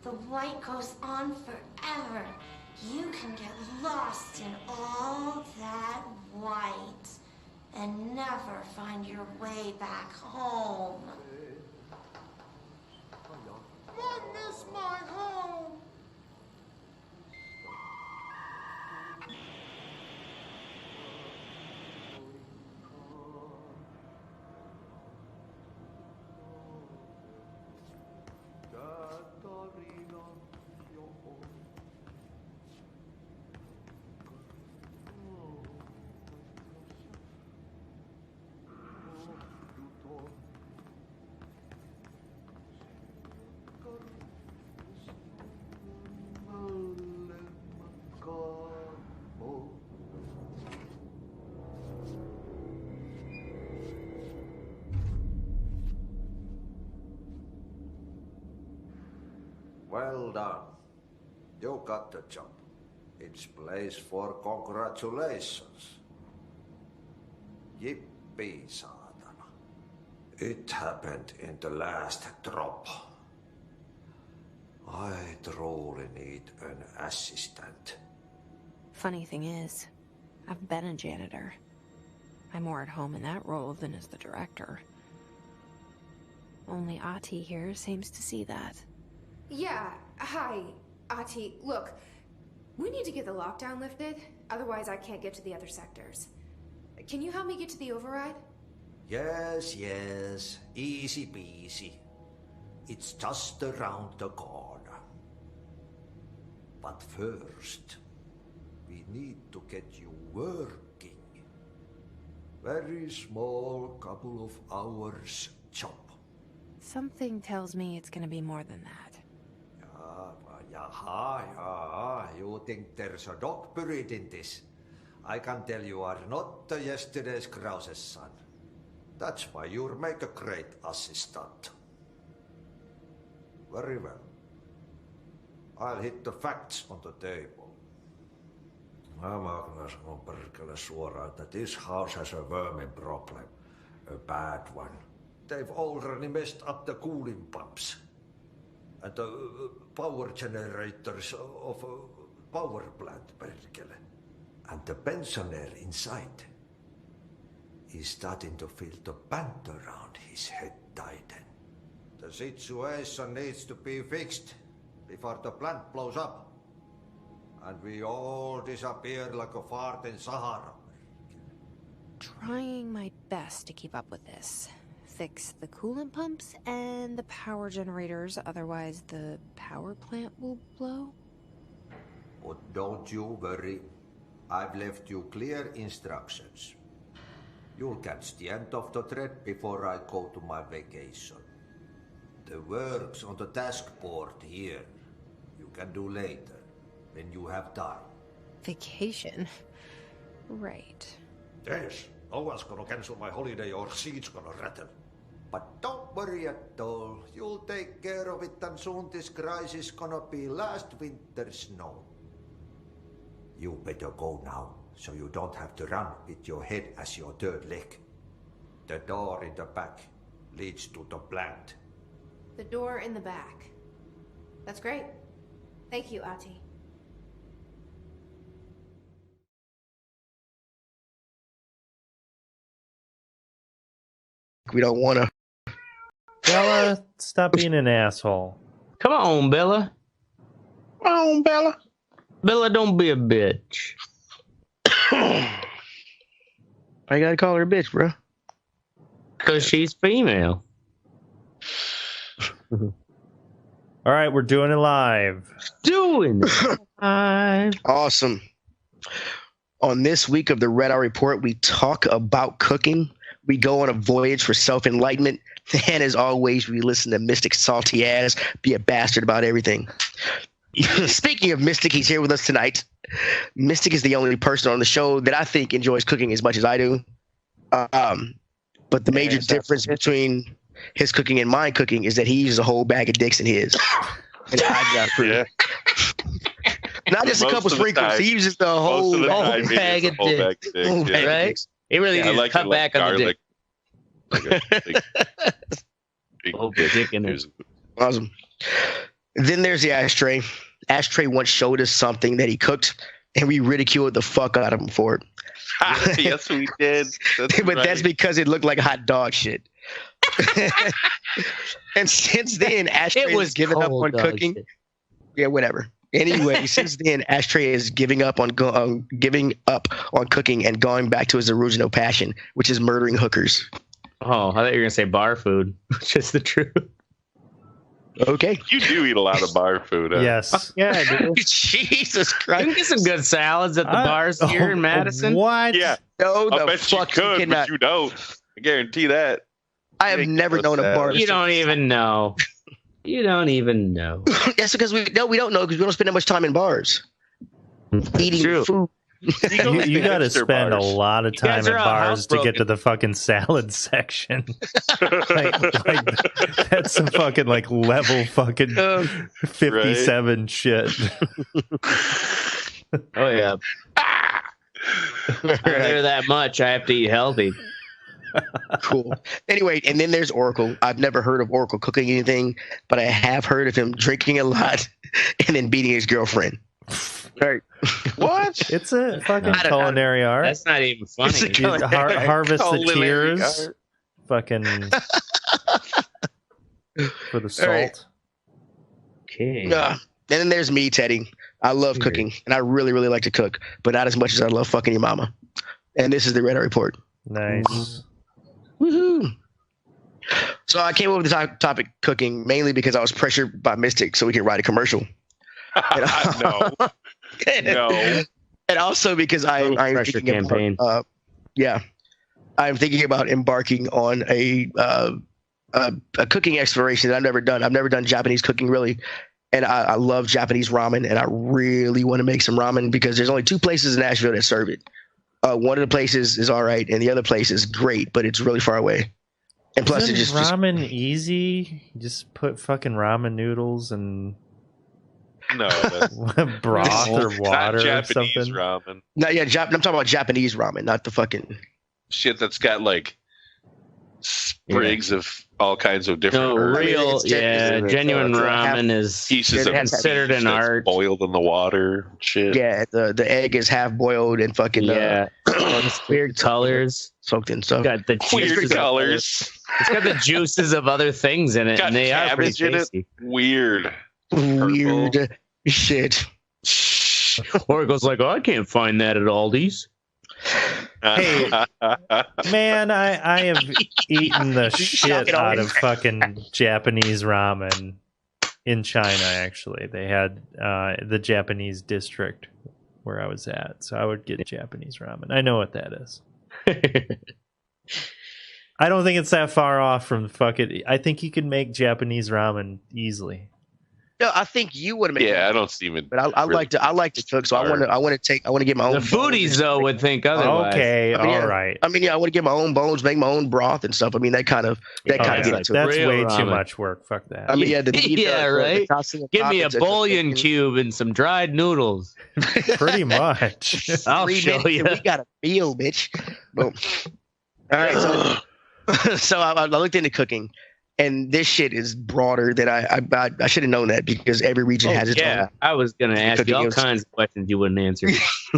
The white goes on forever. You can get lost in all that white and never find your way back home. I miss my home. Well done. You got the job. It's place for congratulations. Yippee, saatana. It happened in the last drop. I truly need an assistant. Funny thing is, I've been a janitor. I'm more at home in that role than as the director. Only Ahti here seems to see that. Yeah, hi, Ahti. Look, we need to get the lockdown lifted, otherwise I can't get to the other sectors. Can you help me get to the override? Yes, yes. Easy peasy. It's just around the corner. But first, we need to get you working. Very small, couple of hours job. Something tells me it's gonna be more than that. Yaha, you think there's a dog buried in this? I can tell you are not yesterday's Krause's son. That's why you'll make a great assistant. Very well. I'll hit the facts on the table. I'm gonna sanon perkele suoraan that this house has a vermin problem. A bad one. They've already messed up the cooling pumps. And the power generators of a power plant, perkele. And the pensioner inside is starting to feel the band around his head tighten. The situation needs to be fixed before the plant blows up. And we all disappear like a fart in Sahara. Trying my best to keep up with this. Fix the coolant pumps and the power generators, otherwise the power plant will blow. But don't you worry. I've left you clear instructions. You'll catch the end of the thread before I go to my vacation. The work's on the task board here. You can do later, when you have time. Vacation? Right. Yes, no one's gonna cancel my holiday or seat's gonna rattle. But don't worry at all. You'll take care of it and soon this crisis gonna be last winter's snow. You better go now, so you don't have to run with your head as your third leg. The door in the back leads to the plant. The door in the back. That's great. Thank you, Ahti. We don't want to. Bella, stop being an asshole. Come on, Bella. Come on, Bella. Bella, don't be a bitch. I gotta call her a bitch, bro. Because she's female. All right, we're doing it live. Doing it live. Awesome. On this week of the Red Eye Report, we talk about cooking We go on a voyage for self-enlightenment. And as always, we listen to Mystic's salty ass be a bastard about everything. Speaking of Mystic, he's here with us tonight. Mystic is the only person on the show that I think enjoys cooking as much as I do. But the major difference between his cooking and my cooking is that he uses a whole bag of dicks in his. And I got fruit. Not just a couple sprinkles. He uses the whole bag of dicks. Right? He really needs to cut back on the dick. Big dick in there. Awesome. Then there's the Ashtray. Ashtray once showed us something that he cooked, and we ridiculed the fuck out of him for it. Yes, we did. That's because it looked like hot dog shit. And since then, Ashtray has given up on cooking. Shit. Yeah, whatever. Anyway, since then, Ashtray is giving up on cooking and going back to his original passion, which is murdering hookers. Oh, I thought you were gonna say bar food, which is the truth. Okay. You do eat a lot of bar food. Huh? Yes. Yeah, I do. Jesus Christ. You can get some good salads at the bars here in Madison. What? Yeah. No, I bet you could, but you don't. I guarantee that. I have never known a bar. You don't even know. You don't even know. That's because we don't know because we don't spend that much time in bars. Eating food. You got to spend a lot of time at bars to get to the fucking salad section. like that's some fucking like level fucking 57 shit. Oh yeah. There that much. I have to eat healthy. Cool. Anyway, and then there's Oracle. I've never heard of Oracle cooking anything, but I have heard of him drinking a lot and then beating his girlfriend. Right. What? It's a fucking culinary art. That's not even funny. Harvest the tears. Fucking for the salt. Right. Okay. And then there's me, Teddy. I love cooking, and I really, really like to cook, but not as much as I love fucking your mama. And this is the Red Eye Report. Nice. Woohoo! So I came up with the topic cooking mainly because I was pressured by Mystic so we could write a commercial. No. And also because I'm thinking about, I'm thinking about embarking on a cooking exploration that I've never done. I've never done Japanese cooking really, and I love Japanese ramen, and I really want to make some ramen because there's only 2 places in Nashville that serve it. One of the places is all right, and the other place is great, but it's really far away. And plus, it's just ramen easy. You just put fucking ramen noodles and broth or water or something. Ramen. No, yeah, I'm talking about Japanese ramen, not the fucking shit that's got like sprigs of all kinds of different herbs. Genuine ramen is pieces of considered an art. Boiled in the water, shit. Yeah, the egg is half boiled and fucking weird colors soaked in stuff. Got the weird colors. It's got the juices of other things in it, and they are pretty tasty. Weird shit. Or it goes like, I can't find that at Aldi's. Hey, man, I have eaten the shit out of fucking Japanese ramen in China, actually. They had the Japanese district where I was at, so I would get Japanese ramen. I know what that is. I don't think it's that far off from fucking... I think you can make Japanese ramen easily. No, I think you would have made. Yeah, I don't see it. But I like to cook, so I want to get my own. The foodies though would think otherwise. Okay, all right. I mean, I want to get my own bones, make my own broth and stuff. I mean, that kind of gets into it. That's way too much work. Fuck that. I mean, right. Give me a bouillon cube and some dried noodles. Pretty much. I'll show you. We got a meal, bitch. Boom. All right, so I looked into cooking. And this shit is broader than I should have known that because every region has its own. I was gonna ask you all kinds of questions you wouldn't answer.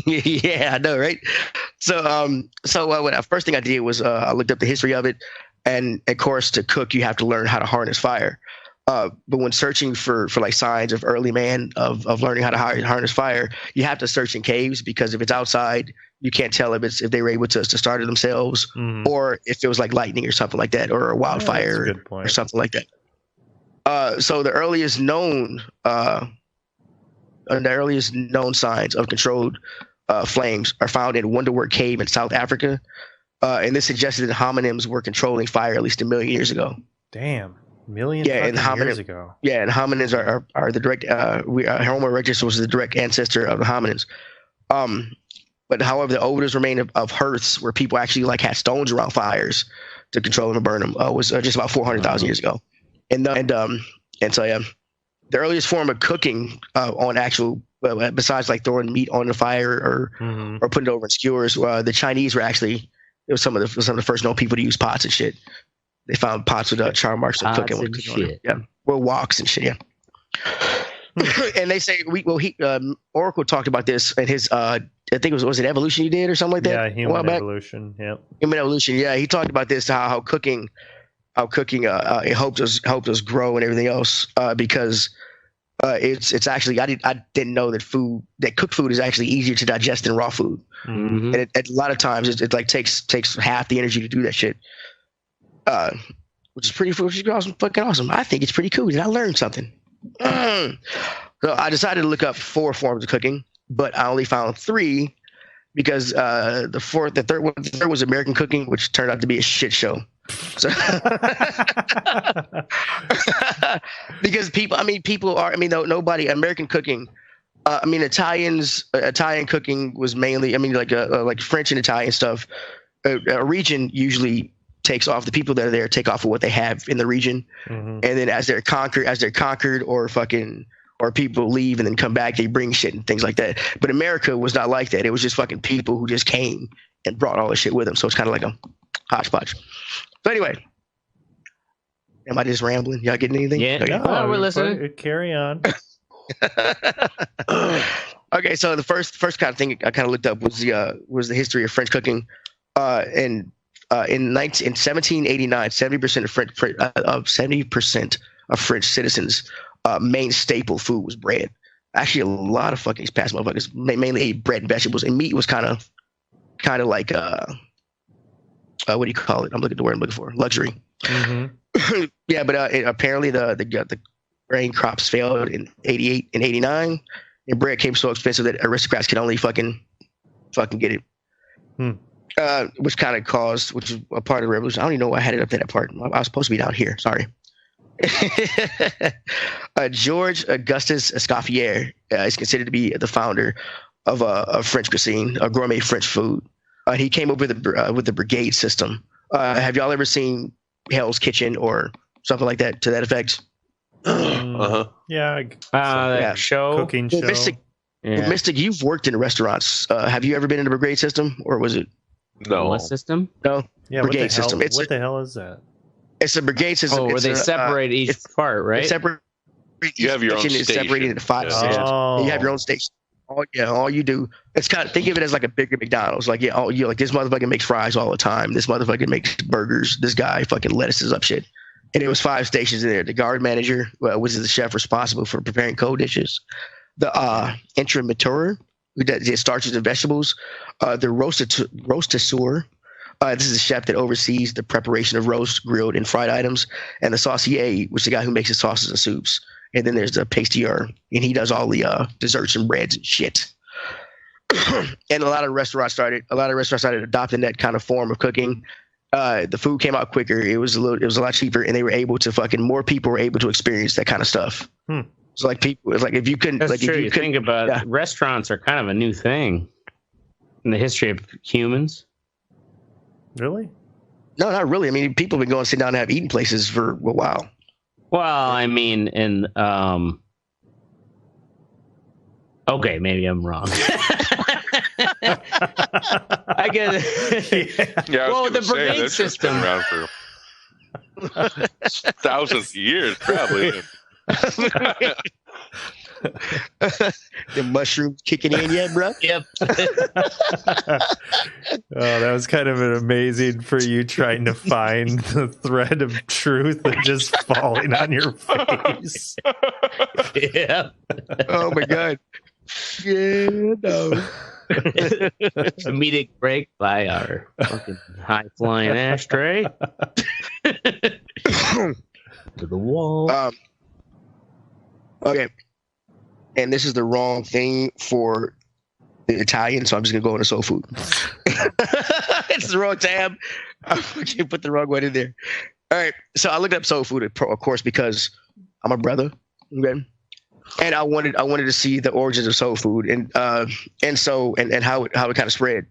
Yeah, I know, right? So what first thing I did was I looked up the history of it, and of course to cook you have to learn how to harness fire. But when searching for like signs of early man of learning how to harness fire, you have to search in caves because if it's outside, you can't tell if they were able to start it themselves or if it was like lightning or something like that or a wildfire or something like that. So the earliest known signs of controlled flames are found in Wonderwork Cave in South Africa. and this suggested that hominins were controlling fire at least 1 million years ago. Damn, years ago. Yeah, and hominids are the direct. Homo erectus was the direct ancestor of the hominins. But however, the oldest remain of hearths where people actually like had stones around fires to control them and burn them was just about 400,000 years ago. And so yeah, the earliest form of cooking on actual besides like throwing meat on the fire or putting it over in skewers, the Chinese were actually some of the first known people to use pots and shit. They found pots with char marks of cooking with shit. Yeah, well, woks and shit. Yeah. And they say Oracle talked about this in his I think was it Evolution you did or something like that? Yeah, Human Evolution. Yep. Human Evolution. Yeah, he talked about this how cooking it helped us grow and everything else because it's actually I didn't know that cooked food is actually easier to digest than raw food, and a lot of times it like takes half the energy to do that shit, which is awesome, fucking awesome. I think it's pretty cool. Did I learn something? So I decided to look up 4 forms of cooking, but I only found 3 because the third was American cooking, which turned out to be a shit show. So because nobody American cooking. Italian cooking was mainly like French and Italian stuff. A region usually takes off the people that are there take off of what they have in the region, and then as they're conquered or people leave and then come back, they bring shit and things like that. But America was not like that. It was just fucking people who just came and brought all this shit with them. So it's kind of like a hodgepodge. So anyway, am I just rambling? Y'all getting anything? Yeah, no, we're listening. Carry on. Okay, so the first kind of thing I kind of looked up was the history of French cooking, in 1789, 70% of French citizens' main staple food was bread. Actually, a lot of fucking past motherfuckers mainly ate bread and vegetables, and meat was kind of like what do you call it? I'm looking at the word I'm looking for. Luxury. Yeah, but apparently the grain crops failed in 88 and 89, and bread became so expensive that aristocrats could only fucking get it. Which kind of caused, which is a part of the revolution. I don't even know why I had it up to that part. I was supposed to be down here. Sorry. George Augustus Escoffier is considered to be the founder of French cuisine, a gourmet French food. He came up with the brigade system. Have y'all ever seen Hell's Kitchen or something like that to that effect? Yeah. Show cooking show. Mystic, you've worked in restaurants. Have you ever been in a brigade system, or was it? No. What system? No. Yeah. Brigade system. What the hell is that? It's a brigade system. Oh, where they separate each part, right? You have your own station. It's separated into 5 stations. You have your own station. All you do. It's kind of, think of it as like a bigger McDonald's. Like, like this motherfucker makes fries all the time. This motherfucker makes burgers. This guy fucking lettuces up shit. And it was 5 stations in there. The guard manager, which is the chef responsible for preparing cold dishes. The entremetteur, who does starches and vegetables. The roastasseur. This is a chef that oversees the preparation of roast, grilled, and fried items. And the saucier, which is the guy who makes the sauces and soups. And then there's the pastier, and he does all the desserts and breads and shit. And a lot of restaurants started adopting that kind of form of cooking. The food came out quicker. It was a lot cheaper, and they were able to more people were able to experience that kind of stuff. It's like people. It's like if you couldn't. That's like true. If you think about restaurants are kind of a new thing in the history of humans. Really? No, not really. I mean, people have been going to sit down and have eating places for a while. Well, I mean, okay, maybe I'm wrong. I get it. Yeah, well, the brigade system been around for thousands of years, probably. The mushrooms kicking in yet, bro? Yep. That was kind of amazing for you trying to find the thread of truth and just falling on your face. Yeah. Oh my god. Yeah, no. Comedic break by our fucking high flying ashtray to the wall. Okay. And this is the wrong thing for the Italian, so I'm just gonna go into soul food. That's the wrong tab. I fucking put the wrong one in there. All right, so I looked up soul food, of course, because I'm a brother, okay? And I wanted to see the origins of soul food, and how it kind of spread.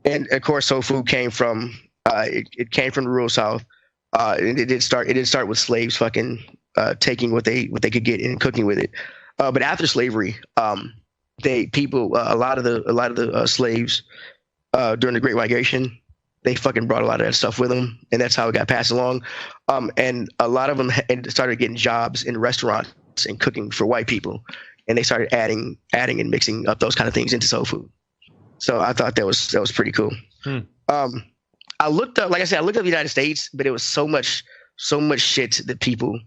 And of course, soul food came from it came from the rural South. And it did start with slaves fucking taking what they could get and cooking with it. But after slavery, a lot of the slaves during the Great Migration, they fucking brought a lot of that stuff with them, and that's how it got passed along. And a lot of them started getting jobs in restaurants and cooking for white people, and they started adding and mixing up those kind of things into soul food. So I thought that was pretty cool. I looked up, like I said, the United States, but it was so much shit that people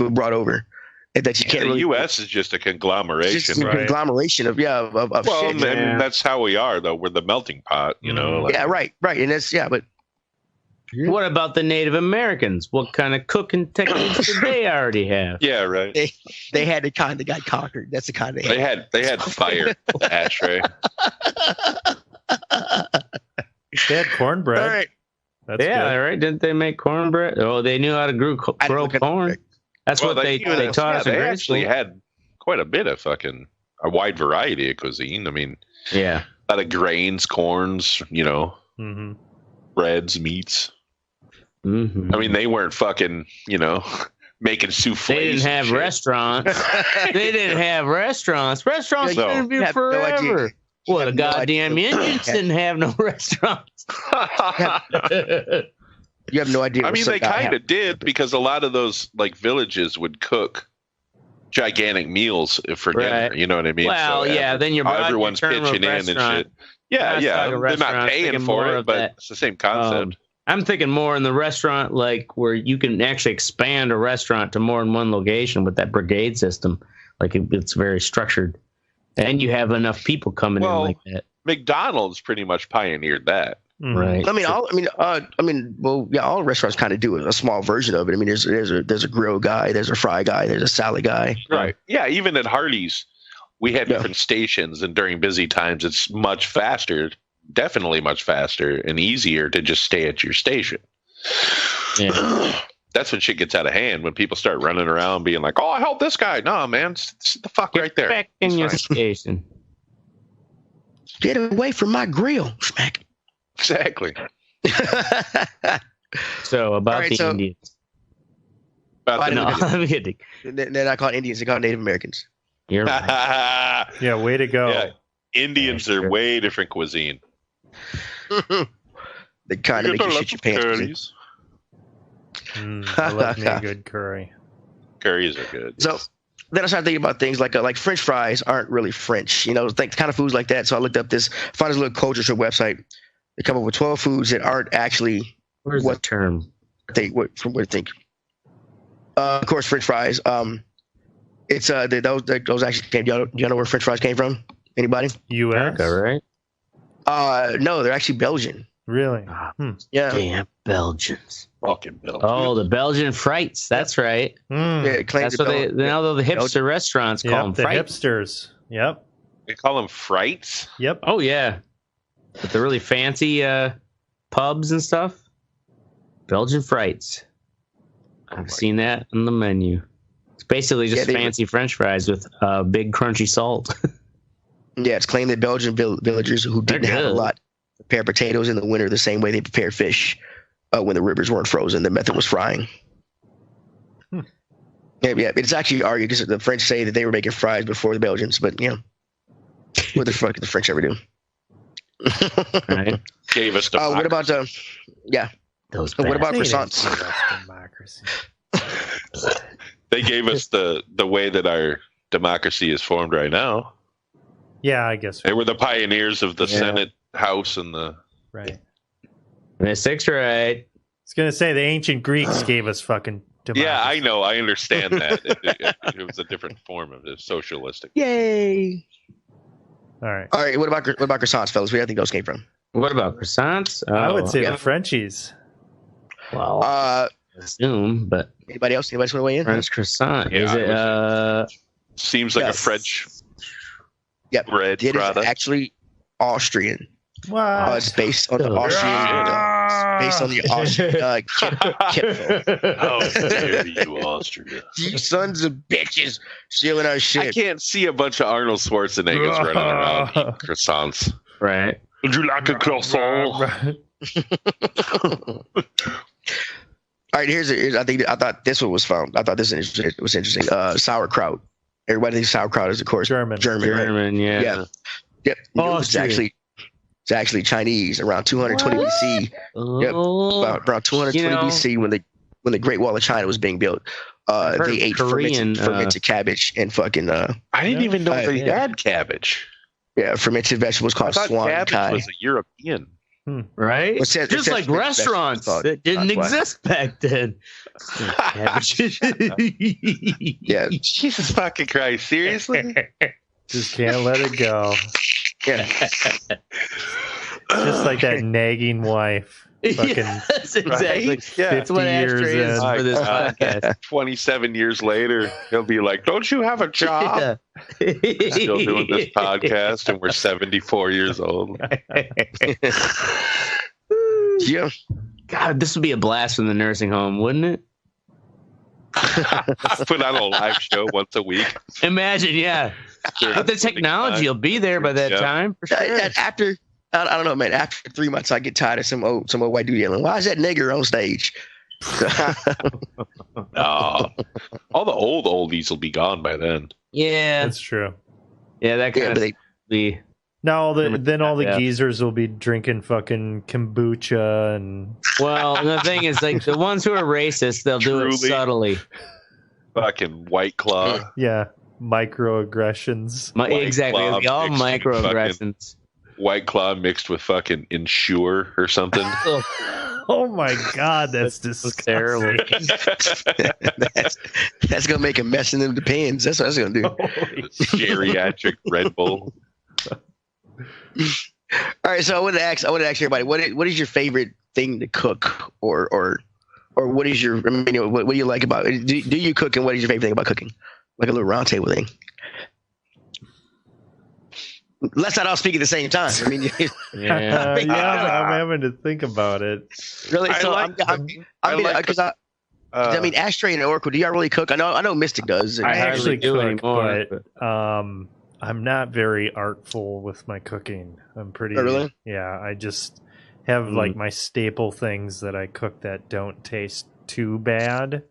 brought over that you can't. The really, U.S. is just a conglomeration. It's just a conglomeration of well, shit. And that's how we are, though. We're the melting pot, you know. Yeah, right, and that's but. What about the Native Americans? What kind of cooking techniques did they already have? Yeah, right. They had the kind that got conquered. That's the kind they had fire, Ashtray. They had cornbread. All right. That's good. Right. Didn't they make cornbread? Oh, they knew how to grow corn. That's what they taught us. They actually had quite a bit of a wide variety of cuisine. I mean, yeah, a lot of grains, corns, breads, meats. Mm-hmm. I mean, they weren't making souffles. They didn't have restaurants. Restaurants didn't be forever. Well, the goddamn Indians didn't have no restaurants. You have no idea. I mean, they kind of did, because a lot of those villages would cook gigantic meals for dinner. You know what I mean? Well, then everyone's pitching in and shit. Yeah. They're not paying for it, but it's the same concept. I'm thinking more in the restaurant, where you can actually expand a restaurant to more than one location with that brigade system. It's very structured. And you have enough people coming in like that. McDonald's pretty much pioneered that, right? All restaurants kind of do a small version of it. I mean, there's a grill guy, there's a fry guy, there's a salad guy, right? Yeah, even at Hardee's, we had different stations, and during busy times, it's much faster, definitely much faster and easier to just stay at your station. Yeah. That's when shit gets out of hand, when people start running around being like, "Oh, I helped this guy." No, man, sit the fuck right there. Back in your station. Get away from my grill, smack. Exactly. So about the Indians. They're not called Indians; they're called Native Americans. You're right. Yeah, way to go. Yeah. Indians are way different cuisine. They kind of make you shit your pants. I love me a good curry. Curries are good. So then I started thinking about things like French fries aren't really French, kind of foods like that. So I looked up found this little culture show website. They come up with 12 foods that aren't actually what term from what I think. Of course, French fries. It's those actually came. Do you know where French fries came from? Anybody? U.S. Right? No, they're actually Belgian. Really? Yeah. Damn Belgians. Fucking Belgians. Oh, the Belgian frites. That's right. Yeah, that's what now the hipster restaurants call them frites. The hipsters. Yep. They call them frites? Yep. Oh, yeah. But the really fancy pubs and stuff. Belgian frites. I've seen that on the menu. It's basically just fancy French fries with big crunchy salt. Yeah, it's claimed that Belgian villagers who didn't have a lot prepare potatoes in the winter the same way they prepared fish when the rivers weren't frozen. The method was frying. Yeah, it's actually argued because the French say that they were making fries before the Belgians, but what the fuck did the French ever do? Right. Gave us democracy. What about what about croissants? They gave us the way that our democracy is formed right now. Yeah, I guess they were the pioneers of the Senate, House, and the right. Six, right? I was gonna say the ancient Greeks gave us fucking democracy. Yeah, I know. I understand that. It was a different form of it, socialistic. Yay! All right. What about croissants, fellas? Where do you think those came from? What about croissants? I would say the Frenchies. Well, assume, but anybody else? Anybody want to weigh in? French croissant? Is it? Seems like a French. Yep. Bread it product. is actually Austrian. What? It's based on the Austrian. Based on the Austrian Kipfel. How dare you, Austria? You sons of bitches stealing our shit. I can't see a bunch of Arnold Schwarzeneggers running around eating croissants. Right. Would you like a croissant? All right, here's I thought this one was fun. I thought this was interesting. Sauerkraut. Everybody thinks sauerkraut is, of course, German. German, right? yeah. Yep. It's actually Chinese around 220 BC. Yep. Around 220 BC when the Great Wall of China was being built. They ate fermented cabbage and fucking. I didn't even know they had cabbage. Yeah, fermented vegetables called swan cabbage kai. was a European. Right? Just like restaurants that didn't exist back then. Yeah. Jesus fucking Christ. Seriously? Just can't let it go. Yeah. Just like that nagging wife. Fucking, yes, exactly. Right? Yeah. That's what Ashtray is for this podcast. 27 years later, he'll be like, don't you have a job? Yeah. We're still doing this podcast and we're 74 years old. Yeah. God, this would be a blast from the nursing home, wouldn't it? Put on a live show once a week. Imagine, yeah. But the technology will be there by that time. For sure. After, I don't know, man. After 3 months, I get tired of some old white dude yelling, "Why is that nigger on stage?" No. All the old oldies will be gone by then. Yeah, that's true. Yeah, that kind of be. No, then all the geezers will be drinking fucking kombucha and. Well, the thing is, like the ones who are racist, they'll do it subtly. Fucking White Claw. Yeah, microaggressions. Exactly, all microaggressions. White Claw mixed with fucking Ensure or something. Oh my God, that's terrible. that's gonna make a mess in them depends. That's what that's gonna do. Geriatric Red Bull. All right, so I want to ask everybody, what is your favorite thing to cook, or what is your what do you like about it? Do you cook, and what is your favorite thing about cooking? Like a little round table thing. Let's not all speak at the same time. I mean, I'm having to think about it. Really? So I mean, Ashtray and Oracle, do y'all really cook? I know Mystic does. I actually cook, but I'm not very artful with my cooking. I'm pretty. Oh, really? Yeah, I just have like my staple things that I cook that don't taste too bad.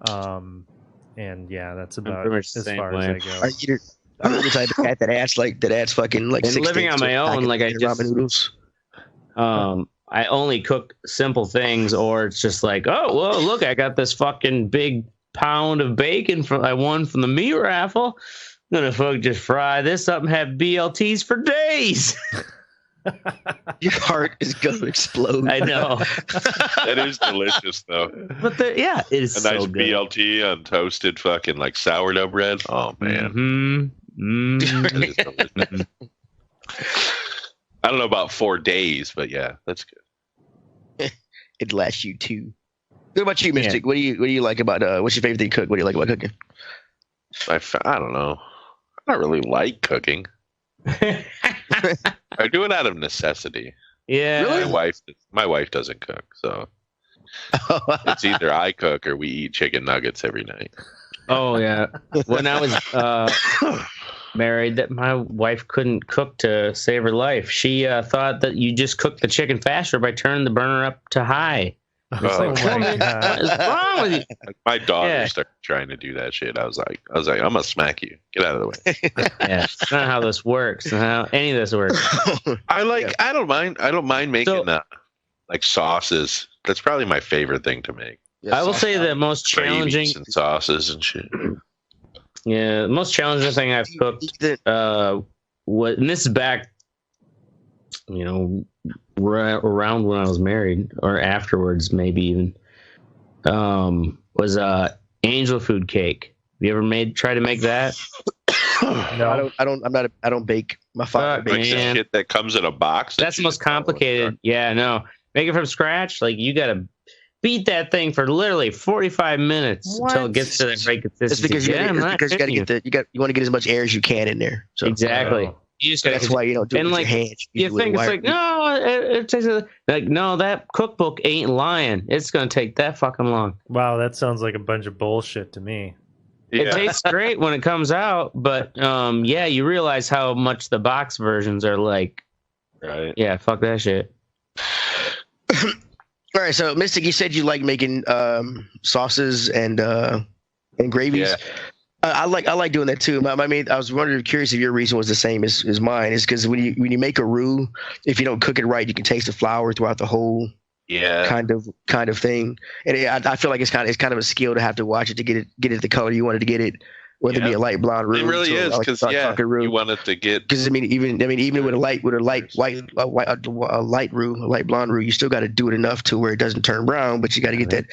And yeah, that's about as far as I go. I'm the type of cat that adds fucking like. And living on my own, like I just noodles. I only cook simple things, or it's just like, oh well, look, I got this fucking big pound of bacon I won from the meat raffle. I'm gonna just fry this up and have BLTs for days. Your heart is gonna explode. I know. That is delicious, though. But it is a so nice good. BLT on toasted fucking like sourdough bread. Oh man. Mm-hmm. That is delicious. I don't know about 4 days, but yeah, that's good. It lasts you 2. What about you, Mystic? Yeah. What do you like about what's your favorite thing to cook? What do you like about cooking? I don't know. I don't really like cooking. I do it out of necessity. Yeah. Really? My wife doesn't cook, so it's either I cook or we eat chicken nuggets every night. Oh yeah. When I was married, that my wife couldn't cook to save her life. She thought that you just cook the chicken faster by turning the burner up to high. It's like, what is wrong with you? My daughter started trying to do that shit. I was like, I'm gonna smack you. Get out of the way. Yeah, it's not how this works. Not how any of this works. I don't mind making like sauces. That's probably my favorite thing to make. I will say the most challenging and sauces and shit. Yeah, the most challenging thing I've cooked, and this is back, around when I was married or afterwards, maybe even, was angel food cake. Have you ever tried to make that? No, I don't bake. My father makes shit that comes in a box. That's the most complicated. Yeah, no, make it from scratch. Like you gotta beat that thing for literally 45 minutes until it gets to the right consistency. That's because you want to get as much air as you can in there. So. Exactly. That's why you don't do it with your hands. You think it's like, no, it takes no, that cookbook ain't lying. It's gonna take that fucking long. Wow, that sounds like a bunch of bullshit to me. It tastes great when it comes out, but you realize how much the box versions are like. Right. Yeah, fuck that shit. All right, so Mystic, you said you like making sauces and gravies. Yeah. I like doing that too. I mean, I was curious if your reason was the same as mine. Is because when you make a roux, if you don't cook it right, you can taste the flour throughout the whole kind of thing. And I feel like it's kind of a skill to have to watch it to get it the color you wanted to get it, whether it be a light blonde roux. It really is because you want it to get. Because even with a light blonde roux, you still got to do it enough to where it doesn't turn brown, but you got to get that.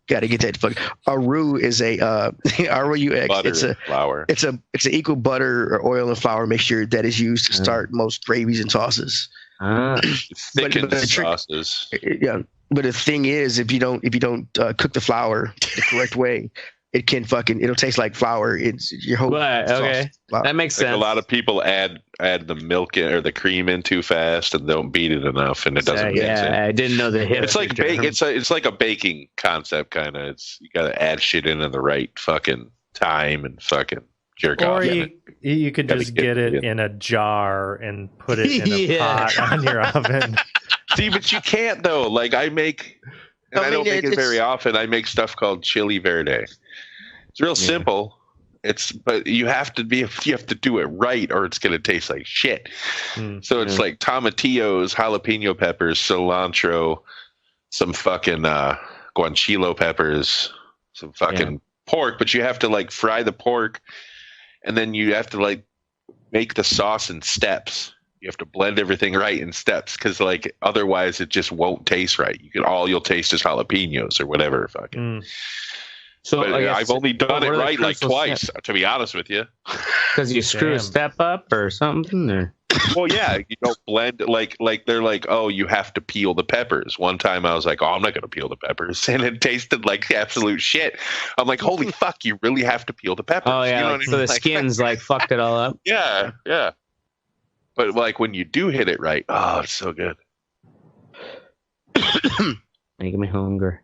Got to get that fuck. A roux is a R-O-U-X. Butter, flour. It's an equal butter or oil and flour mixture that is used to start most gravies and sauces. Thickened sauces. Yeah, but the thing is, if you don't cook the flour the correct way, it'll taste like flour. It's your whole. Okay, that makes sense. A lot of people add the milk or the cream in too fast and don't beat it enough, and it doesn't mix it. I didn't know the hip. It's like it's like a baking concept kind of. You got to add shit in the right fucking time and fucking jerk off. Or you could just get it in a jar and put it in a pot on your oven. See, but you can't though. Like I don't make it very often. I make stuff called chili verde. It's real simple. But you have to do it right or it's going to taste like shit. So it's like tomatillos, jalapeno peppers, cilantro, some fucking guanciale peppers, some fucking pork, but you have to like fry the pork and then you have to like make the sauce in steps. You have to blend everything right in steps because like otherwise it just won't taste right. You'll taste is jalapenos or whatever fucking. So I've only done it right like twice, to be honest with you. Because you screw a step up or something, or well, yeah, you don't blend like they're like, oh, you have to peel the peppers. One time I was like, oh, I'm not gonna peel the peppers, and it tasted like absolute shit. I'm like, holy fuck, you really have to peel the peppers. Oh yeah, you know so the skin's like fucked it all up. Yeah. But like when you do hit it right, oh, it's so good. Making me hungry.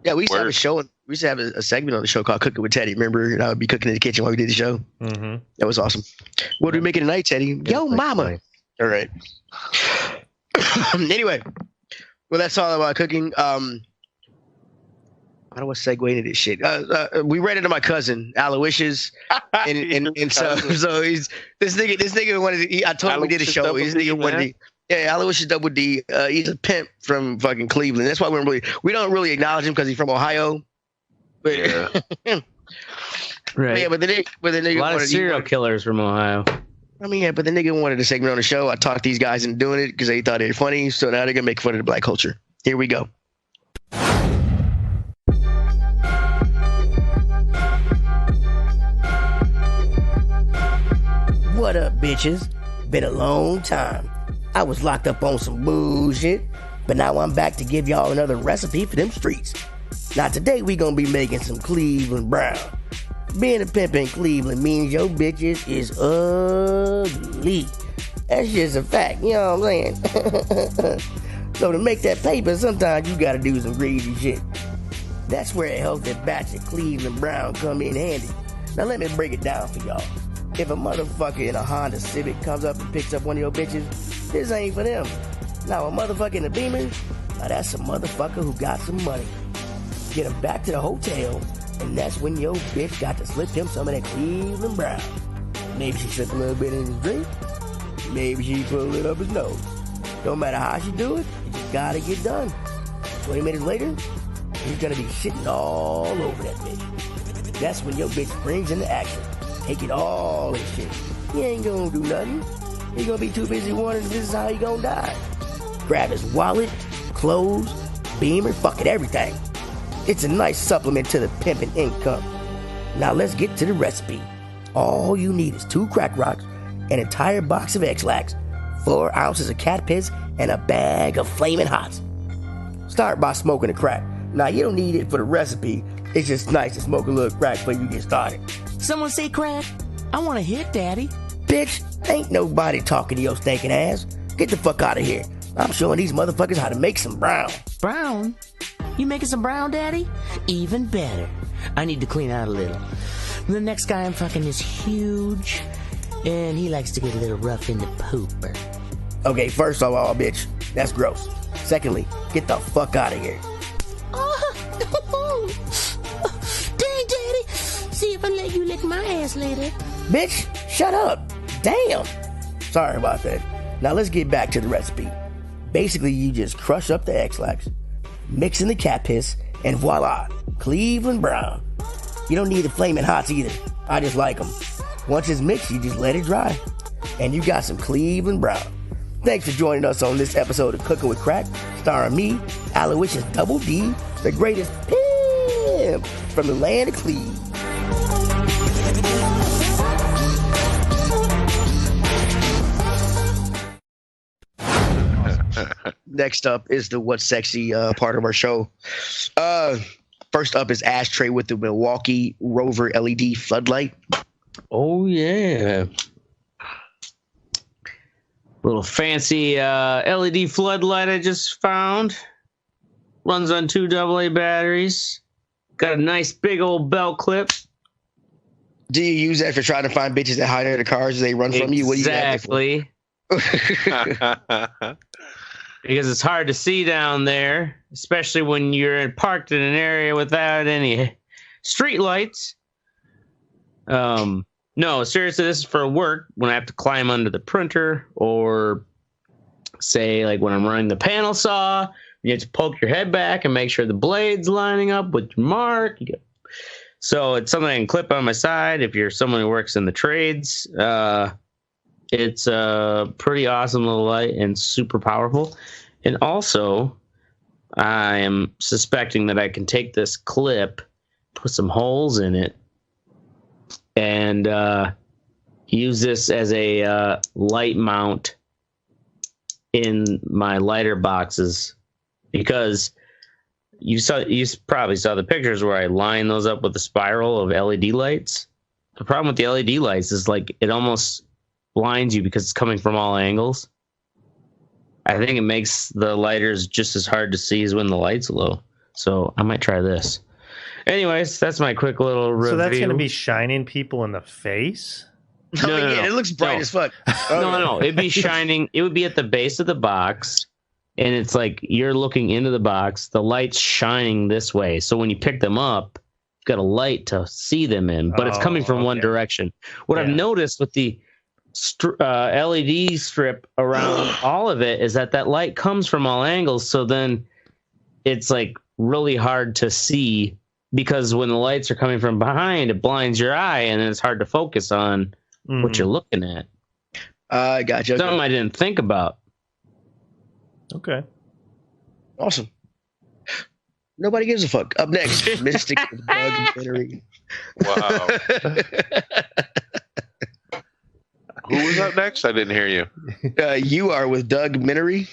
Yeah, we used to have a show. We used to have a segment on the show called Cooking with Teddy. Remember, and I would be cooking in the kitchen while we did the show. Mm-hmm. That was awesome. What are we making tonight, Teddy? Yo, mama. All right. Anyway, well, that's all about cooking. I don't want to segue into this shit. We ran into my cousin Aloysius, and so he's this nigga wanted to. I told him we did a show. This nigga wanted to. Yeah, Aloysius Double D. He's a pimp from fucking Cleveland. That's why we don't really acknowledge him because he's from Ohio. But right. Yeah, but the nigga a lot of serial killers from Ohio. I mean, yeah, but the nigga wanted a segment on the show. I talked these guys into doing it because they thought they were funny. So now they're gonna make fun of the black culture. Here we go. What up, bitches? Been a long time. I was locked up on some bullshit, but now I'm back to give y'all another recipe for them streets. Now today we gonna be making some Cleveland brown. Being a pimp in Cleveland means your bitches is ugly. That's just a fact, you know what I'm saying? So to make that paper, sometimes you gotta do some greasy shit. That's where a healthy batch of Cleveland brown come in handy. Now let me break it down for y'all. If a motherfucker in a Honda Civic comes up and picks up one of your bitches, this ain't for them. Now a motherfucker in a Beamer, now that's a motherfucker who got some money. Get him back to the hotel, and that's when your bitch got to slip him some of that Cleveland brown. Maybe she slipped a little bit in his drink. Maybe she pulled it up his nose. Don't matter how she do it, it just gotta get done. 20 minutes later, he's gonna be shitting all over that bitch. That's when your bitch springs into action. Take it all and shit. He ain't gonna do nothing. He gonna be too busy wondering if this is how he gonna die. Grab his wallet, clothes, Beamer, fuck it, everything. It's a nice supplement to the pimping income. Now let's get to the recipe. All you need is 2 crack rocks, an entire box of X-Lax, 4 ounces of cat piss, and a bag of flaming hots. Start by smoking a crack. Now you don't need it for the recipe. It's just nice to smoke a little crack before you get started. Someone say crack? I want to hit, Daddy. Bitch, ain't nobody talking to your stinking ass. Get the fuck out of here. I'm showing these motherfuckers how to make some brown. Brown? You making some brown, Daddy? Even better. I need to clean out a little. The next guy I'm fucking is huge, and he likes to get a little rough in the pooper. Okay, first of all, bitch, that's gross. Secondly, get the fuck out of here. Dang, Daddy. See if I let you lick my ass later. Bitch, shut up. Damn. Sorry about that. Now let's get back to the recipe. Basically, you just crush up the X-Lax, mix in the cat piss, and voila, Cleveland brown. You don't need the flaming hots either. I just like them. Once it's mixed, you just let it dry. And you got some Cleveland brown. Thanks for joining us on this episode of Cooking with Crack, starring me, Aloysius Double D, the greatest pimp from the land of Cleve. Next up is the What's Sexy part of our show. First up is Ashtray with the Milwaukee Rover LED floodlight. Oh, yeah. Little fancy LED floodlight I just found. Runs on 2 AA batteries. Got a nice big old belt clip. Do you use that for trying to find bitches that hide under the cars as they run from you? What do you exactly. Because it's hard to see down there, especially when you're parked in an area without any street lights. No, seriously, this is for work when I have to climb under the printer, or say like when I'm running the panel saw, you have to poke your head back and make sure the blade's lining up with your mark. So it's something I can clip on my side if you're someone who works in the trades. It's a pretty awesome little light and super powerful. And also, I am suspecting that I can take this clip, put some holes in it, and use this as a light mount in my lighter boxes, because you probably saw the pictures where I line those up with a spiral of LED lights. The problem with the LED lights is like it almost blinds you because it's coming from all angles. I think it makes the lighters just as hard to see as when the light's low. So I might try this. Anyways, that's my quick little review. So that's going to be shining people in the face? No, it looks bright as fuck. No, it'd be shining. It would be at the base of the box, and it's like you're looking into the box. The light's shining this way. So when you pick them up, you've got a light to see them in, but it's coming from one direction. What I've noticed with the LED strip around all of it is that light comes from all angles. So then it's like really hard to see, because when the lights are coming from behind, it blinds your eye, and then it's hard to focus on what you're looking at. I gotcha. Something I didn't think about. Okay. Awesome. Nobody gives a fuck. Up next, Mystic documentary. Wow. Who was up next? I didn't hear you. You are with Doug Minery.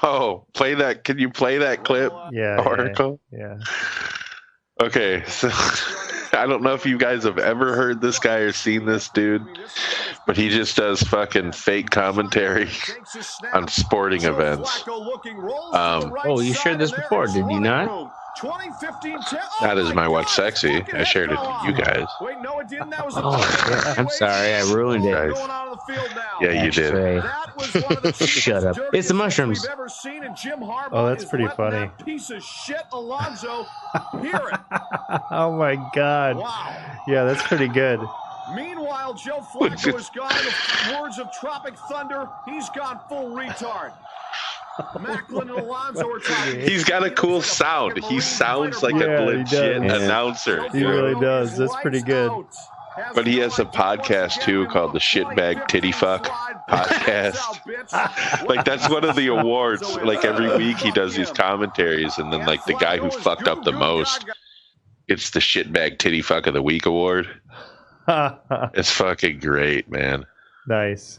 Oh, play that. Can you play that clip? Article? Yeah. Okay, so I don't know if you guys have ever heard this guy or seen this dude, but he just does fucking fake commentary on sporting events. You shared this before, did you not? That is my What's Sexy. I shared it to you guys. Oh, I'm sorry, I ruined it. Yeah, you did. Shut up. It's the mushrooms. Oh, that's pretty funny. Piece of shit, Alonzo. Hear it. Oh my God. Wow. Yeah, that's pretty good. Meanwhile, Joe Flacco has gone, in the words of Tropic Thunder, he's gone full retard. Macklin and Alonso are talking. He's got a cool sound. He sounds like a legit announcer. He really does. That's pretty good. But he has a podcast too called the Shitbag Titty Fuck Podcast. Like that's one of the awards. Like every week he does these commentaries, and then like the guy who fucked up the most gets the Shitbag Titty Fuck of the Week award. It's fucking great, man. Nice.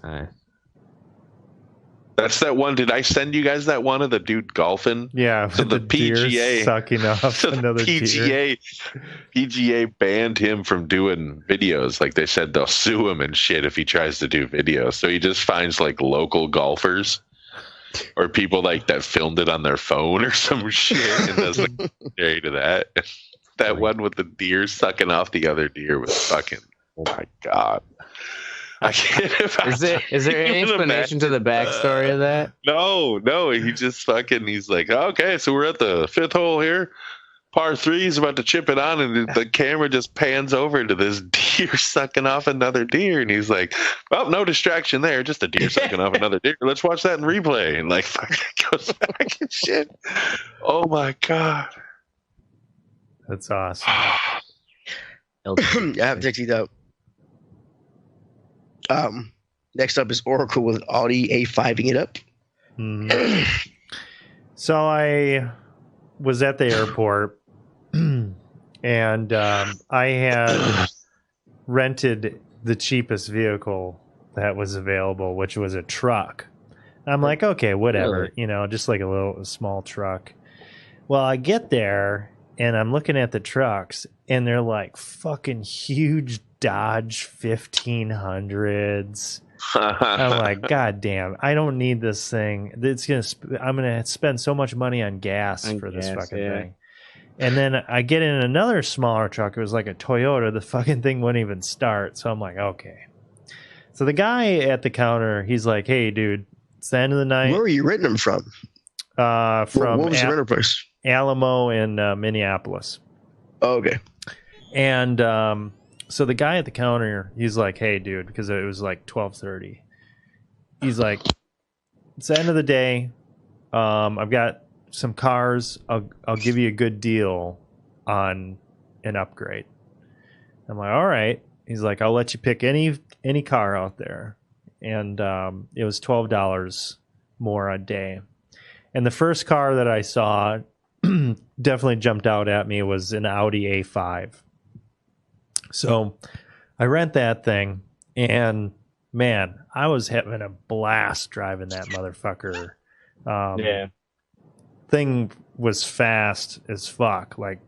That's that one. Did I send you guys that one of the dude golfing? Yeah. So the PGA sucking off another deer. PGA banned him from doing videos. Like they said, they'll sue him and shit if he tries to do videos. So he just finds like local golfers or people like that filmed it on their phone or some shit and does like commentary to that. That one with the deer sucking off the other deer was fucking. Oh my god. I can't Is there any explanation to the backstory of that? No. He just he's like, okay, so we're at the fifth hole here. Par 3 is about to chip it on, and the camera just pans over to this deer sucking off another deer, and he's like, well, no distraction there, just a deer sucking off another deer. Let's watch that in replay. And like fucking goes back and shit. Oh my god. That's awesome. I have to check these out. Next up is Oracle with Audi A5ing it up. So I was at the airport and I had rented the cheapest vehicle that was available, which was a truck. I'm like, okay, whatever, just like a small truck. Well, I get there and I'm looking at the trucks and they're like fucking huge Dodge 1500s. I'm like, god damn, I don't need this thing. I'm gonna spend so much money on gas for this fucking thing. And then I get in another smaller truck. It was like a Toyota. The fucking thing wouldn't even start. So I'm like, okay. So the guy at the counter, he's like, hey, dude, it's the end of the night. Where are you renting them from? From what was the rental price? Alamo in Minneapolis. Oh, okay. And so the guy at the counter, he's like, hey, dude, because it was like 12:30. He's like, it's the end of the day. I've got some cars. I'll give you a good deal on an upgrade. I'm like, all right. He's like, I'll let you pick any car out there. And it was $12 more a day. And the first car that I saw definitely jumped out at me was an Audi A5. So I rent that thing, and man, I was having a blast driving that motherfucker. Thing was fast as fuck. Like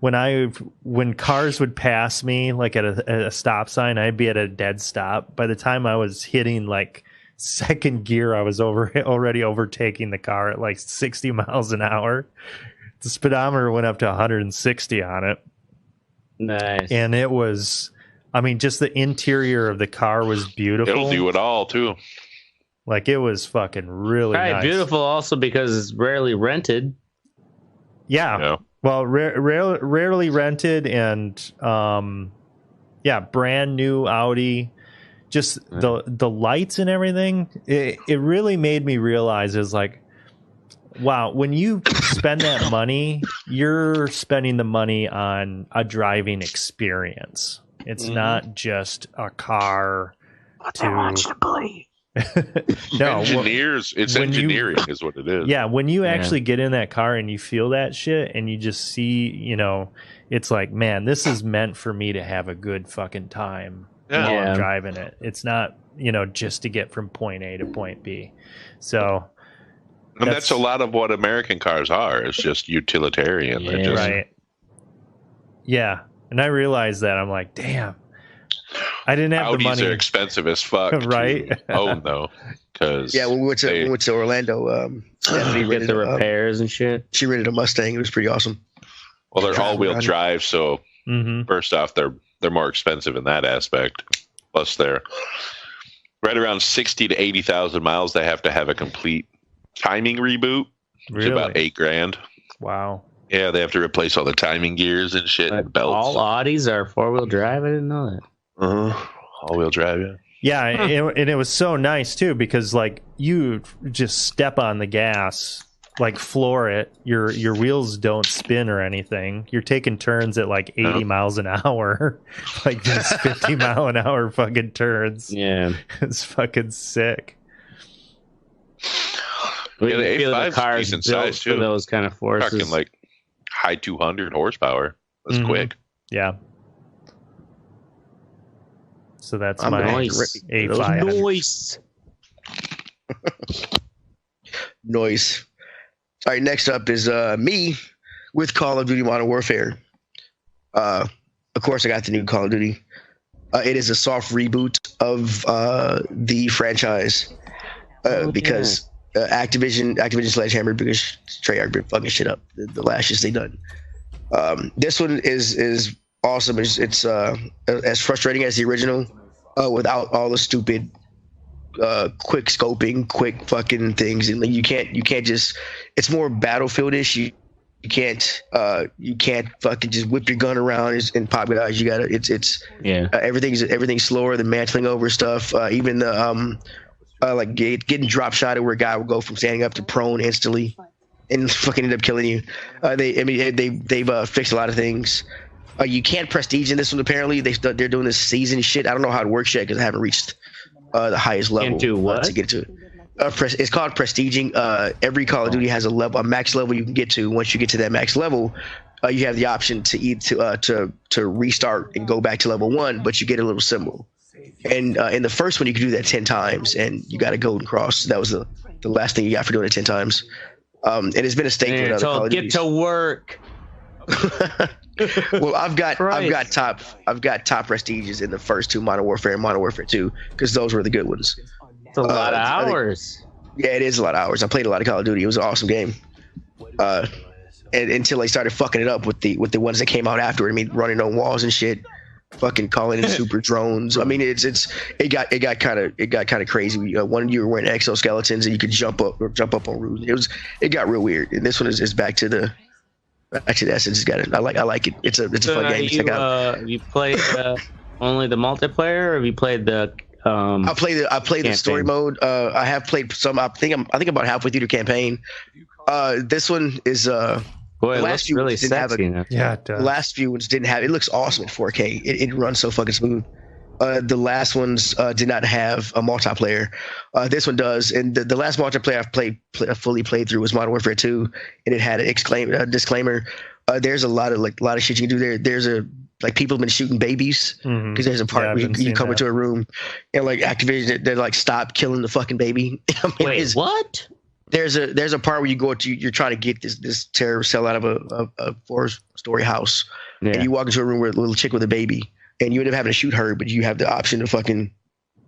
when cars would pass me, like at a stop sign, I'd be at a dead stop. By the time I was hitting like second gear, I was already overtaking the car at like 60 miles an hour. The speedometer went up to 160 on it. Nice. And it was, just the interior of the car was beautiful. It'll do it all too. Like it was fucking really nice. Beautiful also because it's rarely rented. Yeah. Well, rarely rented and brand new Audi. Just the lights and everything. It really made me realize is like, wow, when you spend that money, you're spending the money on a driving experience. It's not just a car engineers. It's engineering is what it is. Yeah, when you actually get in that car and you feel that shit and you just see, it's like, man, this is meant for me to have a good fucking time while I'm driving it. It's not, just to get from point A to point B. So... And that's a lot of what American cars are. It's just utilitarian. Yeah, right. Yeah. And I realized that. I'm like, damn. I didn't have the money. Audis are expensive as fuck. Right? Though. Because we went to Orlando. Stephanie rented the repairs and shit. She rented a Mustang. It was pretty awesome. Well, they're all-wheel drive, so first off, they're more expensive in that aspect. Plus, they're right around 60 to 80,000 miles. They have to have a complete timing reboot. It's about $8,000. Wow. Yeah, they have to replace all the timing gears and shit and belts. All Audis are 4-wheel drive. I didn't know that. All-wheel drive. Yeah, and it was so nice too because like you just step on the gas, like floor it. Your wheels don't spin or anything. You're taking turns at like 80 miles an hour, like these 50 mile an hour fucking turns. Yeah, it's fucking sick. Yeah, the A5 is decent size too. For those kind of forces. Talking like high 200 horsepower. That's quick. Yeah. So that's my nice. A5. Nice. Noise. All right, next up is me with Call of Duty Modern Warfare. Of course, I got the new Call of Duty. It is a soft reboot of the franchise because Activision Sledgehammer, because Treyarch been fucking shit up the last shit they done. This one is awesome. It's as frustrating as the original, without all the stupid quick scoping, quick fucking things, and like, you can't just. It's more Battlefield-ish. You can't fucking just whip your gun around and pop guys. You gotta. Everything's slower than mantling over stuff. Even the like getting drop shotted where a guy will go from standing up to prone instantly and fucking end up killing you. They've fixed a lot of things. You can't prestige in this one. Apparently, they're doing this season shit. I don't know how it works yet because I haven't reached the highest level. Can't do what? To get to it. It's called prestiging. Every Call of Duty has a max level you can get to. Once you get to that max level, you have the option to restart and go back to level 1, but you get a little symbol. And in the first one, you can do that 10 times, and you got a golden cross. That was the last thing you got for doing it 10 times. And it's been a staple in other Call of Duties. Get to work. Well, I've got top prestiges in the first two, Modern Warfare and Modern Warfare 2, because those were the good ones. It's a lot of hours. Yeah, it is a lot of hours. I played a lot of Call of Duty. It was an awesome game. And until they started fucking it up with the ones that came out after. I mean, running on walls and shit, fucking calling in super drones. I mean, it got kind of crazy. One you were wearing exoskeletons and you could jump up on roofs. It got real weird. And this one is back to the essence. I like it. It's a fun game to check out. Have you played only the multiplayer, or have you played the? I played the story mode. I have played some. I think about halfway through the campaign. This one is boy, it looks really sexy. Yeah, it does. The last few ones didn't have. It looks awesome in 4K. It runs so fucking smooth. The last ones did not have a multiplayer. This one does, and the last multiplayer I've fully played through was Modern Warfare 2, and it had a disclaimer. There's a lot of shit you can do there. There's people have been shooting babies because there's a part where you come into a room and like Activision, they're like, stop killing the fucking baby. I mean, wait, what? There's a part where you're trying to get this terrorist cell out of a 4-story house, and you walk into a room with a little chick with a baby, and you end up having to shoot her, but you have the option of fucking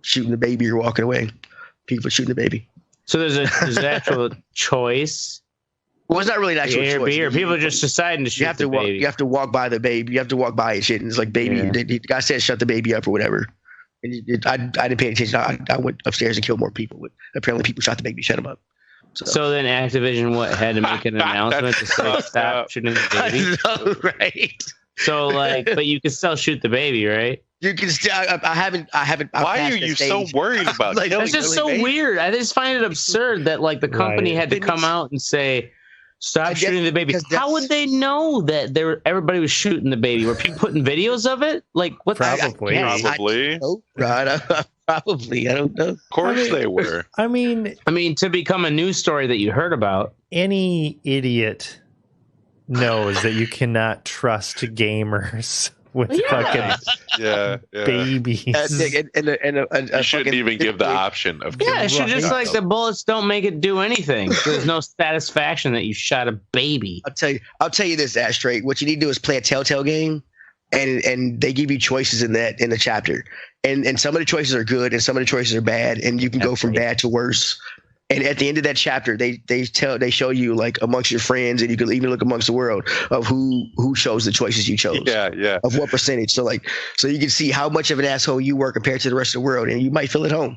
shooting the baby or walking away. People shooting the baby. So there's an actual choice. Well, it's not really an actual choice. Or people just deciding to shoot the baby. You have to walk by the baby. You have to walk by and shit. And it's like, baby, the guy said shut the baby up or whatever. And I didn't pay attention. I went upstairs and killed more people. But apparently people shot the baby, shut him up. So then Activision had to make an announcement to say stop shooting the baby? I know, right? So but you can still shoot the baby, right? You can still. I haven't. Why are you so worried about it? It's just so weird. I just find it absurd that the company had to come out and say, stop shooting the baby. How would they know that everybody was shooting the baby? Were people putting videos of it? Like what? Probably. Probably. I don't know. Of course they were. I mean, to become a news story that you heard about. Any idiot knows that you cannot trust gamers with fucking babies. You shouldn't even give the option of. Yeah, it should just the bullets don't make it do anything. There's no satisfaction that you shot a baby. I'll tell you this, Ashtray. What you need to do is play a Telltale game, and they give you choices in the chapter, and some of the choices are good, and some of the choices are bad, and you can go from bad to worse. And at the end of that chapter, they show you like amongst your friends, and you can even look amongst the world of who chose the choices you chose. Yeah. Of what percentage. So you can see how much of an asshole you were compared to the rest of the world, and you might feel at home.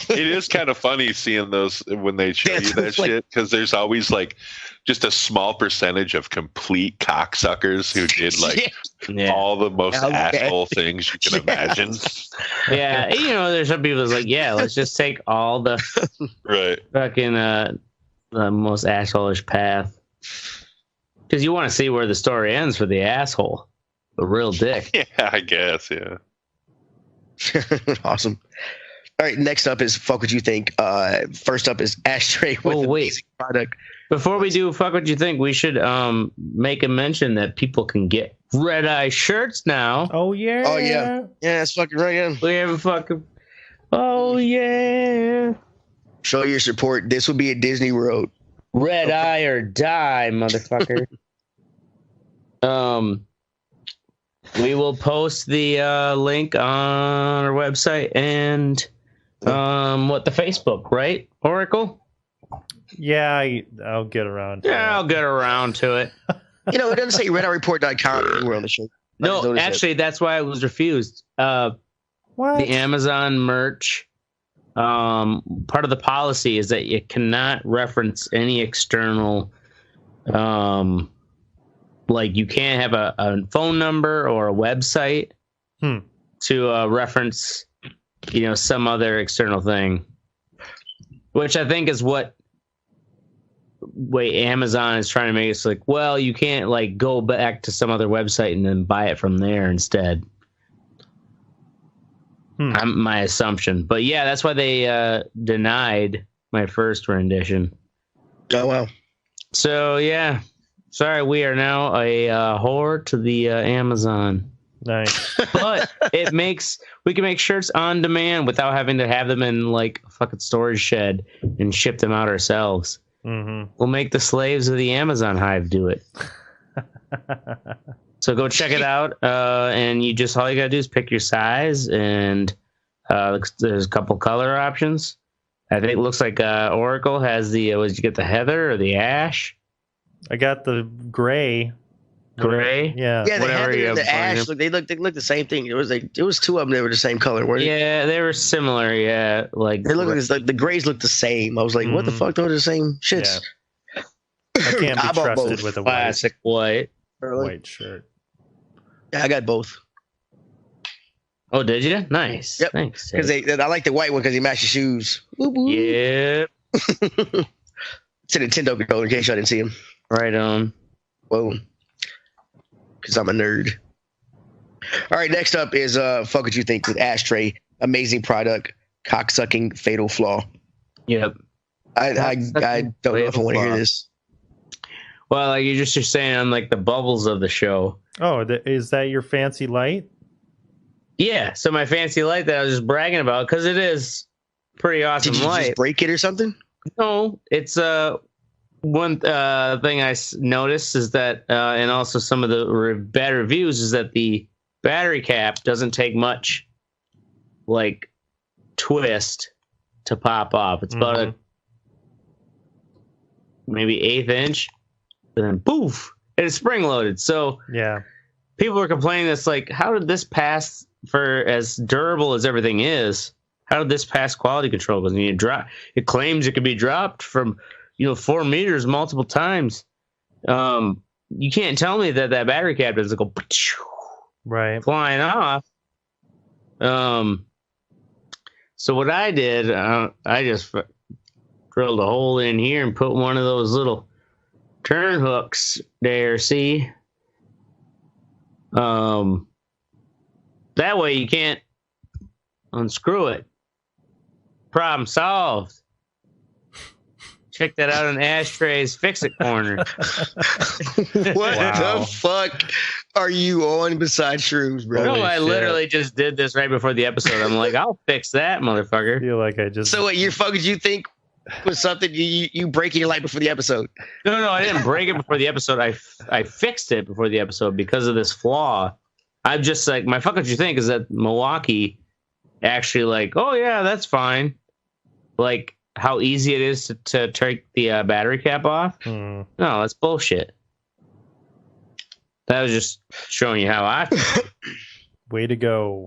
It is kind of funny seeing those when they show you that shit, because there's always just a small percentage of complete cocksuckers who did all the most asshole things you can imagine. Yeah, there's some people that's let's just take all the fucking the most asshole-ish path, because you want to see where the story ends for the asshole, the real dick. Yeah, I guess. Yeah. Awesome. All right, next up is Fuck What You Think. First up is Ashtray with amazing product. Before we do Fuck What You Think, we should make a mention that people can get Red Eye shirts now. Oh, yeah. Oh, yeah. Yeah, that's fucking right, yeah. We have a fucking Oh yeah. Show your support. This will be at Disney World. Red eye or die, motherfucker. We will post the link on our website and the Facebook, right, Oracle? Yeah, I'll get around to it. I'll get around to it. It doesn't say redeyeReport.com anywhere on the show. No, actually, that's why I was refused. What? The Amazon merch, part of the policy is that you cannot reference any external, like you can't have a phone number or a website to reference, some other external thing, which I think is what Amazon is trying to make us like, well, you can't like go back to some other website and then buy it from there instead. My assumption, but yeah, that's why they denied my first rendition. Oh wow! So yeah, sorry, we are now a whore to the Amazon. Nice, but we can make shirts on demand without having to have them in like a fucking storage shed and ship them out ourselves. Mm-hmm. We'll make the slaves of the Amazon hive do it. So go check it out, and all you gotta do is pick your size, and there's a couple color options. I think it looks like Oracle has the. Did you get the heather or the ash? I got the gray. Gray, yeah. Yeah, the heather and the ash. They look the same thing. It was two of them that were the same color, weren't they? Yeah, they were similar. Yeah, like they look like the grays look the same. I was like, what the fuck? Those are the same shits. Yeah. I can't be trusted with a classic white shirt. Yeah, I got both. Oh, did you? Nice. Yep. Thanks. Because I like the white one because he matches shoes. Woo woo. Yeah. It's a Nintendo controller in case y'all didn't see him. Right on. Whoa. Because I'm a nerd. All right, next up is Fuck What You Think with Ashtray. Amazing product. Cocksucking fatal flaw. Yep. I don't know if I want to hear this. Well, like you're saying on like the bubbles of the show. Oh, is that your fancy light? Yeah. So my fancy light that I was just bragging about, because it is pretty awesome light. Did you just break it or something? No, it's one thing I noticed is that, and also some of the bad reviews, is that the battery cap doesn't take much, like, twist to pop off. It's about a maybe 1/8 inch, and then poof, and it's spring loaded. So yeah, people were complaining that's like, how did this pass for as durable as everything is? How did this pass quality control? Because it claims it could be dropped from 4 meters multiple times. You can't tell me that battery cap doesn't go right flying off. So what I did, I just drilled a hole in here and put one of those little turn hooks there. See, that way you can't unscrew it. Problem solved. Check that out on Ashtray's Fix It Corner. What the fuck are you on besides shrooms, bro? No, I literally just did this right before the episode. I'm like, I'll fix that, motherfucker. I feel like I just. So what your fuck did you think was something you breaking your light before the episode? No, I didn't break it before the episode. I fixed it before the episode because of this flaw. I'm just like, my fuck what you think is that Milwaukee actually like, oh yeah, that's fine. Like how easy it is to take the battery cap off. No, that's bullshit. That was just showing you how I feel. Way to go.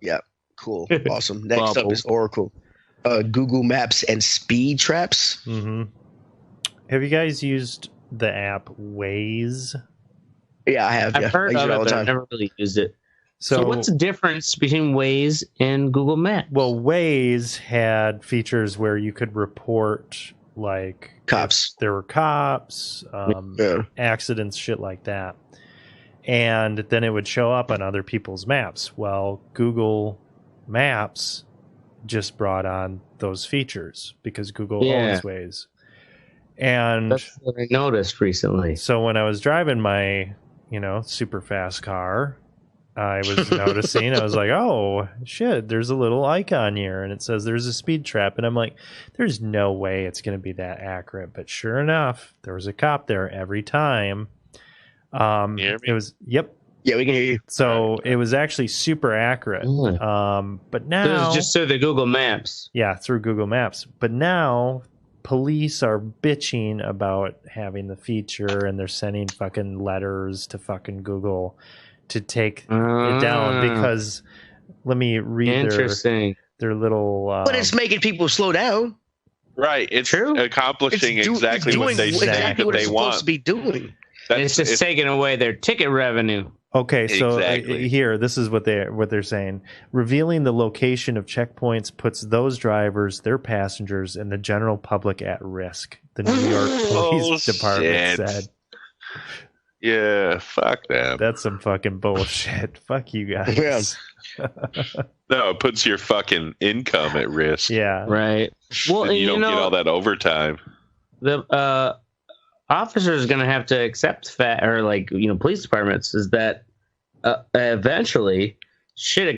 Yeah, cool. Awesome. Next up is Oracle. Google Maps and speed traps. Mm-hmm. Have you guys used the app Waze? Yeah, I have. I've heard of it, but I've never really used it. So what's the difference between Waze and Google Maps? Well, Waze had features where you could report like cops. There were cops, accidents, shit like that. And then it would show up on other people's maps. Well, Google Maps just brought on those features because Google owns Waze. And that's what I noticed recently. So when I was driving my, super fast car, I was noticing. I was like, oh, shit, there's a little icon here, and it says there's a speed trap. And I'm like, there's no way it's going to be that accurate. But sure enough, there was a cop there every time. It was, yep. Yeah, we can hear you. So it was actually super accurate. But now... This is just through the Google Maps. Yeah, through Google Maps. But now police are bitching about having the feature, and they're sending fucking letters to fucking Google to take it down because... Let me read their little... but it's making people slow down. Right. It's true. Accomplishing exactly what they say that they want. Supposed to be doing. It's just taking away their ticket revenue. Okay, so here, this is what they're saying. Revealing the location of checkpoints puts those drivers, their passengers, and the general public at risk, the New York Police Department said. Yeah, fuck them. That's some fucking bullshit. Fuck you guys. Yeah. No, it puts your fucking income at risk. Yeah. Right. Well, and you don't get all that overtime. The officer is going to have to accept police departments is that eventually shit